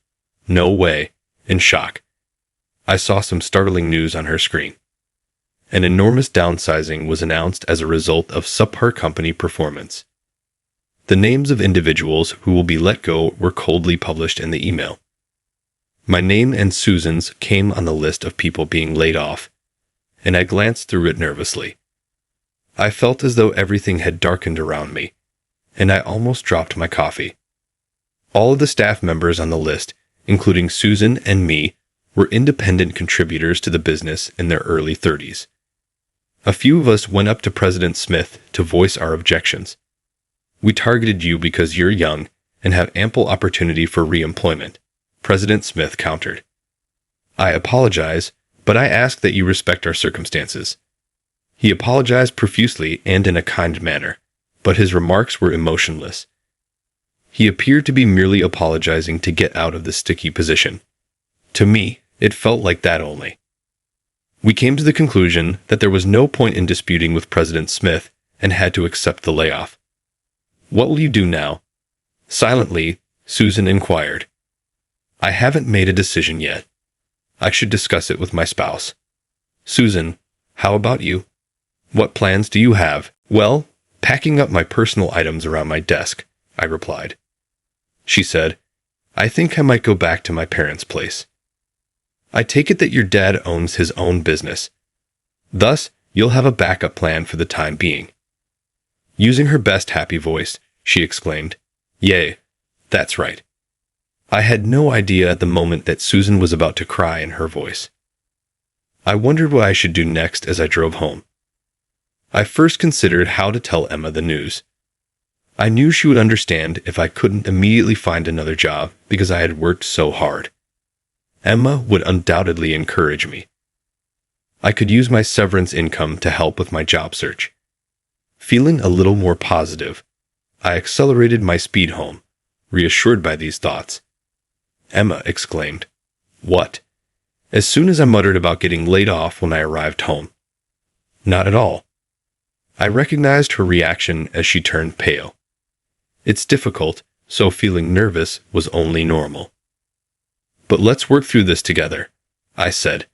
"No way," in shock. I saw some startling news on her screen. An enormous downsizing was announced as a result of subpar company performance. The names of individuals who will be let go were coldly published in the email. My name and Susan's came on the list of people being laid off, and I glanced through it nervously. I felt as though everything had darkened around me, and I almost dropped my coffee. All of the staff members on the list, including Susan and me, were independent contributors to the business in their early 30s. A few of us went up to President Smith to voice our objections. "We targeted you because you're young and have ample opportunity for re-employment," President Smith countered. "I apologize, but I ask that you respect our circumstances." He apologized profusely and in a kind manner, but his remarks were emotionless. He appeared to be merely apologizing to get out of the sticky position. To me, it felt like that only. We came to the conclusion that there was no point in disputing with President Smith and had to accept the layoff. "What will you do now?" Silently, Susan inquired. "I haven't made a decision yet. I should discuss it with my spouse." "Susan, how about you? What plans do you have?" "Well, packing up my personal items around my desk," I replied. She said, "I think I might go back to my parents' place." "I take it that your dad owns his own business. Thus, you'll have a backup plan for the time being." Using her best happy voice, she exclaimed, "Yay, that's right." I had no idea at the moment that Susan was about to cry in her voice. I wondered what I should do next as I drove home. I first considered how to tell Emma the news. I knew she would understand if I couldn't immediately find another job because I had worked so hard. Emma would undoubtedly encourage me. I could use my severance income to help with my job search. Feeling a little more positive, I accelerated my speed home, reassured by these thoughts. Emma exclaimed, "What?" as soon as I muttered about getting laid off when I arrived home. Not at all. I recognized her reaction as she turned pale. It's difficult, so feeling nervous was only normal. "But let's work through this together," I said.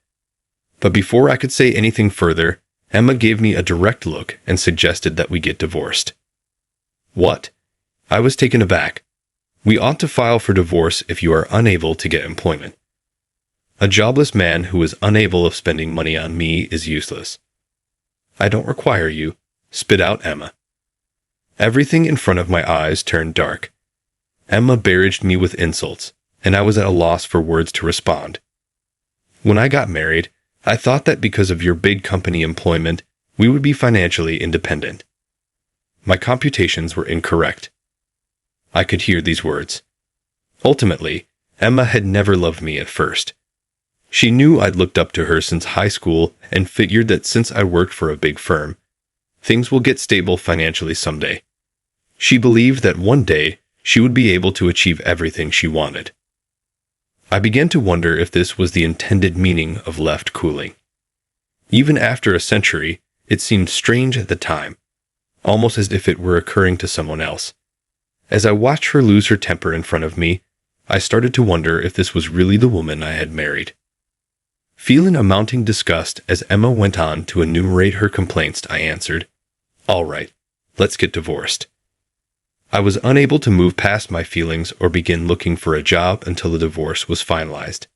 But before I could say anything further, Emma gave me a direct look and suggested that we get divorced. "What?" I was taken aback. "We ought to file for divorce if you are unable to get employment. A jobless man who is unable of spending money on me is useless." "I don't require you," spit out Emma. Everything in front of my eyes turned dark. Emma barraged me with insults, and I was at a loss for words to respond. "When I got married, I thought that because of your big company employment, we would be financially independent." My computations were incorrect. I could hear these words. Ultimately, Emma had never loved me at first. She knew I'd looked up to her since high school and figured that since I worked for a big firm, things will get stable financially someday. She believed that one day she would be able to achieve everything she wanted. I began to wonder if this was the intended meaning of left cooling. Even after a century, it seemed strange at the time, almost as if it were occurring to someone else. As I watched her lose her temper in front of me, I started to wonder if this was really the woman I had married. Feeling a mounting disgust as Emma went on to enumerate her complaints, I answered, "All right, let's get divorced." I was unable to move past my feelings or begin looking for a job until the divorce was finalized.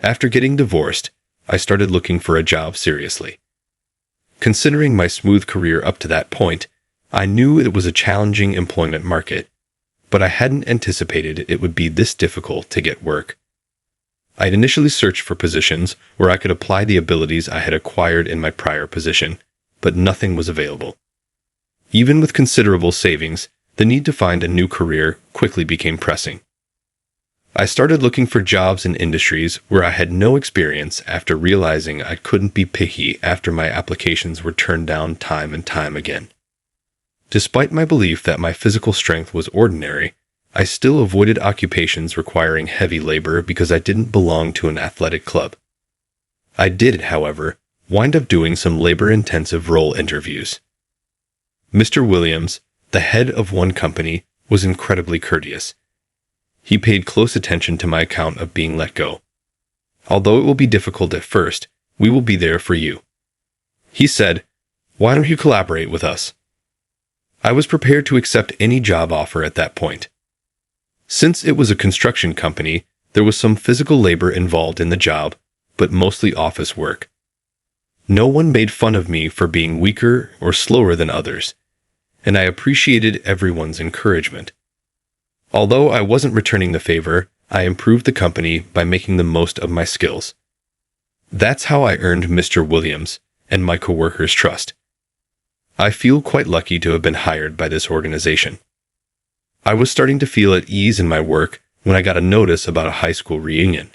After getting divorced, I started looking for a job seriously. Considering my smooth career up to that point, I knew it was a challenging employment market, but I hadn't anticipated it would be this difficult to get work. I'd initially searched for positions where I could apply the abilities I had acquired in my prior position, but nothing was available. Even with considerable savings, the need to find a new career quickly became pressing. I started looking for jobs in industries where I had no experience after realizing I couldn't be picky after my applications were turned down time and time again. Despite my belief that my physical strength was ordinary, I still avoided occupations requiring heavy labor because I didn't belong to an athletic club. I did, however, wind up doing some labor-intensive role interviews. Mr. Williams, the head of one company, was incredibly courteous. He paid close attention to my account of being let go. "Although it will be difficult at first, we will be there for you." He said, "Why don't you collaborate with us?" I was prepared to accept any job offer at that point. Since it was a construction company, there was some physical labor involved in the job, but mostly office work. No one made fun of me for being weaker or slower than others, and I appreciated everyone's encouragement. Although I wasn't returning the favor, I improved the company by making the most of my skills. That's how I earned Mr. Williams and my coworkers' trust. I feel quite lucky to have been hired by this organization. I was starting to feel at ease in my work when I got a notice about a high school reunion.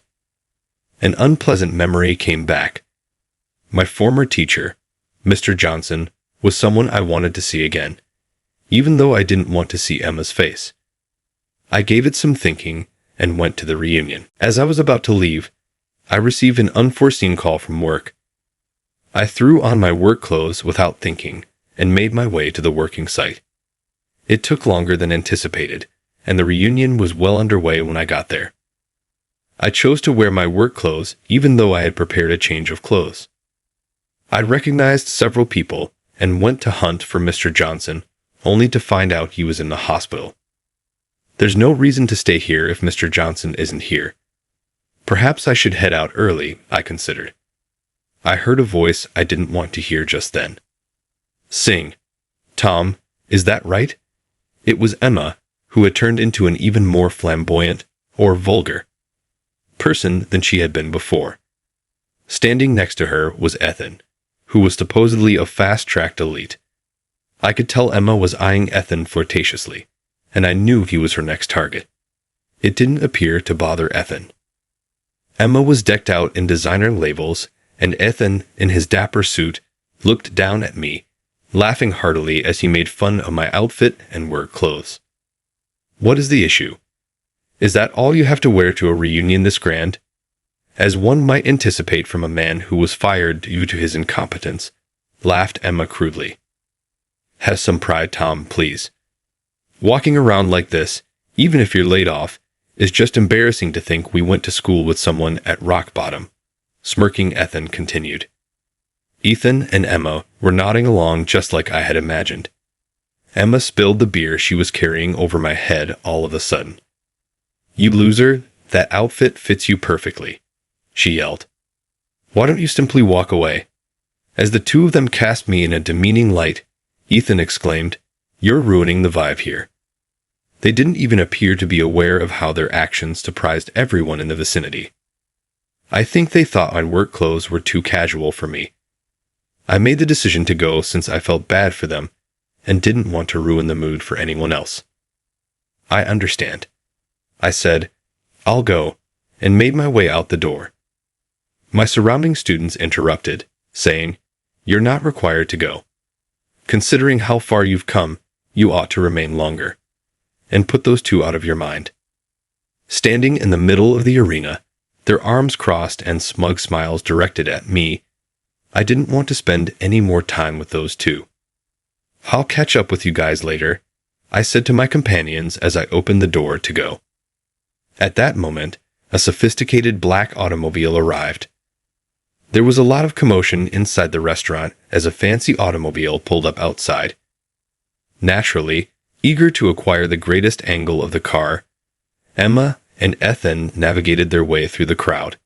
An unpleasant memory came back. My former teacher, Mr. Johnson, was someone I wanted to see again, even though I didn't want to see Emma's face. I gave it some thinking and went to the reunion. As I was about to leave, I received an unforeseen call from work. I threw on my work clothes without thinking and made my way to the working site. It took longer than anticipated, and the reunion was well underway when I got there. I chose to wear my work clothes even though I had prepared a change of clothes. I recognized several people and went to hunt for Mr. Johnson, only to find out he was in the hospital. There's no reason to stay here if Mr. Johnson isn't here. Perhaps I should head out early, I considered. I heard a voice I didn't want to hear just then. Sing. Tom, is that right? It was Emma, who had turned into an even more flamboyant, or vulgar, person than she had been before. Standing next to her was Ethan, who was supposedly a fast-tracked elite. I could tell Emma was eyeing Ethan flirtatiously, and I knew he was her next target. It didn't appear to bother Ethan. Emma was decked out in designer labels, and Ethan, in his dapper suit, looked down at me, laughing heartily as he made fun of my outfit and work clothes. What is the issue? Is that all you have to wear to a reunion this grand? As one might anticipate from a man who was fired due to his incompetence, laughed Emma crudely. Have some pride, Tom, please. Walking around like this, even if you're laid off, is just embarrassing to think we went to school with someone at rock bottom. Smirking, Ethan continued. Ethan and Emma were nodding along just like I had imagined. Emma spilled the beer she was carrying over my head all of a sudden. You loser, that outfit fits you perfectly, she yelled. Why don't you simply walk away? As the two of them cast me in a demeaning light, Ethan exclaimed, You're ruining the vibe here. They didn't even appear to be aware of how their actions surprised everyone in the vicinity. I think they thought my work clothes were too casual for me. I made the decision to go since I felt bad for them and didn't want to ruin the mood for anyone else. I understand. I said, I'll go, and made my way out the door. My surrounding students interrupted, saying, You're not required to go. Considering how far you've come, you ought to remain longer. And put those two out of your mind. Standing in the middle of the arena, their arms crossed and smug smiles directed at me, I didn't want to spend any more time with those two. I'll catch up with you guys later, I said to my companions as I opened the door to go. At that moment, a sophisticated black automobile arrived. There was a lot of commotion inside the restaurant as a fancy automobile pulled up outside. Naturally, eager to acquire the greatest angle of the car, Emma and Ethan navigated their way through the crowd.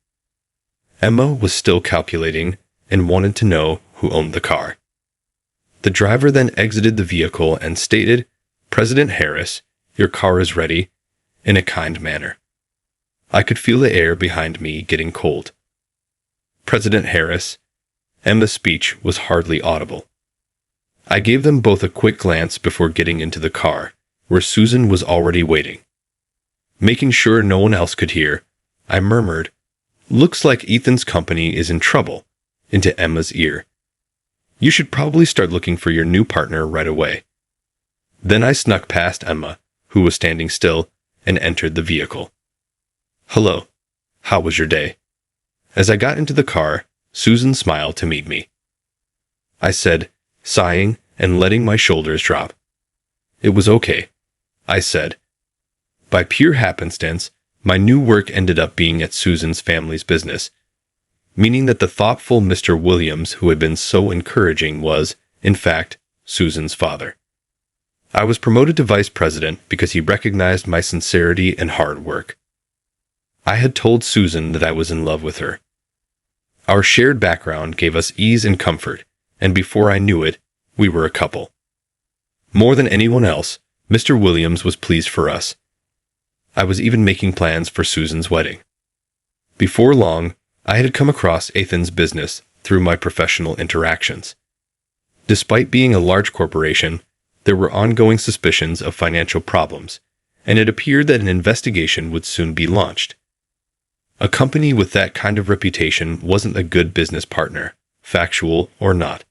Emma was still calculating and wanted to know who owned the car. The driver then exited the vehicle and stated, President Harris, your car is ready, in a kind manner. I could feel the air behind me getting cold. President Harris. Emma's speech was hardly audible. I gave them both a quick glance before getting into the car, where Susan was already waiting. Making sure no one else could hear, I murmured, Looks like Ethan's company is in trouble, into Emma's ear. You should probably start looking for your new partner right away. Then I snuck past Emma, who was standing still, and entered the vehicle. Hello. How was your day? As I got into the car, Susan smiled to meet me. I said, sighing and letting my shoulders drop. It was okay, I said. By pure happenstance, my new work ended up being at Susan's family's business, meaning that the thoughtful Mr. Williams who had been so encouraging was, in fact, Susan's father. I was promoted to vice president because he recognized my sincerity and hard work. I had told Susan that I was in love with her. Our shared background gave us ease and comfort, and before I knew it, we were a couple. More than anyone else, Mr. Williams was pleased for us. I was even making plans for Susan's wedding. Before long, I had come across Ethan's business through my professional interactions. Despite being a large corporation, there were ongoing suspicions of financial problems, and it appeared that an investigation would soon be launched. A company with that kind of reputation wasn't a good business partner, factual or not.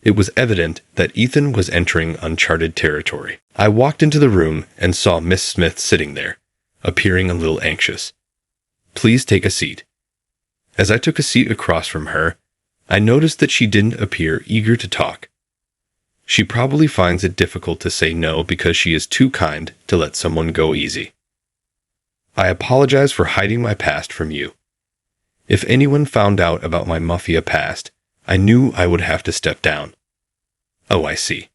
It was evident that Ethan was entering uncharted territory. I walked into the room and saw Miss Smith sitting there, appearing a little anxious. "Please take a seat." As I took a seat across from her, I noticed that she didn't appear eager to talk. She probably finds it difficult to say no because she is too kind to let someone go easy. "I apologize for hiding my past from you. If anyone found out about my mafia past, I knew I would have to step down." "Oh, I see.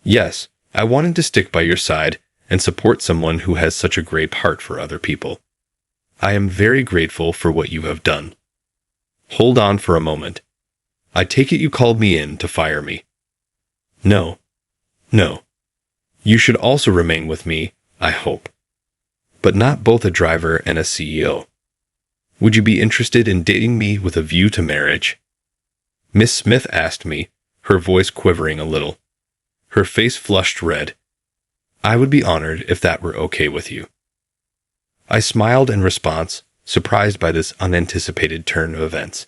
Yes, I wanted to stick by your side and support someone who has such a great heart for other people. I am very grateful for what you have done. Hold on for a moment. I take it you called me in to fire me." No. You should also remain with me, I hope. But not both a driver and a CEO. Would you be interested in dating me with a view to marriage?" Miss Smith asked me, her voice quivering a little. Her face flushed red. "I would be honored if that were okay with you." I smiled in response, surprised by this unanticipated turn of events.